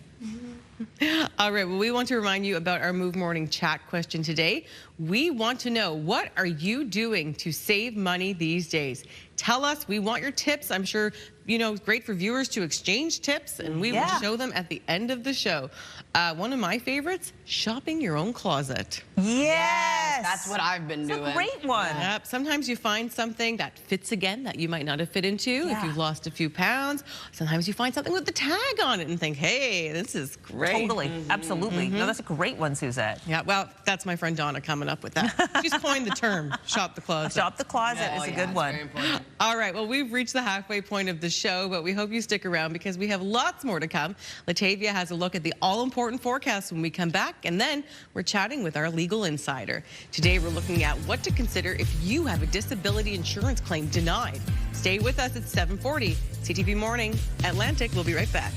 All right, well, we want to remind you about our Move Morning Chat question today. We want to know, what are you doing to save money these days? Tell us. We want your tips. I'm sure, you know, great for viewers to exchange tips, and we will show them at the end of the show. One of my favorites, shopping your own closet. Yes. That's what I've been doing. It's a great one. Yep. Sometimes you find something that fits again that you might not have fit into if you've lost a few pounds. Sometimes you find something with the tag on it and think, hey, this is great. Totally. Absolutely. No, that's a great one, Suzette. Yeah, well, that's my friend Donna coming up with that. She's coined the term, shop the closet. Shop the closet is a good one. All right, well, we've reached the halfway point of the show, but we hope you stick around because we have lots more to come. Latavia has a look at the all-important forecast when we come back, and then we're chatting with our legal insider. Today, we're looking at what to consider if you have a disability insurance claim denied. Stay with us at 7:40. CTV Morning Atlantic. We'll be right back.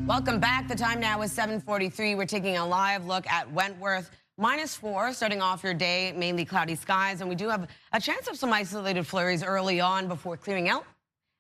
Welcome back. The time now is 7:43. We're taking a live look at Wentworth. -4, starting off your day, mainly cloudy skies, and we do have a chance of some isolated flurries early on before clearing out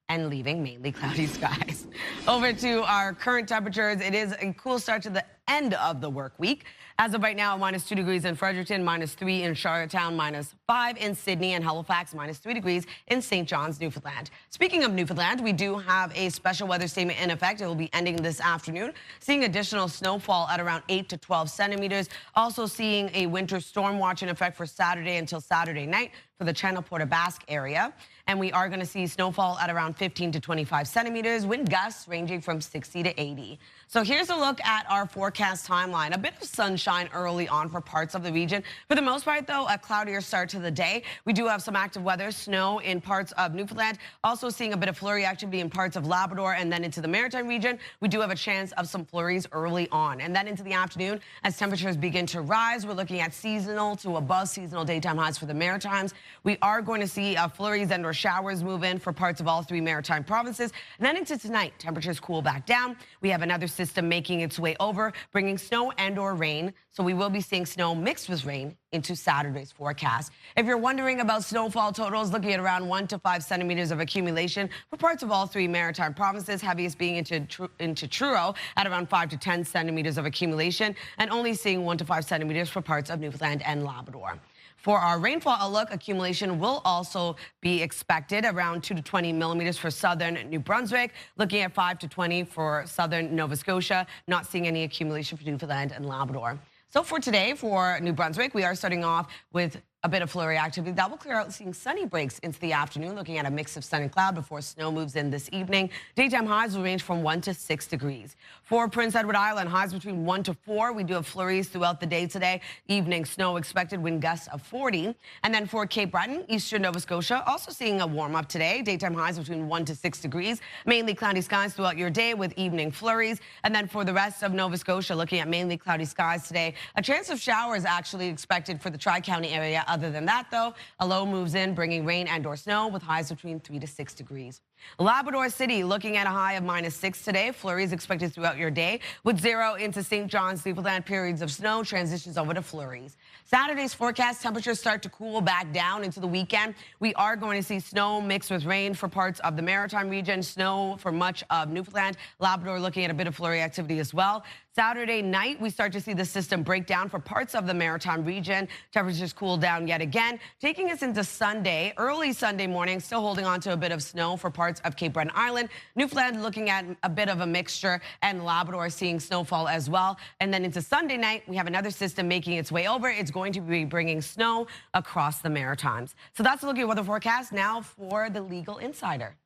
and leaving mainly cloudy skies. Over to our current temperatures. It is a cool start to the end of the work week. As of right now, -2 degrees in Fredericton, -3 in Charlottetown, -5 in Sydney and Halifax, -3 degrees in St. John's, Newfoundland. Speaking of Newfoundland, we do have a special weather statement in effect. It will be ending this afternoon, seeing additional snowfall at around 8 to 12 centimeters. Also seeing a winter storm watch in effect for Saturday until Saturday night for the Channel Port aux Basques area. And we are going to see snowfall at around 15 to 25 centimeters, wind gusts ranging from 60 to 80. So here's a look at our forecast timeline. A bit of sunshine early on for parts of the region. For the most part, though, a cloudier start to the day. We do have some active weather, snow in parts of Newfoundland. Also seeing a bit of flurry activity in parts of Labrador and then into the Maritime region. We do have a chance of some flurries early on. And then into the afternoon, as temperatures begin to rise, we're looking at seasonal to above seasonal daytime highs for the Maritimes. We are going to see flurries and or showers move in for parts of all 3 Maritime provinces. And then into tonight, temperatures cool back down. We have another system making its way over, bringing snow and or rain. So we will be seeing snow mixed with rain into Saturday's forecast. If you're wondering about snowfall totals, looking at around 1 to 5 centimeters of accumulation for parts of all 3 Maritime provinces, heaviest being into Truro at around 5 to 10 centimeters of accumulation, and only seeing 1 to 5 centimeters for parts of Newfoundland and Labrador. For our rainfall outlook, accumulation will also be expected around 2 to 20 millimeters for southern New Brunswick, looking at 5 to 20 for southern Nova Scotia, not seeing any accumulation for Newfoundland and Labrador. So for today, for New Brunswick, we are starting off with a bit of flurry activity. That will clear out, seeing sunny breaks into the afternoon, looking at a mix of sun and cloud before snow moves in this evening. Daytime highs will range from 1 to 6 degrees. For Prince Edward Island, highs between 1 to 4. We do have flurries throughout the day today. Evening snow expected, wind gusts of 40. And then for Cape Breton, eastern Nova Scotia, also seeing a warm up today. Daytime highs between 1 to 6 degrees. Mainly cloudy skies throughout your day with evening flurries. And then for the rest of Nova Scotia, looking at mainly cloudy skies today. A chance of showers actually expected for the Tri-County area. Other than that, though, a low moves in, bringing rain and or snow with highs between 3 to 6 degrees. Labrador City looking at a high of -6 today. Flurries expected throughout your day with 0 into St. John's, Newfoundland. Periods of snow transitions over to flurries. Saturday's forecast, temperatures start to cool back down into the weekend. We are going to see snow mixed with rain for parts of the Maritime region, snow for much of Newfoundland. Labrador looking at a bit of flurry activity as well. Saturday night, we start to see the system break down for parts of the Maritime region. Temperatures cool down yet again, taking us into Sunday, early Sunday morning, still holding on to a bit of snow for parts of Cape Breton Island. Newfoundland looking at a bit of a mixture, and Labrador seeing snowfall as well. And then into Sunday night, we have another system making its way over. It's going to be bringing snow across the Maritimes. So that's a look at weather forecast. Now for the Legal Insider.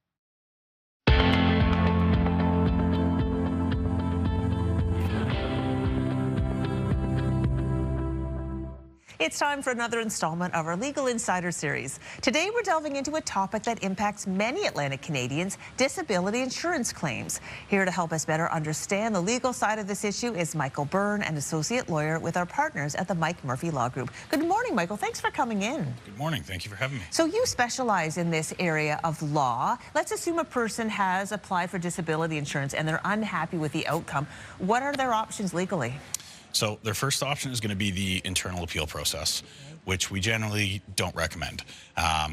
It's time for another installment of our Legal Insider series. Today, we're delving into a topic that impacts many Atlantic Canadians, disability insurance claims. Here to help us better understand the legal side of this issue is Michael Byrne, an associate lawyer with our partners at the Mike Murphy Law Group. Good morning, Michael. Thanks for coming in. Good morning. Thank you for having me. So you specialize in this area of law. Let's assume a person has applied for disability insurance and they're unhappy with the outcome. What are their options legally? So their first option is going to be the internal appeal process, which we generally don't recommend.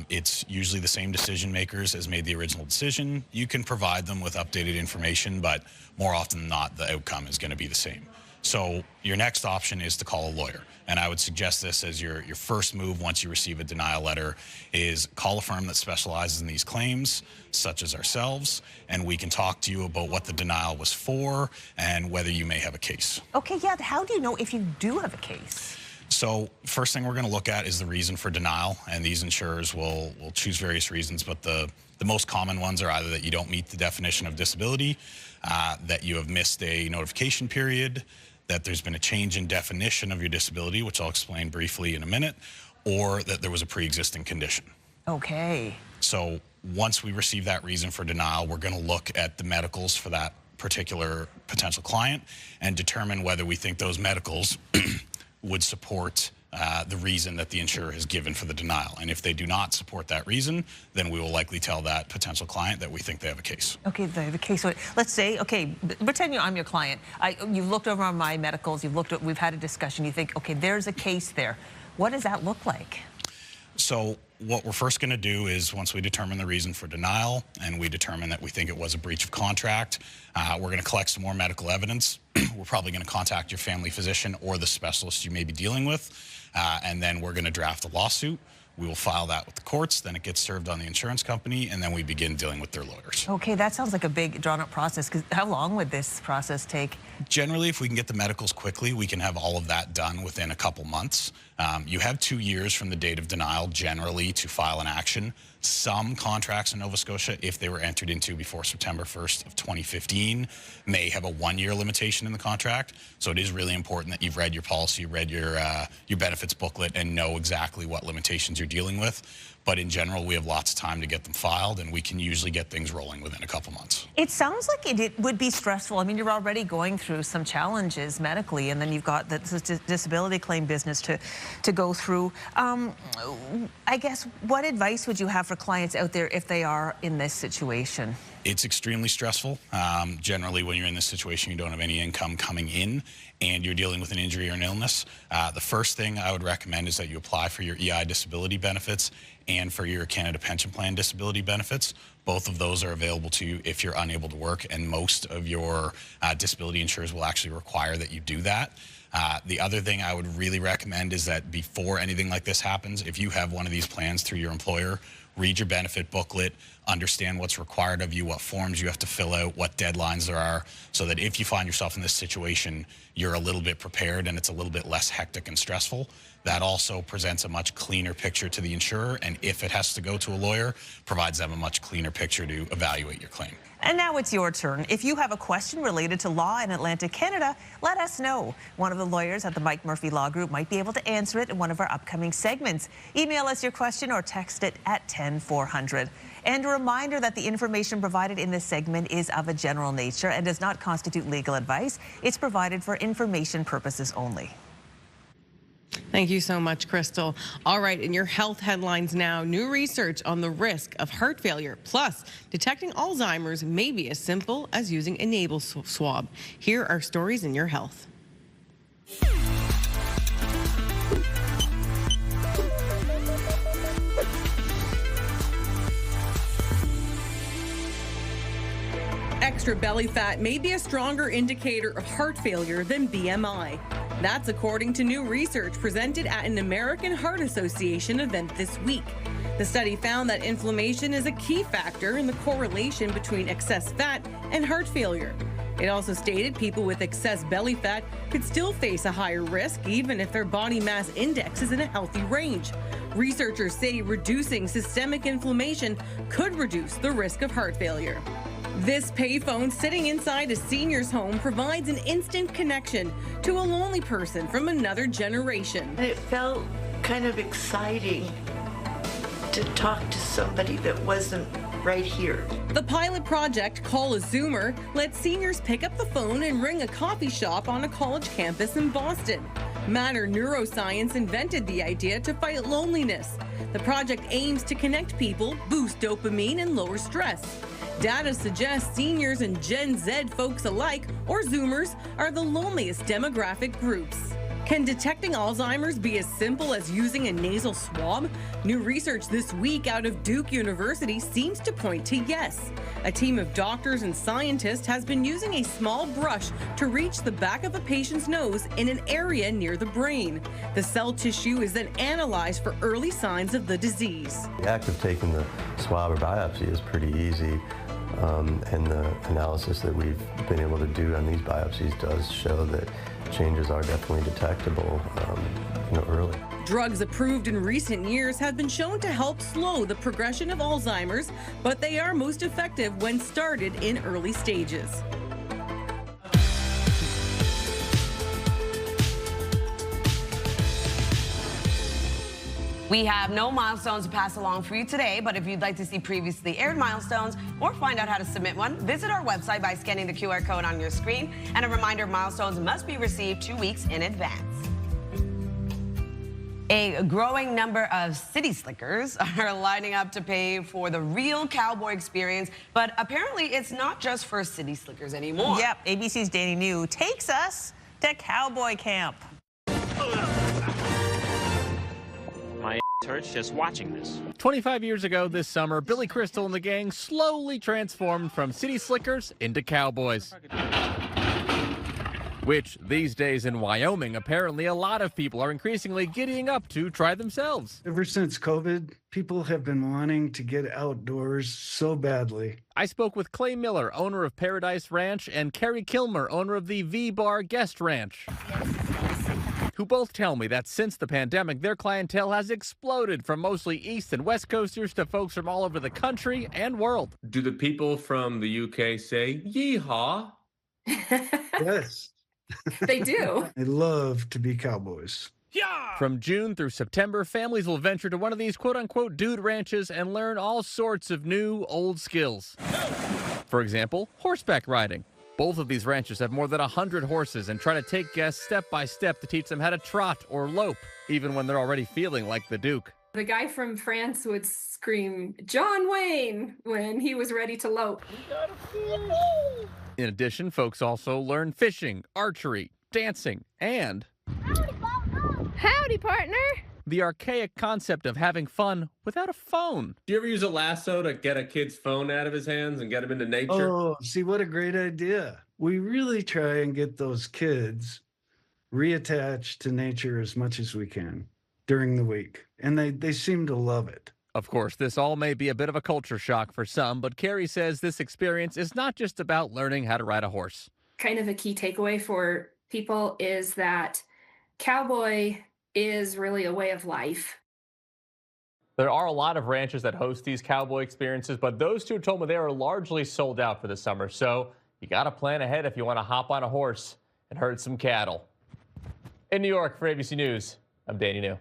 It's usually the same decision makers as made the original decision. You can provide them with updated information, but more often than not, the outcome is going to be the same. So your next option is to call a lawyer. And I would suggest this as your first move once you receive a denial letter is call a firm that specializes in these claims, such as ourselves, and we can talk to you about what the denial was for and whether you may have a case. Okay, yeah, how do you know if you do have a case? So first thing we're going to look at is the reason for denial, and these insurers will choose various reasons, but the most common ones are either that you don't meet the definition of disability, that you have missed a notification period, that there's been a change in definition of your disability, which I'll explain briefly in a minute, or that there was a pre-existing condition. Okay. So once we receive that reason for denial, we're going to look at the medicals for that particular potential client and determine whether we think those medicals would support the reason that the insurer has given for the denial. And if they do not support that reason, then we will likely tell that potential client that we think they have a case. Okay, they have a case. So let's say, okay, pretend I'm your client. You've looked over on my medicals, we've had a discussion, you think, okay, there's a case there. What does that look like? So what we're first going to do is once we determine the reason for denial and we determine that we think it was a breach of contract, we're going to collect some more medical evidence. We're probably going to contact your family physician or the specialist you may be dealing with, and then we're going to draft a lawsuit. We will file that with the courts, then it gets served on the insurance company, and then we begin dealing with their lawyers. Okay, that sounds like a big drawn-out process, because how long would this process take? Generally, if we can get the medicals quickly, we can have all of that done within a couple months. You have 2 years from the date of denial, generally, to file an action. Some contracts in Nova Scotia, if they were entered into before September 1st of 2015, may have a 1-year limitation in the contract. So it is really important that you've read your policy, read your benefits booklet, and know exactly what limitations you're dealing with. But in general, we have lots of time to get them filed, and we can usually get things rolling within a couple months. It sounds like it would be stressful. I mean, you're already going through some challenges medically, and then you've got the disability claim business to go through. I guess, what advice would you have for clients out there if they are in this situation? It's extremely stressful. Generally, when you're in this situation, you don't have any income coming in and you're dealing with an injury or an illness. The first thing I would recommend is that you apply for your EI disability benefits and for your Canada Pension Plan disability benefits. Both of those are available to you if you're unable to work, and most of your disability insurers will actually require that you do that. The other thing I would really recommend is that before anything like this happens, if you have one of these plans through your employer, read your benefit booklet, understand what's required of you, what forms you have to fill out, what deadlines there are, so that if you find yourself in this situation, you're a little bit prepared and it's a little bit less hectic and stressful. That also presents a much cleaner picture to the insurer, and if it has to go to a lawyer, provides them a much cleaner picture to evaluate your claim. And now it's your turn. If you have a question related to law in Atlantic Canada, let us know. One of the lawyers at the Mike Murphy Law Group might be able to answer it in one of our upcoming segments. Email us your question or text it at 10400. And a reminder that the information provided in this segment is of a general nature and does not constitute legal advice. It's provided for information purposes only. Thank you so much, Crystal. All right, in your health headlines now, new research on the risk of heart failure. Plus, detecting Alzheimer's may be as simple as using a nasal swab. Here are stories in your health. Extra belly fat may be a stronger indicator of heart failure than BMI. That's according to new research presented at an American Heart Association event this week. The study found that inflammation is a key factor in the correlation between excess fat and heart failure. It also stated people with excess belly fat could still face a higher risk even if their body mass index is in a healthy range. Researchers say reducing systemic inflammation could reduce the risk of heart failure. This payphone sitting inside a senior's home provides an instant connection to a lonely person from another generation. It felt kind of exciting to talk to somebody that wasn't right here. The pilot project, Call a Zoomer, lets seniors pick up the phone and ring a coffee shop on a college campus in Boston. Matter Neuroscience invented the idea to fight loneliness. The project aims to connect people, boost dopamine, and lower stress. Data suggests seniors and Gen Z folks alike, or Zoomers, are the loneliest demographic groups. Can detecting Alzheimer's be as simple as using a nasal swab? New research this week out of Duke University seems to point to yes. A team of doctors and scientists has been using a small brush to reach the back of a patient's nose in an area near the brain. The cell tissue is then analyzed for early signs of the disease. The act of taking the swab or biopsy is pretty easy. And the analysis that we've been able to do on these biopsies does show that changes are definitely detectable early. Drugs approved in recent years have been shown to help slow the progression of Alzheimer's, but they are most effective when started in early stages. We have no milestones to pass along for you today, but if you'd like to see previously aired milestones or find out how to submit one, visit our website by scanning the QR code on your screen. And a reminder, milestones must be received 2 weeks in advance. A growing number of city slickers are lining up to pay for the real cowboy experience, but apparently it's not just for city slickers anymore. Yep, ABC's Danny New takes us to cowboy camp. My hurts just watching this. 25 years ago this summer, Billy Crystal and the gang slowly transformed from city slickers into cowboys. Which, these days in Wyoming, apparently a lot of people are increasingly giddying up to try themselves. Ever since COVID, people have been wanting to get outdoors so badly. I spoke with Clay Miller, owner of Paradise Ranch, and Kerry Kilmer, owner of the V-Bar Guest Ranch, who both tell me that since the pandemic, their clientele has exploded from mostly East and West Coasters to folks from all over the country and world. Do the people from the UK say, yeehaw? Yes. They do. They love to be cowboys. From June through September, families will venture to one of these quote-unquote dude ranches and learn all sorts of new, old skills. For example, horseback riding. Both of these ranches have more than 100 horses and try to take guests step by step to teach them how to trot or lope, even when they're already feeling like the Duke. The guy from France would scream, "John Wayne," when he was ready to lope. In addition, folks also learn fishing, archery, dancing, and Howdy, partner. the archaic concept of having fun without a phone. Do you ever use a lasso to get a kid's phone out of his hands and get him into nature? Oh, see, what a great idea. We really try and get those kids reattached to nature as much as we can during the week, and they seem to love it. Of course, this all may be a bit of a culture shock for some, but Carrie says this experience is not just about learning how to ride a horse. Kind of a key takeaway for people is that cowboy is really a way of life. There are a lot of ranches that host these cowboy experiences, but those two told me they are largely sold out for the summer. So you got to plan ahead if you want to hop on a horse and herd some cattle. In New York for ABC News, I'm Danny New.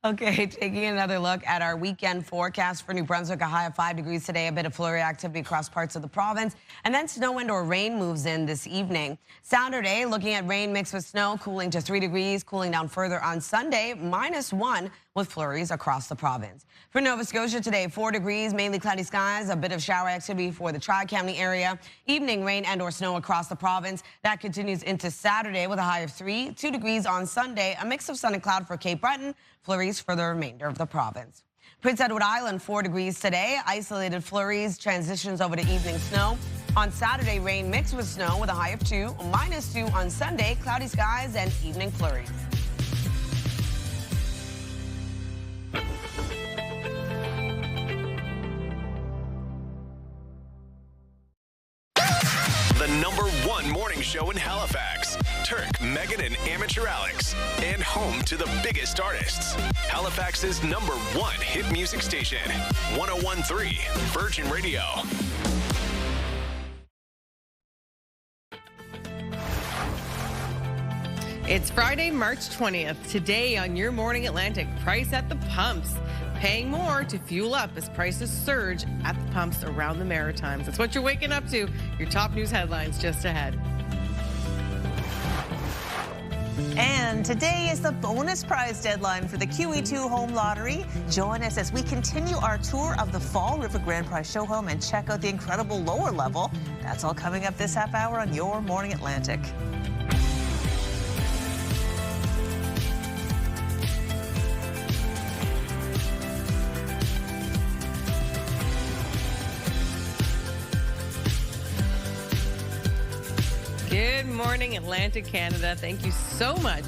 Okay, taking another look at our weekend forecast for New Brunswick, a high of 5 degrees today, a bit of flurry activity across parts of the province, and then snow and or rain moves in this evening. Saturday, looking at rain mixed with snow, cooling to 3 degrees, cooling down further on Sunday, -1 with flurries across the province. For Nova Scotia today, 4 degrees, mainly cloudy skies, a bit of shower activity for the Tri-County area, evening rain and or snow across the province. That continues into Saturday with a high of 3, 2 degrees on Sunday, a mix of sun and cloud for Cape Breton, flurries for the remainder of the province. Prince Edward Island, 4 degrees today, isolated flurries, transitions over to evening snow. On Saturday, rain mixed with snow with a high of 2, -2 on Sunday, cloudy skies and evening flurries. The #1 morning show in Halifax. Turk, Megan, and Amateur Alex. And home to the biggest artists. Halifax's #1 hit music station. 101.3 Virgin Radio. It's Friday, March 20th. Today on Your Morning Atlantic, price at the pumps. Paying more to fuel up as prices surge at the pumps around the Maritimes. That's what you're waking up to. Your top news headlines just ahead. And today is the bonus prize deadline for the QE2 Home Lottery. Join us as we continue our tour of the Fall River Grand Prize Show Home and check out the incredible lower level. That's all coming up this half hour on Your Morning Atlantic. Good morning, Atlantic, Canada. Thank you so much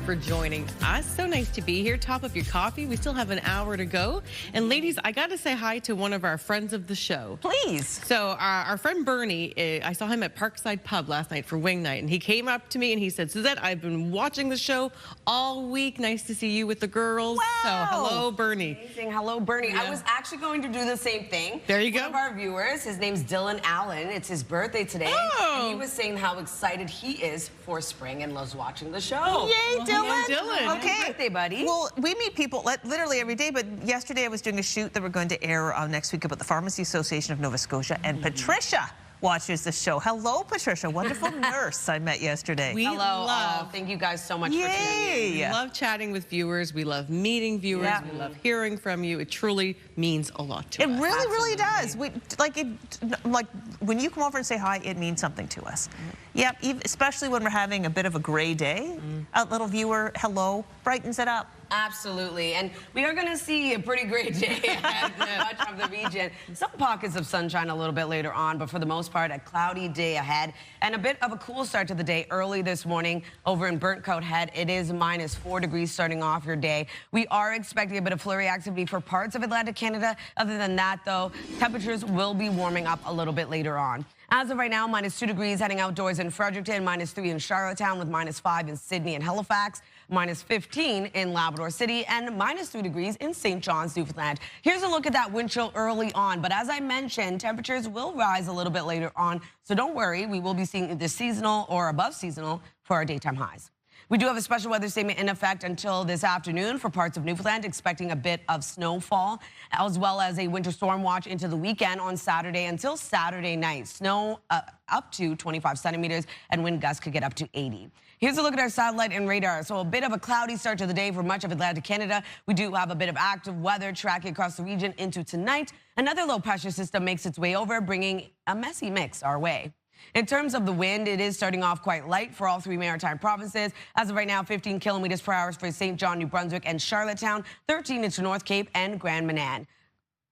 for joining us. So nice to be here. Top up your coffee. We still have an hour to go. And ladies, I got to say hi to one of our friends of the show. Please. So our friend Bernie, I saw him at Parkside Pub last night for wing night, and he came up to me and he said, Suzette, I've been watching the show all week. Nice to see you with the girls. Wow. So hello, Bernie. Amazing. Hello, Bernie. Yeah. I was actually going to do the same thing. There you go. One of our viewers, his name's Dylan Allen. It's his birthday today. Oh. And he was saying how excited he is for spring and loves watching the show. Yay, Dylan. Dylan. Okay. Happy birthday, buddy. Well, we meet people literally every day, but yesterday I was doing a shoot that we're going to air next week about the Pharmacy Association of Nova Scotia, and Patricia watches the show. Hello, Patricia, wonderful nurse I met yesterday. Hello. Thank you guys so much for tuning in. We love chatting with viewers. We love meeting viewers. Yeah. We love hearing from you. It truly means a lot to us. It really, really does. Like when you come over and say hi, it means something to us. Yeah, especially when we're having a bit of a gray day. A little viewer, hello, brightens it up. Absolutely, and we are going to see a pretty great day ahead in much of the region. Some pockets of sunshine a little bit later on, but for the most part, a cloudy day ahead and a bit of a cool start to the day early this morning over in Burntcoat Head. It is -4 degrees starting off your day. We are expecting a bit of flurry activity for parts of Atlantic Canada. Other than that, though, temperatures will be warming up a little bit later on. As of right now, -2 degrees heading outdoors in Fredericton, -3 in Charlottetown with -5 in Sydney and Halifax, -15 in Labrador City, and -3 degrees in St. John's, Newfoundland. Here's a look at that wind chill early on, but as I mentioned, temperatures will rise a little bit later on, so don't worry, we will be seeing either seasonal or above seasonal for our daytime highs. We do have a special weather statement in effect until this afternoon for parts of Newfoundland, expecting a bit of snowfall, as well as a winter storm watch into the weekend on Saturday until Saturday night. Snow up to 25 centimeters, and wind gusts could get up to 80. Here's a look at our satellite and radar. So a bit of a cloudy start to the day for much of Atlantic Canada. We do have a bit of active weather tracking across the region into tonight. Another low pressure system makes its way over, bringing a messy mix our way. In terms of the wind, it is starting off quite light for all 3 maritime provinces. As of right now, 15 kilometers per hour for St. John, New Brunswick, and Charlottetown, 13 into North Cape and Grand Manan.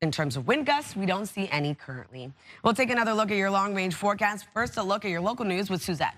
In terms of wind gusts, we don't see any currently. We'll take another look at your long-range forecast. First, a look at your local news with Suzette.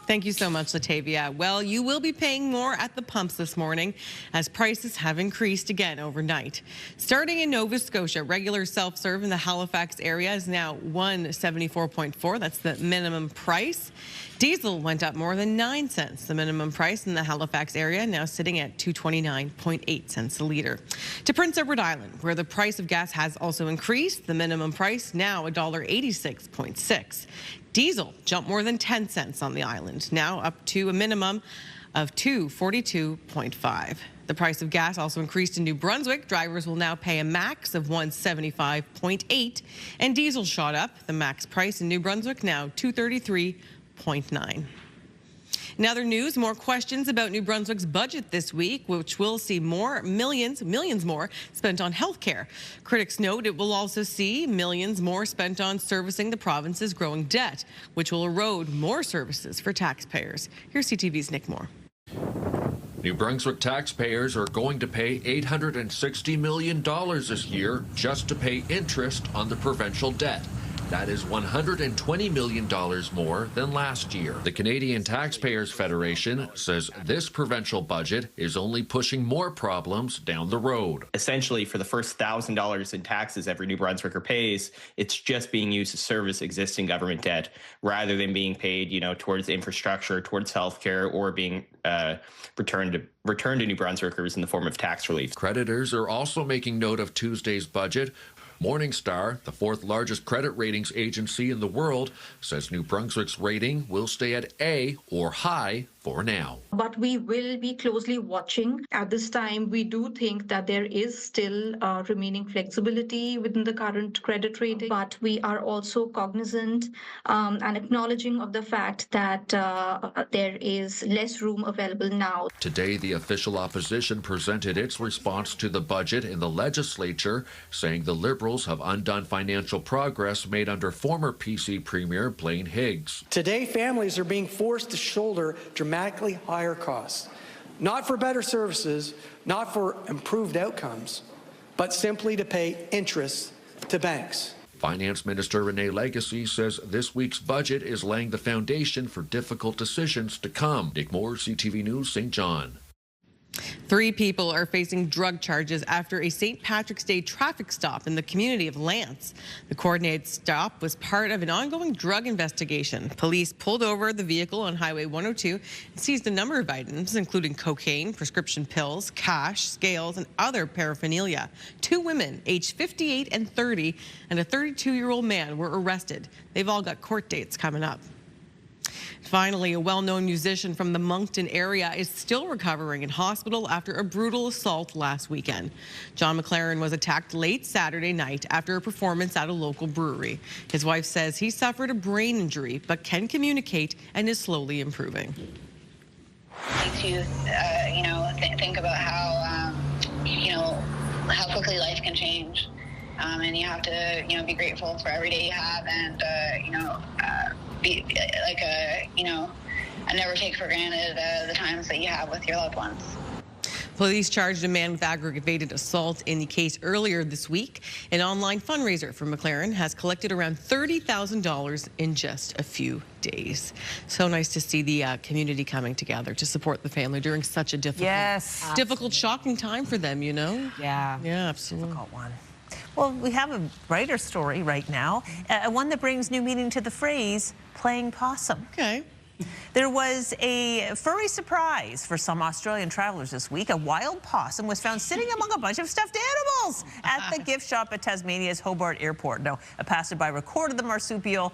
Thank you so much, Latavia. Well, you will be paying more at the pumps this morning as prices have increased again overnight. Starting in Nova Scotia, regular self-serve in the Halifax area is now $1.74.4. That's the minimum price. Diesel went up more than 9 cents. The minimum price in the Halifax area now sitting at 229.8 cents a liter. To Prince Edward Island, where the price of gas has also increased, the minimum price now $1.86.6. Diesel jumped more than 10 cents on the island, now up to a minimum of $2.42.5. The price of gas also increased in New Brunswick. Drivers will now pay a max of $175.8, and diesel shot up. The max price in New Brunswick now $233.9. In other news, more questions about New Brunswick's budget this week, which will see millions more spent on health care. Critics note it will also see millions more spent on servicing the province's growing debt, which will erode more services for taxpayers. Here's CTV's Nick Moore. New Brunswick taxpayers are going to pay $860 million this year just to pay interest on the provincial debt. That is $120 million more than last year. The Canadian Taxpayers Federation says this provincial budget is only pushing more problems down the road. Essentially, for the first $1,000 in taxes every New Brunswicker pays, it's just being used to service existing government debt rather than being paid, towards infrastructure, towards healthcare, or being returned to New Brunswickers in the form of tax relief. Creditors are also making note of Tuesday's budget, Morningstar, the fourth largest credit ratings agency in the world, says New Brunswick's rating will stay at A or high for now. But we will be closely watching. At this time, we do think that there is still remaining flexibility within the current credit rating, but we are also cognizant and acknowledging of the fact that there is less room available now. Today, the official opposition presented its response to the budget in the legislature, saying the Liberals have undone financial progress made under former PC Premier Blaine Higgs. Today, families are being forced to shoulder dramatically higher costs, not for better services, not for improved outcomes, but simply to pay interest to banks. Finance Minister Renee Legacy says this week's budget is laying the foundation for difficult decisions to come. Nick Moore, CTV News, St. John. 3 people are facing drug charges after a St. Patrick's Day traffic stop in the community of Lance. The coordinated stop was part of an ongoing drug investigation. Police pulled over the vehicle on Highway 102 and seized a number of items, including cocaine, prescription pills, cash, scales, and other paraphernalia. 2 women, aged 58 and 30, and a 32-year-old man were arrested. They've all got court dates coming up. Finally, a well-known musician from the Moncton area is still recovering in hospital after a brutal assault last weekend. John McLaren was attacked late Saturday night after a performance at a local brewery. His wife says he suffered a brain injury but can communicate and is slowly improving. Makes you, think about how, how quickly life can change. And you have to, be grateful for every day you have and, I never take for granted the times that you have with your loved ones. Police charged a man with aggravated assault in the case earlier this week. An online fundraiser for McLaren has collected around $30,000 in just a few days. So nice to see the community coming together to support the family during such a difficult, shocking time for them, Yeah. Yeah, absolutely. Difficult one. Well, we have a brighter story right now, one that brings new meaning to the phrase playing possum. Okay. There was a furry surprise for some Australian travelers this week. A wild possum was found sitting among a bunch of stuffed animals at the gift shop at Tasmania's Hobart Airport. Now, a passerby recorded the marsupial.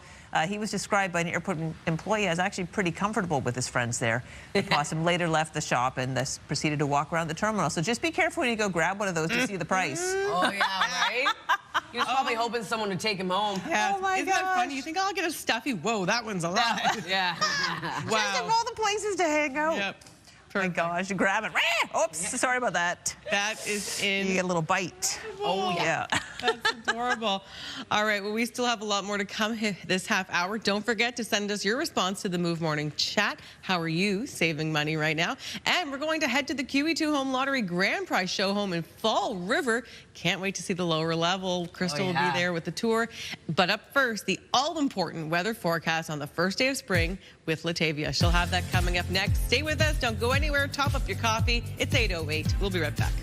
He was described by an airport employee as actually pretty comfortable with his friends there. The possum later left the shop and thus proceeded to walk around the terminal. So just be careful when you go grab one of those to see the price. Oh, yeah, right? He was probably hoping someone would take him home. Yeah. Oh, my Isn't that funny? You think, I'll get a stuffy. Whoa, that one's a lot. Yeah. Wow. Just of all the places to hang out. Yep. Oh my gosh, you grab it. Oops, sorry about that. That is in. You get a little bite. Oh, yeah. That's adorable. All right, well, we still have a lot more to come this half hour. Don't forget to send us your response to the Move Morning Chat. How are you saving money right now? And we're going to head to the QE2 Home Lottery Grand Prize Show Home in Fall River. Can't wait to see the lower level. Crystal will be there with the tour. But up first, the all-important weather forecast on the first day of spring with Latavia. She'll have that coming up next. Stay with us. Don't go anywhere. Top up your coffee. It's 8:08. We'll be right back.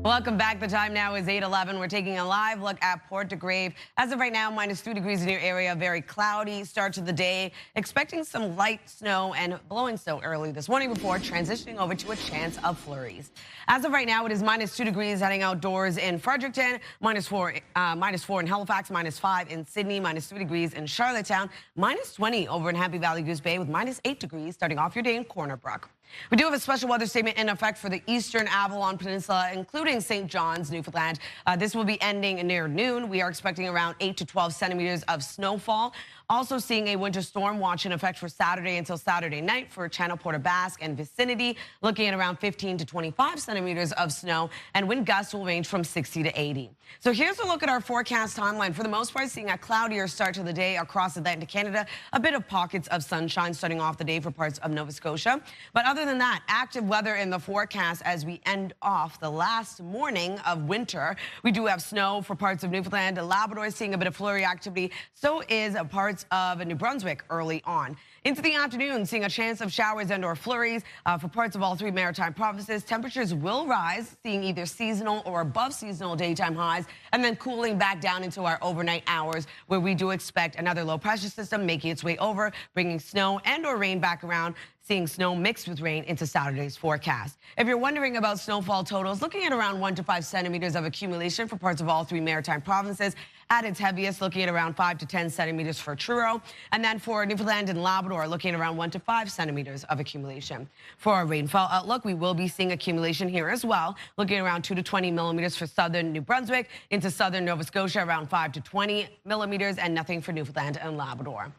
Welcome back. The time now is 8:11. We're taking a live look at Port de Grave. As of right now, -3 degrees in your area. Very cloudy start to the day. Expecting some light snow and blowing snow early this morning before transitioning over to a chance of flurries. As of right now, it is -2 degrees heading outdoors in Fredericton, -4 in Halifax, -5 in Sydney, -3 degrees in Charlottetown, -20 over in Happy Valley Goose Bay with -8 degrees starting off your day in Corner Brook. We do have a special weather statement in effect for the eastern Avalon Peninsula, including St. John's, Newfoundland. This will be ending near noon. We are expecting around 8 to 12 centimeters of snowfall. Also seeing a winter storm watch in effect for Saturday until Saturday night for Channel Porter Basque and vicinity, looking at around 15 to 25 centimeters of snow, and wind gusts will range from 60 to 80. So here's a look at our forecast timeline. For the most part, seeing a cloudier start to the day across Atlantic Canada, a bit of pockets of sunshine starting off the day for parts of Nova Scotia. But other than that, active weather in the forecast as we end off the last morning of winter. We do have snow for parts of Newfoundland and Labrador, seeing a bit of flurry activity. So is parts of New Brunswick early on. Into the afternoon, seeing a chance of showers and/or flurries for parts of all 3 maritime provinces. Temperatures will rise, seeing either seasonal or above seasonal daytime highs, and then cooling back down into our overnight hours, where we do expect another low pressure system making its way over, bringing snow and/or rain back around. Seeing snow mixed with rain into Saturday's forecast. If you're wondering about snowfall totals, looking at around 1 to 5 centimeters of accumulation for parts of all 3 maritime provinces. At its heaviest, looking at around 5 to 10 centimeters for Truro. And then for Newfoundland and Labrador, looking at around 1 to 5 centimeters of accumulation. For our rainfall outlook, we will be seeing accumulation here as well, looking at around 2 to 20 millimeters for southern New Brunswick, into southern Nova Scotia, around 5 to 20 millimeters, and nothing for Newfoundland and Labrador.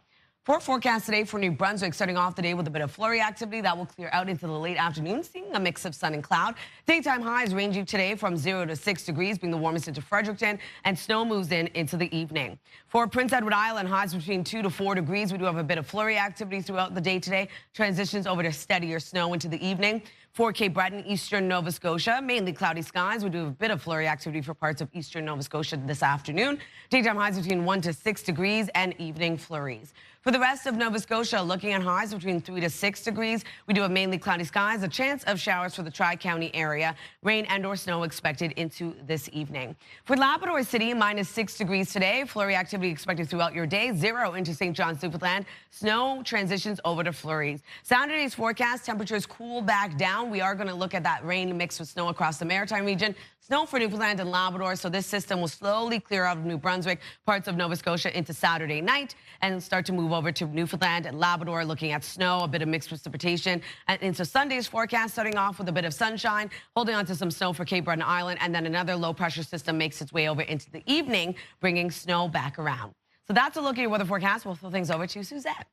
For forecast today for New Brunswick, starting off the day with a bit of flurry activity that will clear out into the late afternoon, seeing a mix of sun and cloud. Daytime highs ranging today from 0 to 6 degrees, being the warmest into Fredericton, and snow moves in into the evening. For Prince Edward Island, highs between 2 to 4 degrees. We do have a bit of flurry activity throughout the day today. Transitions over to steadier snow into the evening. For Cape Breton, eastern Nova Scotia, mainly cloudy skies. We do have a bit of flurry activity for parts of eastern Nova Scotia this afternoon. Daytime highs between 1 to 6 degrees and evening flurries. For the rest of Nova Scotia, looking at highs between 3 to 6 degrees. We do have mainly cloudy skies, a chance of showers for the Tri-County area. Rain and/or snow expected into this evening. For Labrador City, minus 6 degrees today. Flurry activity expected throughout your day. 0 into St. John's, Newfoundland. Snow transitions over to flurries. Saturday's forecast, temperatures cool back down. We are going to look at that rain mixed with snow across the Maritime region. Snow for Newfoundland and Labrador, so this system will slowly clear out of New Brunswick, parts of Nova Scotia into Saturday night, and start to move over to Newfoundland and Labrador, looking at snow, a bit of mixed precipitation, and into Sunday's forecast, starting off with a bit of sunshine, holding on to some snow for Cape Breton Island, and then another low pressure system makes its way over into the evening, bringing snow back around. So that's a look at your weather forecast. We'll throw things over to Suzette.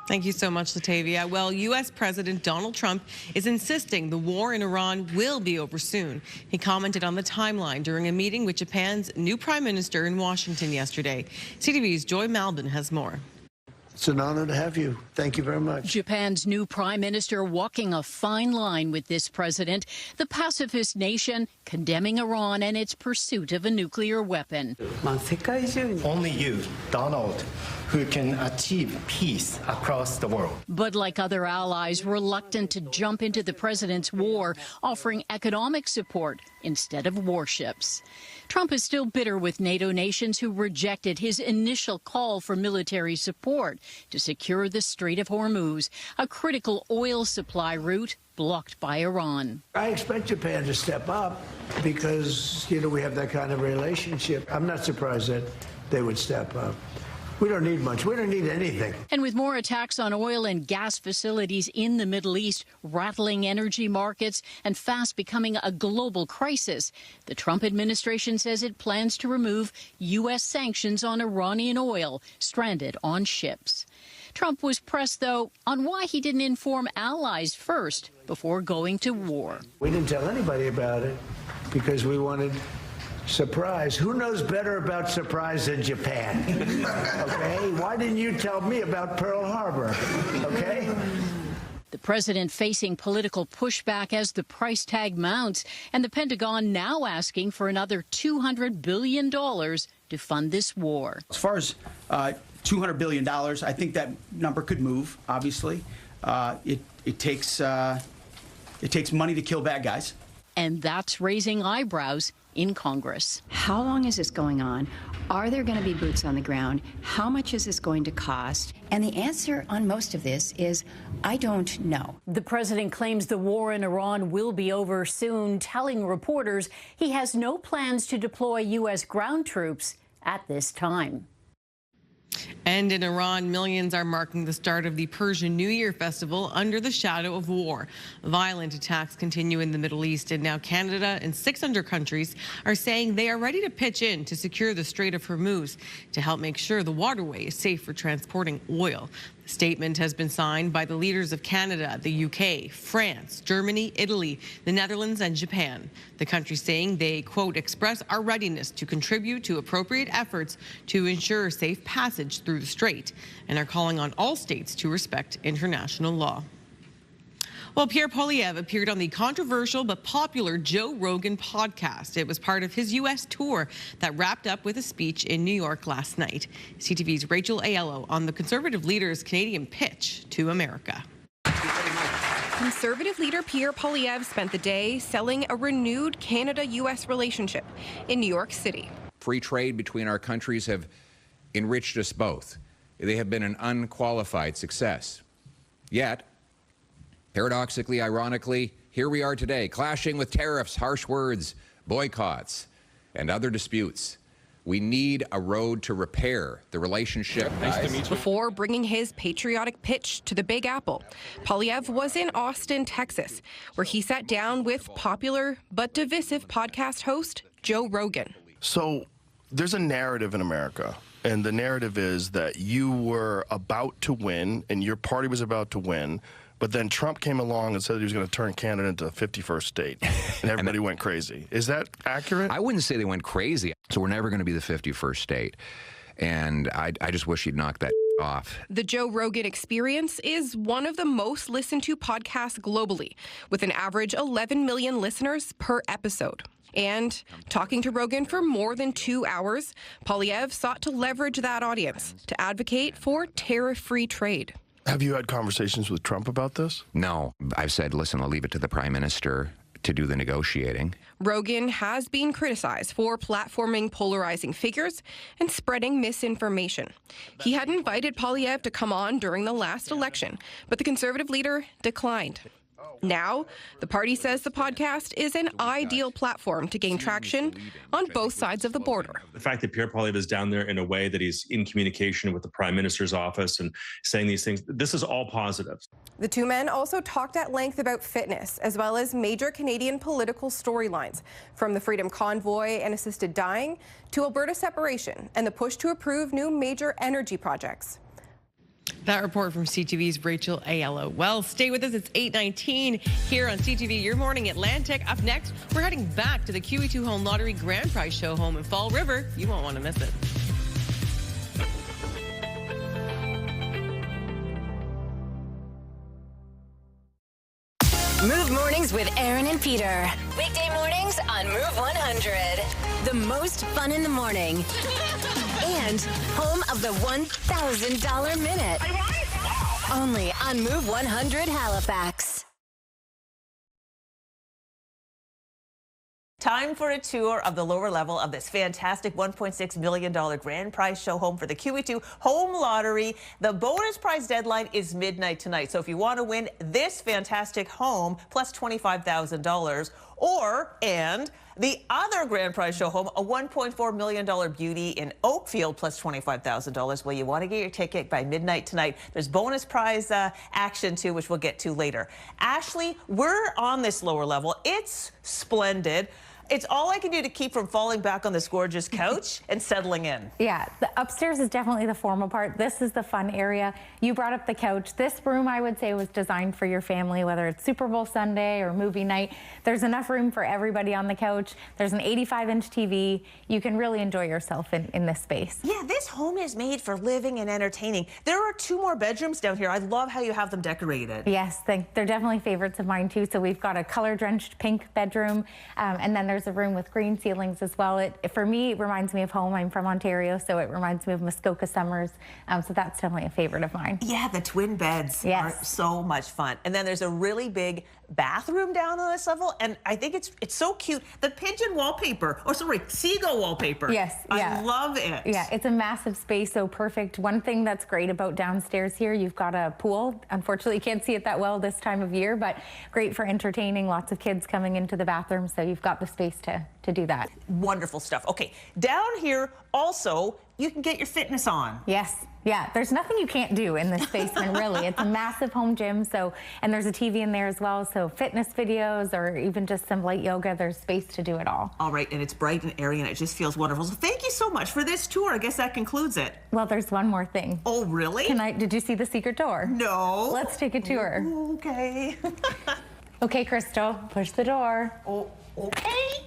Thank you so much, Latavia. Well, U.S. President Donald Trump is insisting the war in Iran will be over soon. He commented on the timeline during a meeting with Japan's new prime minister in Washington yesterday. CTV's Joy Malbin has more. It's an honor to have you. Thank you very much. Japan's new prime minister walking a fine line with this president, the pacifist nation condemning Iran and its pursuit of a nuclear weapon. Only you, Donald, who can achieve peace across the world. But like other allies, reluctant to jump into the president's war, offering economic support instead of warships. Trump is still bitter with NATO nations who rejected his initial call for military support to secure the Strait of Hormuz, a critical oil supply route blocked by Iran. I expect Japan to step up because, we have that kind of relationship. I'm not surprised that they would step up. We don't need much. We don't need anything. And with more attacks on oil and gas facilities in the Middle East, rattling energy markets, and fast becoming a global crisis, the Trump administration says it plans to remove U.S. sanctions on Iranian oil stranded on ships. Trump was pressed, though, on why he didn't inform allies first before going to war. We didn't tell anybody about it because we wanted surprise. Who knows better about surprise than Japan? Okay? Why didn't you tell me about Pearl Harbor? Okay? The president facing political pushback as the price tag mounts, and the Pentagon now asking for another $200 billion to fund this war. As far as $200 billion, I think that number could move, obviously. It takes money to kill bad guys. And that's raising eyebrows in Congress. How long is this going on? Are there going to be boots on the ground? How much is this going to cost? And the answer on most of this is, I don't know. The president claims the war in Iran will be over soon, telling reporters he has no plans to deploy U.S. ground troops at this time. And in Iran, millions are marking the start of the Persian New Year festival under the shadow of war. Violent attacks continue in the Middle East, and now Canada and 600 countries are saying they are ready to pitch in to secure the Strait of Hormuz to help make sure the waterway is safe for transporting oil. The statement has been signed by the leaders of Canada, the UK, France, Germany, Italy, the Netherlands, and Japan. The countries saying they, quote, express our readiness to contribute to appropriate efforts to ensure safe passage through the strait, and are calling on all states to respect international law. Well, Pierre Poilievre appeared on the controversial but popular Joe Rogan podcast. It was part of his U.S. tour that wrapped up with a speech in New York last night. CTV's Rachel Aiello on the Conservative leader's Canadian pitch to America. Conservative leader Pierre Poilievre spent the day selling a renewed Canada-U.S. relationship in New York City. Free trade between our countries have enriched us both. They have been an unqualified success. Yet, paradoxically, ironically, here we are today, clashing with tariffs, harsh words, boycotts, and other disputes. We need a road to repair the relationship. Nice to meet you. Before bringing his patriotic pitch to the Big Apple, Poilievre was in Austin, Texas, where he sat down with popular but divisive podcast host Joe Rogan. So there's a narrative in America, and the narrative is that you were about to win and your party was about to win, but then Trump came along and said he was going to turn Canada into the 51st state, and everybody went crazy. Is that accurate? I wouldn't say they went crazy. So we're never going to be the 51st state, and I just wish he'd knock that off. The Joe Rogan Experience is one of the most listened to podcasts globally, with an average 11 million listeners per episode. And talking to Rogan for more than 2 hours, Poilievre sought to leverage that audience to advocate for tariff-free trade. Have you had conversations with Trump about this? No. I've said, listen, I'll leave it to the Prime Minister to do the negotiating. Rogan has been criticized for platforming polarizing figures and spreading misinformation. He had invited Poilievre to come on during the last election, but the Conservative leader declined. Now, the party says the podcast is an ideal platform to gain traction on both sides of the border. The fact that Pierre Poilievre is down there in a way that he's in communication with the Prime Minister's office and saying these things, this is all positive. The two men also talked at length about fitness, as well as major Canadian political storylines, from the Freedom Convoy and assisted dying to Alberta separation and the push to approve new major energy projects. That report from CTV's Rachel Aiello. Well, stay with us. It's 8:19 here on CTV Your Morning Atlantic. Up next, we're heading back to the QE2 Home Lottery Grand Prize Show home in Fall River. You won't want to miss it. Move Mornings with Aaron and Peter. Weekday mornings on Move 100. The most fun in the morning. And home of the $1,000 minute. Only on Move 100 Halifax. Time for a tour of the lower level of this fantastic $1.6 million grand prize show home for the QE2 Home Lottery. The bonus prize deadline is midnight tonight. So if you want to win this fantastic home plus $25,000 and the other grand prize show home, a $1.4 million beauty in Oakfield plus $25,000. Well, you want to get your ticket by midnight tonight. There's bonus prize action too, which we'll get to later. Ashley, we're on this lower level. It's splendid. It's all I can do to keep from falling back on this gorgeous couch and settling in. Yeah, the upstairs is definitely the formal part. This is the fun area. You brought up the couch. This room, I would say, was designed for your family, whether it's Super Bowl Sunday or movie night. There's enough room for everybody on the couch. There's an 85-inch TV. You can really enjoy yourself in this space. Yeah, this home is made for living and entertaining. There are 2 more bedrooms down here. I love how you have them decorated. Yes, they're definitely favorites of mine, too. So we've got a color-drenched pink bedroom, and then there's a room with green ceilings as well. For me, it reminds me of home. I'm from Ontario, so it reminds me of Muskoka summers. So that's definitely a favorite of mine. Yeah, the twin beds are so much fun. And then there's a really big bathroom down on this level, and I think it's so cute. The pigeon wallpaper, seagull wallpaper. Yes, yeah. I love it. Yeah, it's a massive space, so perfect. One thing that's great about downstairs here, you've got a pool. Unfortunately, you can't see it that well this time of year, but great for entertaining. Lots of kids coming into the bathroom, so you've got the space to do that. Wonderful stuff. Okay, down here also, you can get your fitness on. Yes. Yeah, there's nothing you can't do in this basement, really. It's a massive home gym, and there's a TV in there as well, so fitness videos or even just some light yoga, there's space to do it all. All right, and it's bright and airy, and it just feels wonderful. So thank you so much for this tour. I guess that concludes it. Well, there's one more thing. Oh, really? Did you see the secret door? No. Let's take a tour. Okay. Okay, Crystal, push the door. Oh, okay.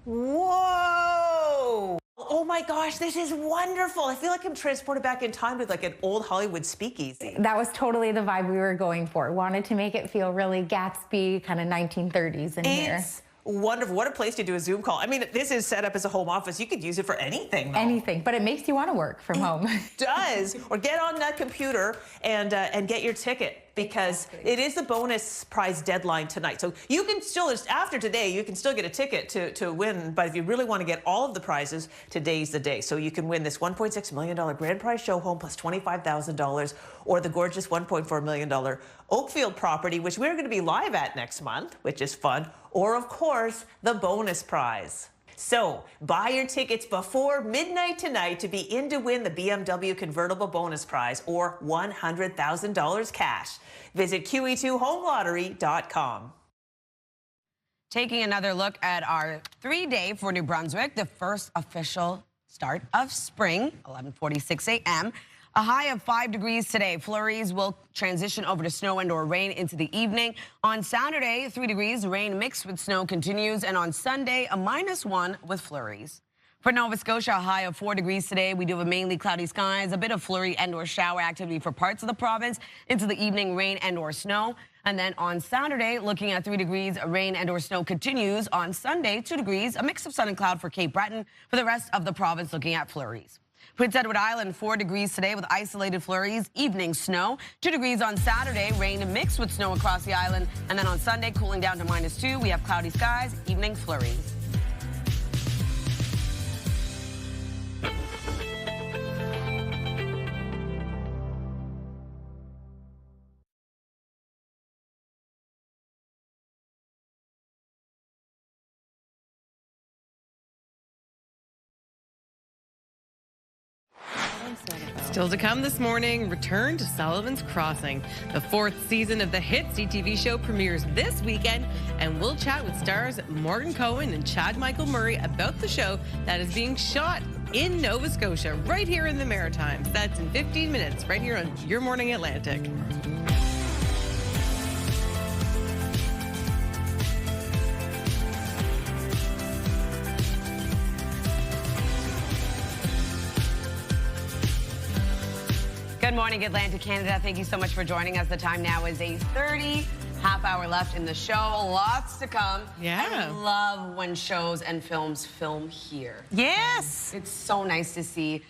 Whoa! oh my gosh, this is wonderful. I feel like I'm transported back in time to like an old Hollywood speakeasy. That was totally the vibe we were going for. Wanted to make it feel really Gatsby, kind of 1930s in here. It's wonderful. What a place to do a Zoom call. I mean, this is set up as a home office. You could use it for anything, though. Anything, but it makes you want to work from home. It does. Or get on that computer and get your ticket, because it is the bonus prize deadline tonight. So you can still, after today, you can still get a ticket to win. But if you really want to get all of the prizes, today's the day. So you can win this $1.6 million grand prize show home plus $25,000, or the gorgeous $1.4 million Oakfield property, which we're going to be live at next month, which is fun. Or, of course, the bonus prize. So buy your tickets before midnight tonight to be in to win the BMW convertible bonus prize, or $100,000 cash. Visit QE2HomeLottery.com. Taking another look at our 3-day for New Brunswick, the first official start of spring, 11:46 a.m. A high of 5 degrees today. Flurries will transition over to snow and/or rain into the evening. On Saturday, 3 degrees, rain mixed with snow continues. And on Sunday, a -1 with flurries. For Nova Scotia, a high of 4 degrees today. We do have mainly cloudy skies, a bit of flurry and/or shower activity for parts of the province. Into the evening, rain and/or snow. And then on Saturday, looking at 3 degrees, rain and/or snow continues. On Sunday, 2 degrees, a mix of sun and cloud for Cape Breton. For the rest of the province, looking at flurries. Prince Edward Island, 4 degrees today with isolated flurries, evening snow. 2 degrees on Saturday, rain mixed with snow across the island. And then on Sunday, cooling down to -2. We have cloudy skies, evening flurries. Still to come this morning, return to Sullivan's Crossing. The 4th season of the hit CTV show premieres this weekend, and we'll chat with stars Morgan Cohen and Chad Michael Murray about the show that is being shot in Nova Scotia, right here in the Maritimes. That's in 15 minutes, right here on Your Morning Atlantic. Good morning, Atlantic Canada. Thank you so much for joining us. The time now is 8:30. Half hour left in the show. Lots to come. Yeah. I love when shows and films film here. Yes. It's so nice to see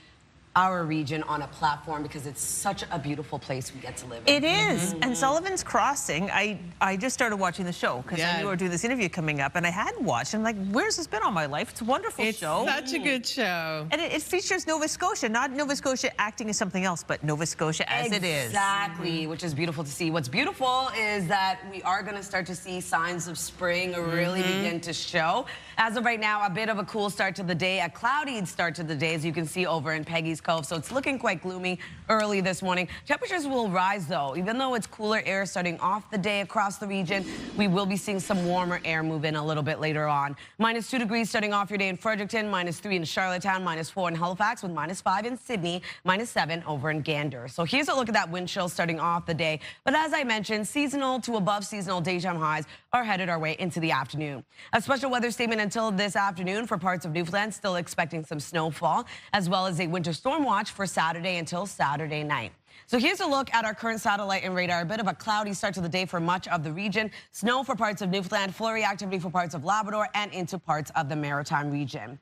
our region on a platform, because it's such a beautiful place we get to live in. It is. And Sullivan's Crossing, I just started watching the show because I knew we were doing this interview coming up, and I hadn't watched. I'm like, where's this been all my life? It's a wonderful show. It's such a good show. And it features Nova Scotia, not Nova Scotia acting as something else, but Nova Scotia as it is. Exactly, which is beautiful to see. What's beautiful is that we are going to start to see signs of spring really begin to show. As of right now, a bit of a cool start to the day, a cloudy start to the day, as you can see over in Peggy's Cove. So it's looking quite gloomy early this morning. Temperatures will rise, though. Even though it's cooler air starting off the day across the region, we will be seeing some warmer air move in a little bit later on. -2 degrees starting off your day in Fredericton, -3 in Charlottetown, -4 in Halifax, with -5 in Sydney, -7 over in Gander. So here's a look at that wind chill starting off the day. But as I mentioned, seasonal to above seasonal daytime highs are headed our way into the afternoon. A special weather statement until this afternoon for parts of Newfoundland, still expecting some snowfall, as well as a winter storm watch for Saturday until Saturday night. So here's a look at our current satellite and radar. A bit of a cloudy start to the day for much of the region. Snow for parts of Newfoundland, flurry activity for parts of Labrador, and into parts of the Maritime region.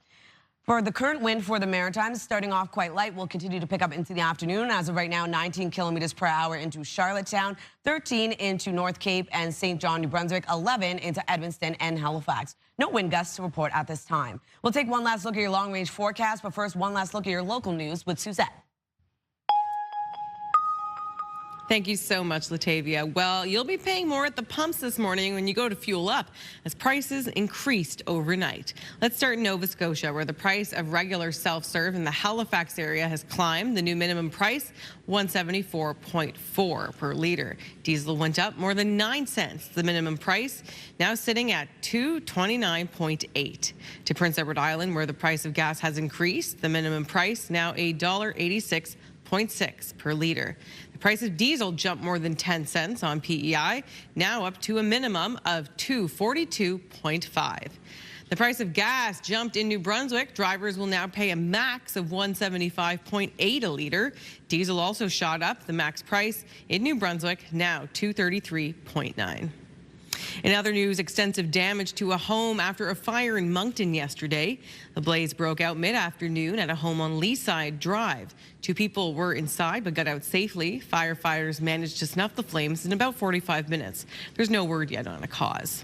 For the current wind for the Maritimes, starting off quite light, will continue to pick up into the afternoon. As of right now, 19 kilometers per hour into Charlottetown, 13 into North Cape and St. John, New Brunswick, 11 into Edmundston and Halifax. No wind gusts to report at this time. We'll take one last look at your long-range forecast, but first, one last look at your local news with Suzette. Thank you so much, Latavia. Well, you'll be paying more at the pumps this morning when you go to fuel up, as prices increased overnight. Let's start in Nova Scotia, where the price of regular self-serve in the Halifax area has climbed. The new minimum price, $174.4 per liter. Diesel went up more than 9 cents. The minimum price now sitting at $229.8. To Prince Edward Island, where the price of gas has increased, the minimum price now $1.86.6 per liter. The price of diesel jumped more than 10 cents on PEI, now up to a minimum of $242.5. The price of gas jumped in New Brunswick. Drivers will now pay a max of $175.8 a liter. Diesel also shot up. The max price in New Brunswick now $233.9. In other news, extensive damage to a home after a fire in Moncton yesterday. The blaze broke out mid-afternoon at a home on Leaside Drive. 2 people were inside but got out safely. Firefighters managed to snuff the flames in about 45 minutes. There's no word yet on a cause.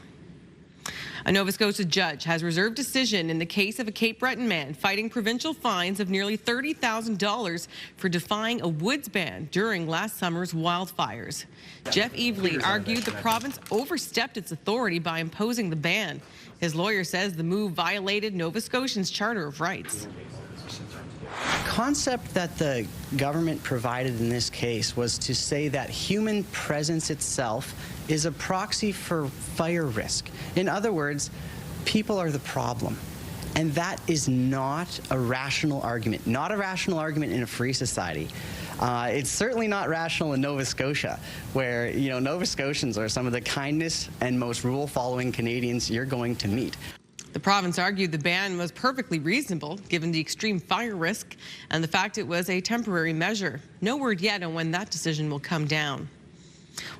A Nova Scotia judge has reserved decision in the case of a Cape Breton man fighting provincial fines of nearly $30,000 for defying a woods ban during last summer's wildfires. Jeff Evely argued the province overstepped its authority by imposing the ban. His lawyer says the move violated Nova Scotians' Charter of Rights. Concept that the government provided in this case was to say that human presence itself is a proxy for fire risk. In other words, people are the problem. And that is not a rational argument. Not a rational argument in a free society. It's certainly not rational in Nova Scotia, where, Nova Scotians are some of the kindest and most rule-following Canadians you're going to meet. The province argued the ban was perfectly reasonable given the extreme fire risk and the fact it was a temporary measure. No word yet on when that decision will come down.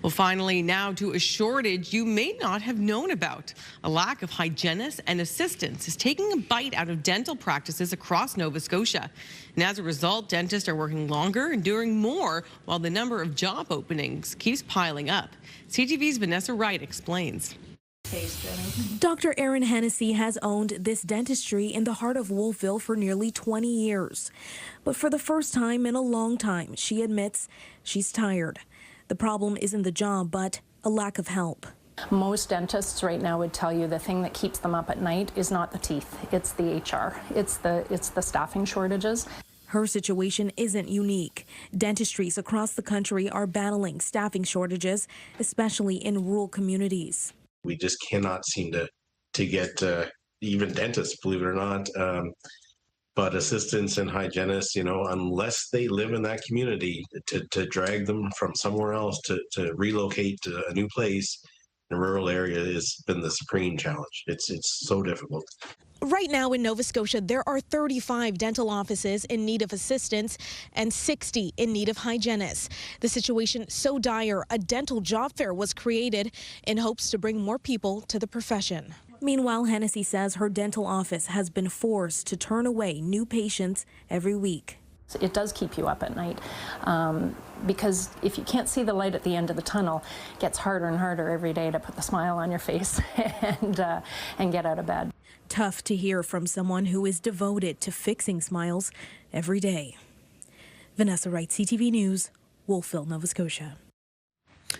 Well, finally, now to a shortage you may not have known about. A lack of hygienists and assistants is taking a bite out of dental practices across Nova Scotia. And as a result, dentists are working longer and doing more while the number of job openings keeps piling up. CTV's Vanessa Wright explains. Dr. Erin Hennessy has owned this dentistry in the heart of Wolfville for nearly 20 years. But for the first time in a long time, she admits she's tired. The problem isn't the job, but a lack of help. Most dentists right now would tell you the thing that keeps them up at night is not the teeth, it's the HR, it's the staffing shortages. Her situation isn't unique. Dentistries across the country are battling staffing shortages, especially in rural communities. We just cannot seem to get even dentists, believe it or not, but assistants and hygienists, unless they live in that community, to drag them from somewhere else to relocate to a new place in a rural area has been the supreme challenge. It's so difficult. Right now in Nova Scotia, there are 35 dental offices in need of assistants and 60 in need of hygienists. The situation so dire, a dental job fair was created in hopes to bring more people to the profession. Meanwhile, Hennessy says her dental office has been forced to turn away new patients every week. It does keep you up at night because if you can't see the light at the end of the tunnel, it gets harder and harder every day to put the smile on your face and get out of bed. Tough to hear from someone who is devoted to fixing smiles every day. Vanessa Wright, CTV News, Wolfville, Nova Scotia.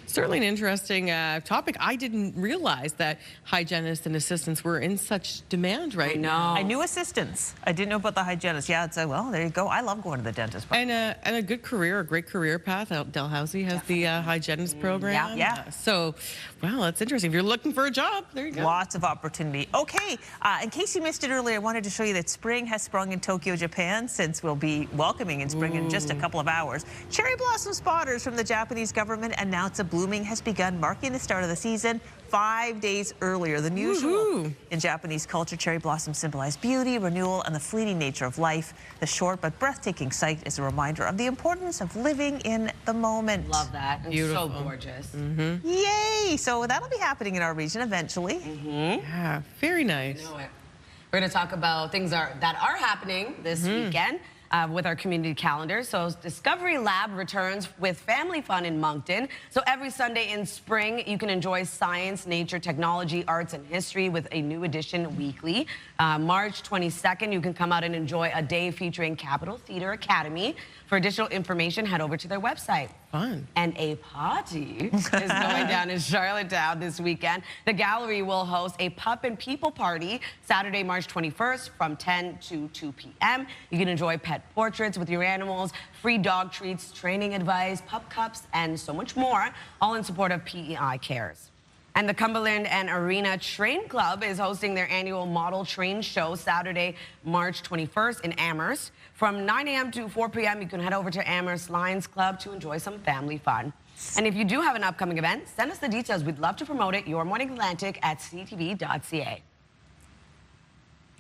Certainly an interesting topic. I didn't realize that hygienists and assistants were in such demand right now. I knew assistants. I didn't know about the hygienists. Yeah, it's well, there you go. I love going to the dentist. And a good career, a great career path. Dalhousie has the hygienist program. Yeah. So, well, that's interesting. If you're looking for a job, there you go. Lots of opportunity. Okay, in case you missed it earlier, I wanted to show you that spring has sprung in Tokyo, Japan, since we'll be welcoming in spring in just a couple of hours. Cherry blossom spotters from the Japanese government announced a blooming has begun, marking the start of the season 5 days earlier than usual. In Japanese culture, cherry blossoms symbolize beauty, renewal, and the fleeting nature of life. The short but breathtaking sight is a reminder of the importance of living in the moment. Love that. It's Beautiful. So gorgeous. Yay! So that'll be happening in our region eventually. Yeah, very nice. We're going to talk about things that are happening this weekend. With our community calendar. So Discovery Lab returns with family fun in Moncton. So every Sunday in spring, you can enjoy science, nature, technology, arts, and history with a new edition weekly. March 22nd, you can come out and enjoy a day featuring Capitol Theatre Academy. For additional information, head over to their website. Fun. And a party is going down in Charlottetown this weekend. The gallery will host a Pup and People party Saturday, March 21st from 10 to 2 p.m. You can enjoy pet portraits with your animals, free dog treats, training advice, pup cups, and so much more, all in support of PEI Cares. And the Cumberland and Arena Train Club is hosting their annual model train show Saturday, March 21st in Amherst. From 9 a.m. to 4 p.m., you can head over to Amherst Lions Club to enjoy some family fun. And if you do have an upcoming event, send us the details. We'd love to promote it. Your Morning Atlantic at ctv.ca.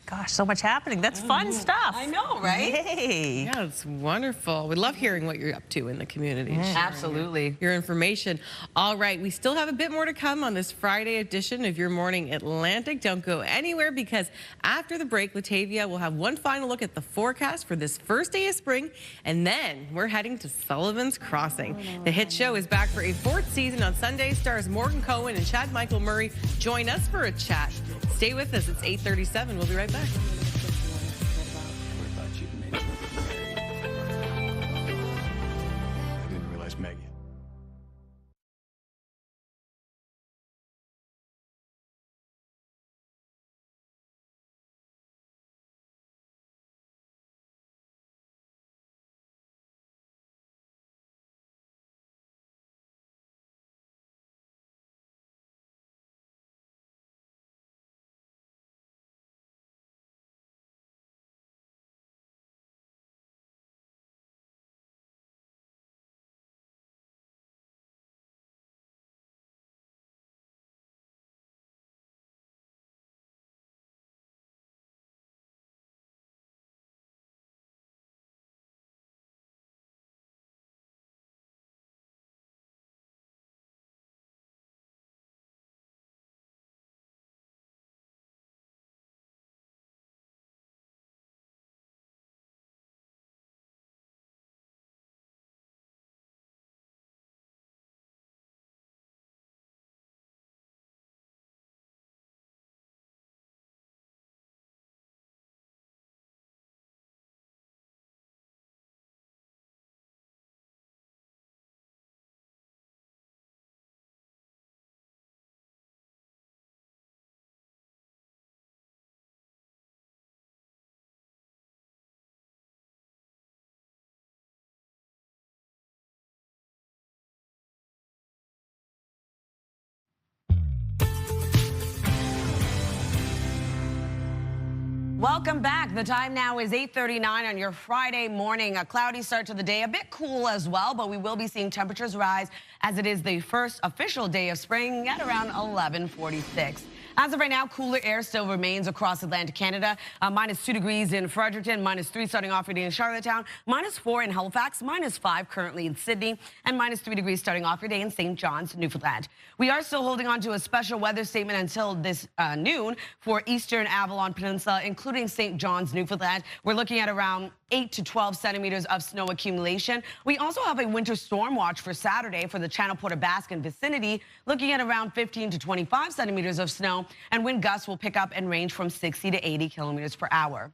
Gosh, so much happening. That's fun stuff. I know, right? Yay. Yeah, it's wonderful. We love hearing what you're up to in the community. sharing Absolutely. Your information. All right, we still have a bit more to come on this Friday edition of Your Morning Atlantic. Don't go anywhere, because after the break, Latavia will have one final look at the forecast for this first day of spring, and then we're heading to Sullivan's Crossing. The hit show is back for a 4th season on Sunday. Stars Morgan Cohen and Chad Michael Murray join us for a chat. Stay with us. It's 8:37. We'll be right back. I didn't realize Maggie. Welcome back. The time now is 8:39 on your Friday morning. A cloudy start to the day, a bit cool as well, but we will be seeing temperatures rise as it is the first official day of spring at around 11:46. As of right now, cooler air still remains across Atlantic Canada. -2 degrees in Fredericton, -3 starting off your day in Charlottetown, -4 in Halifax, -5 currently in Sydney, and -3 degrees starting off your day in St. John's, Newfoundland. We are still holding on to a special weather statement until this noon for eastern Avalon Peninsula, including St. John's, Newfoundland. We're looking at around 8 to 12 centimeters of snow accumulation. We also have a winter storm watch for Saturday for the Channel Port Baskin vicinity, looking at around 15 to 25 centimeters of snow, and wind gusts will pick up and range from 60 to 80 kilometers per hour.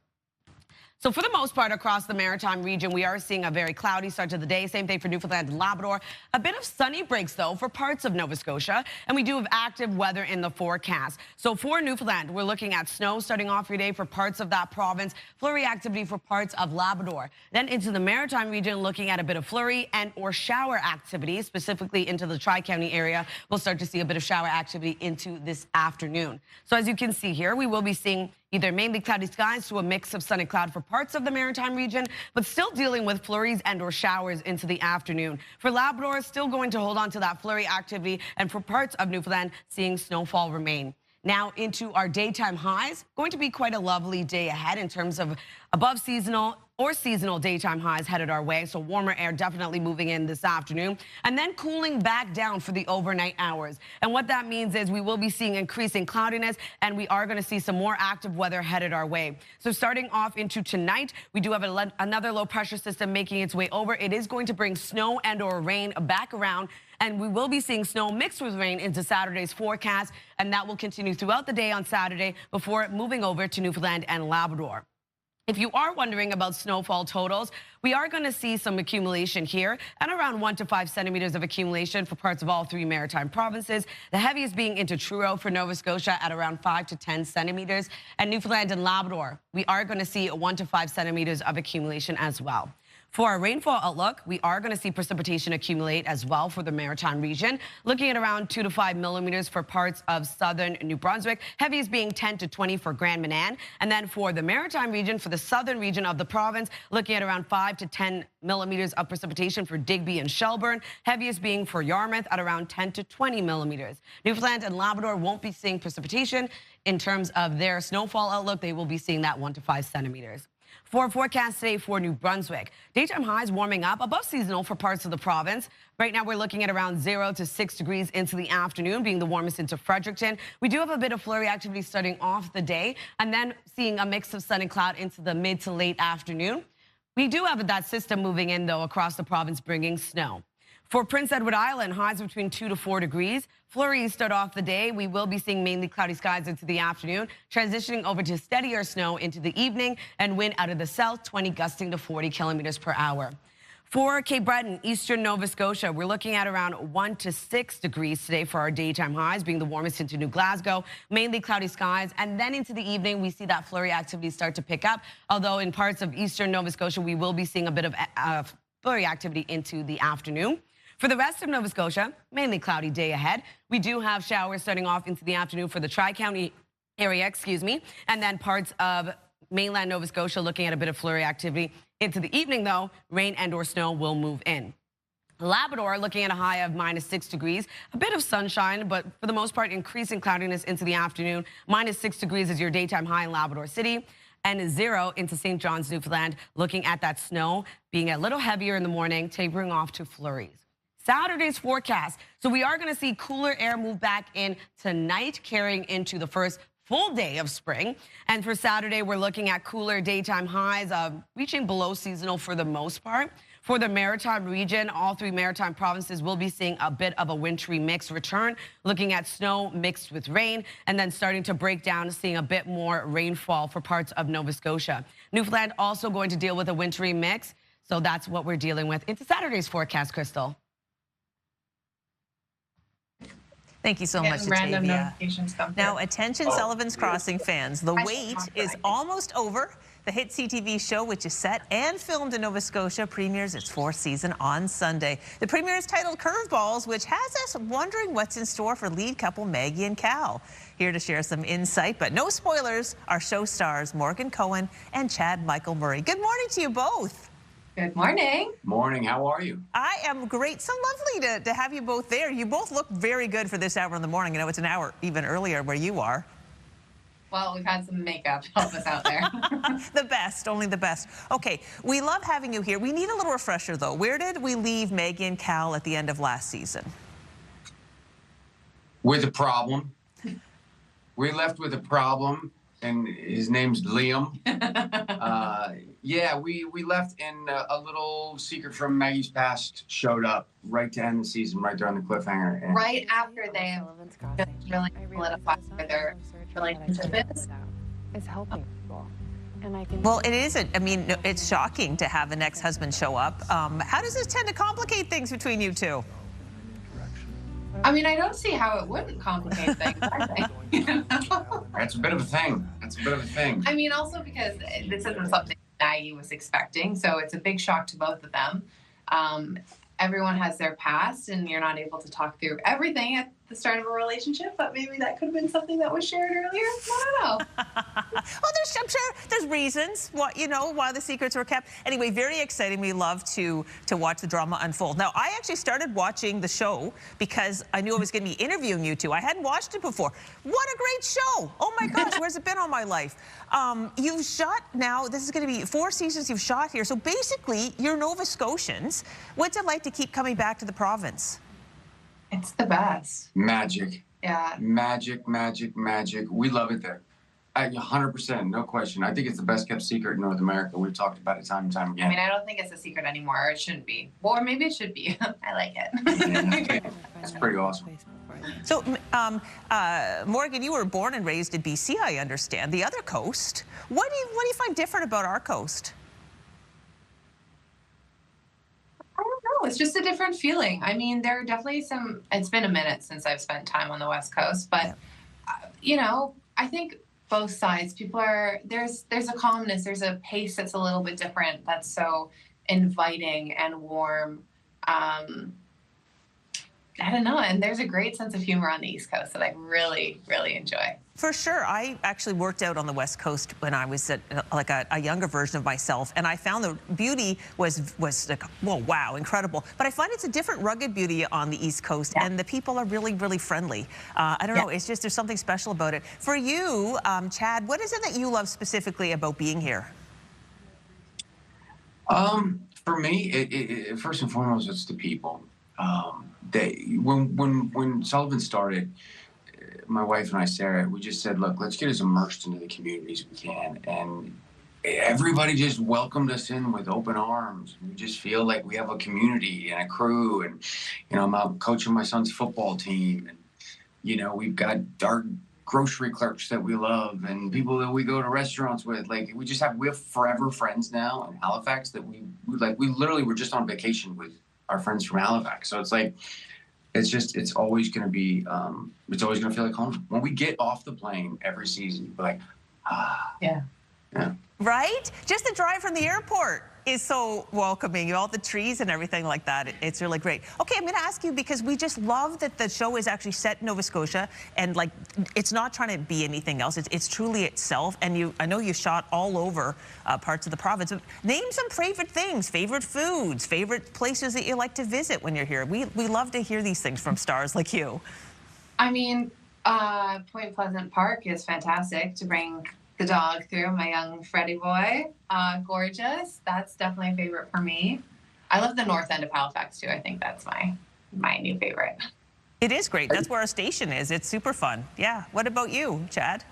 So for the most part across the Maritime region, we are seeing a very cloudy start to the day. Same thing for Newfoundland and Labrador. A bit of sunny breaks, though, for parts of Nova Scotia. And we do have active weather in the forecast. So for Newfoundland, we're looking at snow starting off your day for parts of that province, flurry activity for parts of Labrador. Then into the Maritime region, looking at a bit of flurry and or shower activity, specifically into the Tri-County area. We'll start to see a bit of shower activity into this afternoon. So as you can see here, we will be seeing either mainly cloudy skies to a mix of sun and cloud for parts of the Maritime region, but still dealing with flurries and or showers into the afternoon. For Labrador, still going to hold on to that flurry activity, and for parts of Newfoundland, seeing snowfall remain. Now into our daytime highs, going to be quite a lovely day ahead in terms of above seasonal or seasonal daytime highs headed our way. So warmer air definitely moving in this afternoon, and then cooling back down for the overnight hours. And what that means is we will be seeing increasing cloudiness, and we are going to see some more active weather headed our way. So starting off into tonight, we do have another low pressure system making its way over. It is going to bring snow and or rain back around, and we will be seeing snow mixed with rain into Saturday's forecast, and that will continue throughout the day on Saturday before moving over to Newfoundland and Labrador. If you are wondering about snowfall totals, we are going to see some accumulation here at around 1 to 5 centimeters of accumulation for parts of all 3 maritime provinces. The heaviest being into Truro for Nova Scotia at around 5 to 10 centimeters. And Newfoundland and Labrador, we are going to see 1 to 5 centimeters of accumulation as well. For our rainfall outlook, we are going to see precipitation accumulate as well for the Maritime region, looking at around 2 to 5 millimeters for parts of southern New Brunswick, heaviest being 10 to 20 for Grand Manan. And then for the Maritime region, for the southern region of the province, looking at around 5 to 10 millimeters of precipitation for Digby and Shelburne, heaviest being for Yarmouth at around 10 to 20 millimeters. Newfoundland and Labrador won't be seeing precipitation. In terms of their snowfall outlook, they will be seeing that 1 to 5 centimeters. For forecast today for New Brunswick, daytime highs warming up above seasonal for parts of the province. Right now we're looking at around 0 to 6 degrees into the afternoon, being the warmest into Fredericton. We do have a bit of flurry activity starting off the day and then seeing a mix of sun and cloud into the mid to late afternoon. We do have that system moving in, though, across the province, bringing snow. For Prince Edward Island, highs between 2 to 4 degrees. Flurries start off the day. We will be seeing mainly cloudy skies into the afternoon, transitioning over to steadier snow into the evening and wind out of the south, 20 gusting to 40 kilometers per hour. For Cape Breton, eastern Nova Scotia, we're looking at around 1 to 6 degrees today for our daytime highs, being the warmest into New Glasgow, mainly cloudy skies. And then into the evening, we see that flurry activity start to pick up, although in parts of eastern Nova Scotia, we will be seeing a bit of flurry activity into the afternoon. For the rest of Nova Scotia, mainly cloudy day ahead. We do have showers starting off into the afternoon for the Tri-County area, and then parts of mainland Nova Scotia looking at a bit of flurry activity. Into the evening, though, rain and or snow will move in. Labrador looking at a high of -6 degrees, a bit of sunshine, but for the most part, increasing cloudiness into the afternoon. -6 degrees is your daytime high in Labrador City. And 0 into St. John's, Newfoundland, looking at that snow being a little heavier in the morning, tapering off to flurries. Saturday's forecast. So we are going to see cooler air move back in tonight, carrying into the first full day of spring. And for Saturday, we're looking at cooler daytime highs reaching below seasonal for the most part. For the Maritime region, all 3 Maritime provinces will be seeing a bit of a wintry mix return, looking at snow mixed with rain, and then starting to break down, seeing a bit more rainfall for parts of Nova Scotia. Newfoundland also going to deal with a wintry mix, so that's what we're dealing with into Saturday's forecast, Crystal. Thank you so much, random Tavia. notifications come Now, through. attention Sullivan's Crossing fans. The wait is almost over. The hit CTV show, which is set and filmed in Nova Scotia, premieres its 4th season on Sunday. The premiere is titled Curveballs, which has us wondering what's in store for lead couple Maggie and Cal. Here to share some insight, but no spoilers, our show stars Morgan Cohen and Chad Michael Murray. Good morning to you both. Good morning. Morning. How are you? I am great. So lovely to have you both there. You both look very good for this hour in the morning. I know it's an hour even earlier where you are. Well, we've had some makeup to help us out there. The best, only the best. Okay, we love having you here. We need a little refresher, though. Where did we leave Maggie and Cal at the end of last season? With a problem. We left with a problem, and his name's Liam. Yeah, we left, and a little secret from Maggie's past showed up right to end the season, right there on the cliffhanger. And right after they just really solidified their relationship is helping people. And I can. Well, it isn't. I mean, it's shocking to have an ex-husband show up. How does this tend to complicate things between you two? I mean, I don't see how it wouldn't complicate things. That's a bit of a thing. That's a bit of a thing. I mean, also because this isn't something Maggie was expecting, so it's a big shock to both of them. Everyone has their past, and you're not able to talk through everything at the start of a relationship, but maybe that could have been something that was shared earlier. I don't know. Well, I'm sure there's reasons why the secrets were kept. Anyway, very exciting. We love to watch the drama unfold. Now, I actually started watching the show because I knew I was going to be interviewing you two. I hadn't watched it before. What a great show! Oh my gosh, where's it been all my life? You've shot now. This is going to be 4 seasons you've shot here. So basically, you're Nova Scotians. What's it like to keep coming back to the province? It's the best. Magic. Yeah. Magic, magic, magic. We love it there. 100%, no question. I think it's the best kept secret in North America. We've talked about it time and time again. I mean, I don't think it's a secret anymore. It shouldn't be. Or maybe it should be. I like it. It's pretty awesome. So, Morgan, you were born and raised in BC, I understand. The other coast. What do you find different about our coast? I don't know. It's just a different feeling. I mean, there are definitely it's been a minute since I've spent time on the West Coast, but, I think both sides, there's a calmness, there's a pace that's a little bit different. That's so inviting and warm. I don't know, and there's a great sense of humor on the East Coast that I really, really enjoy. For sure. I actually worked out on the West Coast when I was like a younger version of myself, and I found the beauty was like, whoa, wow, incredible. But I find it's a different rugged beauty on the East Coast, and the people are really, really friendly. I don't know, it's just there's something special about it. For you, Chad, what is it that you love specifically about being here? For me, first and foremost, it's the people. When Sullivan started, my wife and I, Sarah, we just said, look, let's get as immersed into the community as we can. And everybody just welcomed us in with open arms. We just feel like we have a community and a crew. And, you know, I'm out coaching my son's football team. And, you know, we've got our grocery clerks that we love and people that we go to restaurants with. Like, we have forever friends now in Halifax that we literally were just on vacation with our friends from Halifax. So it's like, it's always going to be, it's always going to feel like home. When we get off the plane every season, we're like, Yeah. Yeah. Right? Just the drive from the airport is so welcoming. All the trees and everything like that. It's really great. Okay, I'm going to ask you because we just love that the show is actually set in Nova Scotia and like it's not trying to be anything else. It's truly itself. And I know you shot all over parts of the province. Name some favorite things, favorite foods, favorite places that you like to visit when you're here. We love to hear these things from stars like you. I mean, Point Pleasant Park is fantastic to bring the dog through, my young Freddie boy. Gorgeous. That's definitely a favorite for me. I love the north end of Halifax too. I think that's my new favorite. It is great. That's where our station is. It's super fun. Yeah. What about you, Chad?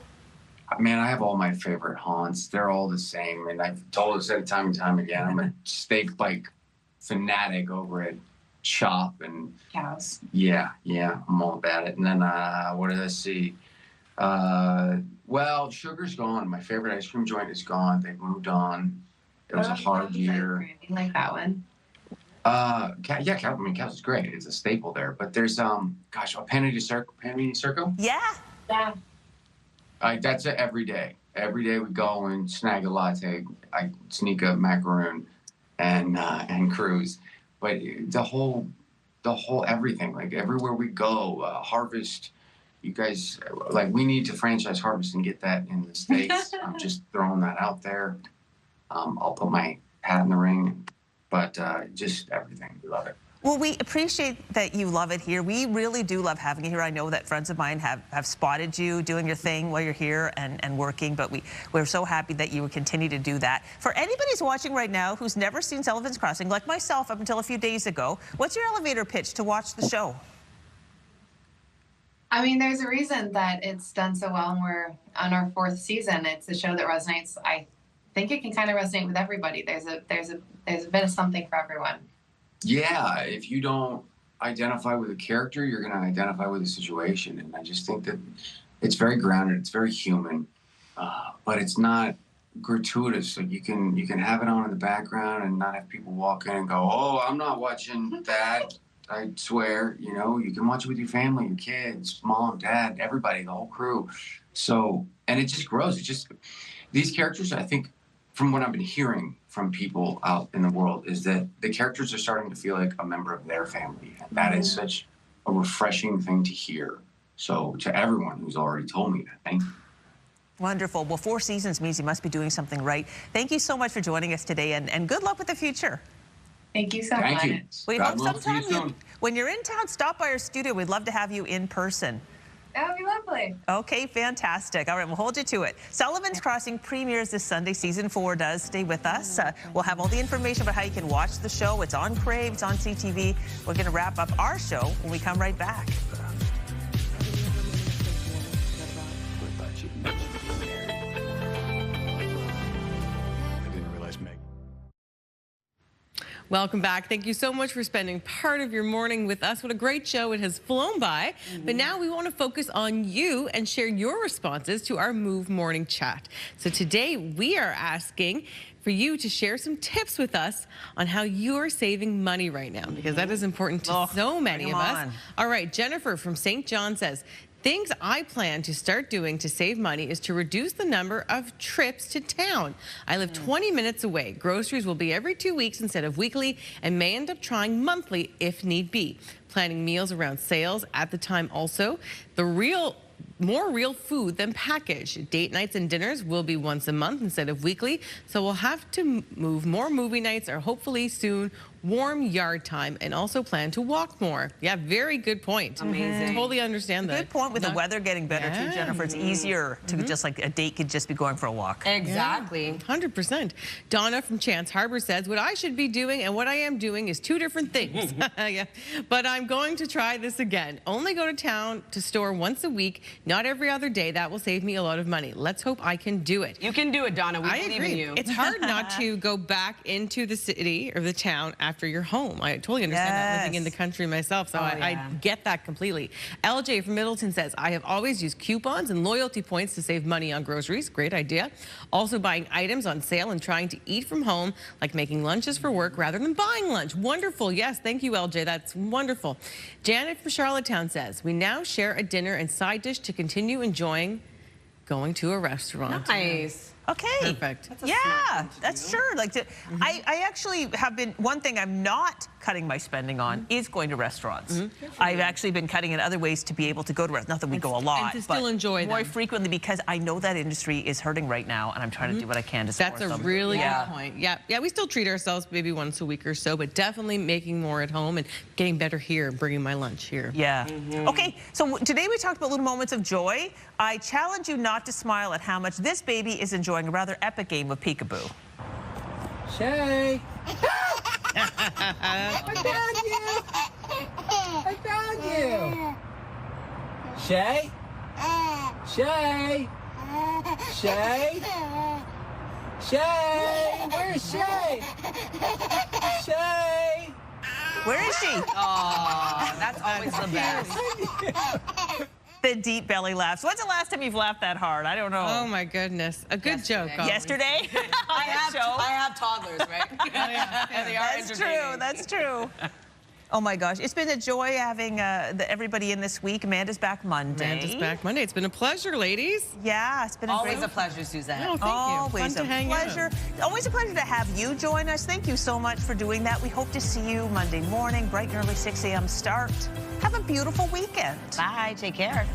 Man, I have all my favorite haunts. They're all the same. And I've told us that time and time again. I'm a steak bike fanatic over at Chop and Cows. Yeah, I'm all about it. And then what did I see? Well, Sugar's gone. My favorite ice cream joint is gone. They've moved on. It was a hard year. You like that one? Yeah, Cows is great. It's a staple there. But there's Panini Circo. Yeah. That's it every day. Every day we go and snag a latte. I sneak a macaroon and cruise. But the whole everything, like everywhere we go, Harvest. You guys, like, we need to franchise Harvest and get that in the States. I'm just throwing that out there. I'll put my hat in the ring, but just everything. We love it. Well, we appreciate that you love it here. We really do love having you here. I know that friends of mine have spotted you doing your thing while you're here and working, but we're so happy that you would continue to do that. For anybody who's watching right now who's never seen Sullivan's Crossing, like myself up until a few days ago, what's your elevator pitch to watch the show? I mean, there's a reason that it's done so well, and we're on our 4th season. It's a show that resonates. I think it can kind of resonate with everybody. There's a bit of something for everyone. Yeah, if you don't identify with a character, you're going to identify with a situation, and I just think that it's very grounded. It's very human, but it's not gratuitous. Like you can have it on in the background and not have people walk in and go, "Oh, I'm not watching that." I swear, you know, you can watch it with your family, your kids, mom, dad, everybody, the whole crew. So, and it just grows. It's just, these characters, I think, from what I've been hearing from people out in the world, is that the characters are starting to feel like a member of their family. And that is such a refreshing thing to hear. So, to everyone who's already told me that, thank you. Wonderful. Well, 4 seasons means you must be doing something right. Thank you so much for joining us today, and good luck with the future. Thank you so much. Thank you. We God hope willing, see you sometime soon. when you're in town, stop by our studio. We'd love to have you in person. That would be lovely. Okay, fantastic. All right, we'll hold you to it. Sullivan's Crossing premieres this Sunday. Season 4 does. Stay with us. We'll have all the information about how you can watch the show. It's on Crave. It's on CTV. We're going to wrap up our show when we come right back. Welcome back. Thank you so much for spending part of your morning with us. What a great show. It has flown by. But now we want to focus on you and share your responses to our Move Morning Chat. So today we are asking for you to share some tips with us on how you are saving money right now, because that is important to so many of us. All right, Jennifer from St. John says, Things I plan to start doing to save money is to reduce the number of trips to town. I live 20 minutes away. Groceries will be every 2 weeks instead of weekly and may end up trying monthly if need be. Planning meals around sales at the time also. More real food than packaged. Date nights and dinners will be once a month instead of weekly, so we'll have to move more movie nights or hopefully soon warm yard time, and also plan to walk more. Yeah, very good point. Amazing. Totally understand that. Good point with the weather getting better too, Jennifer. It's easier to just like a date could just be going for a walk. Exactly. 100%. Donna from Chance Harbor says, what I should be doing and what I am doing is two different things. Yeah. But I'm going to try this again. Only go to town to store once a week, not every other day. That will save me a lot of money. Let's hope I can do it. You can do it, Donna. We believe in you. It's hard not to go back into the city or the town after you're home. I totally understand that, living in the country myself, so I get that completely. LJ from Middleton says, I have always used coupons and loyalty points to save money on groceries. Great idea. Also buying items on sale and trying to eat from home, like making lunches for work rather than buying lunch. Wonderful. Yes, thank you, LJ. That's wonderful. Janet from Charlottetown says, we now share a dinner and side dish to continue enjoying going to a restaurant. Nice. Okay. Perfect. Yeah, that's true. Like, I actually have been, one thing I'm not cutting my spending on is going to restaurants. I've actually been cutting in other ways to be able to go to restaurants. Not that we go a lot, and to still enjoy more them. frequently, because I know that industry is hurting right now, and I'm trying to do what I can to support That's a them. really good point. Yeah, we still treat ourselves maybe once a week or so, but definitely making more at home and getting better here, bringing my lunch here. Yeah. Okay, so today we talked about little moments of joy. I challenge you not to smile at how much this baby is enjoying a rather epic game of peekaboo. Shay! I found you! Shay? Shay? Shay? Shay? Where's Shay? Shay? Where is she? Oh, that's always the best. The deep belly laughs. When's the last time you've laughed that hard? I don't know. Oh my goodness. A good joke. Yesterday? I have toddlers, right? And they are That's true. That's true. Oh my gosh, it's been a joy having everybody in this week. Amanda's back Monday. Amanda's back Monday. It's been a pleasure, ladies. Yeah, it's been Always a pleasure, Suzanne. Oh, thank you. Always Fun to a hang pleasure. Always a pleasure to have you join us. Thank you so much for doing that. We hope to see you Monday morning, bright and early 6 a.m. start. Have a beautiful weekend. Bye. Take care.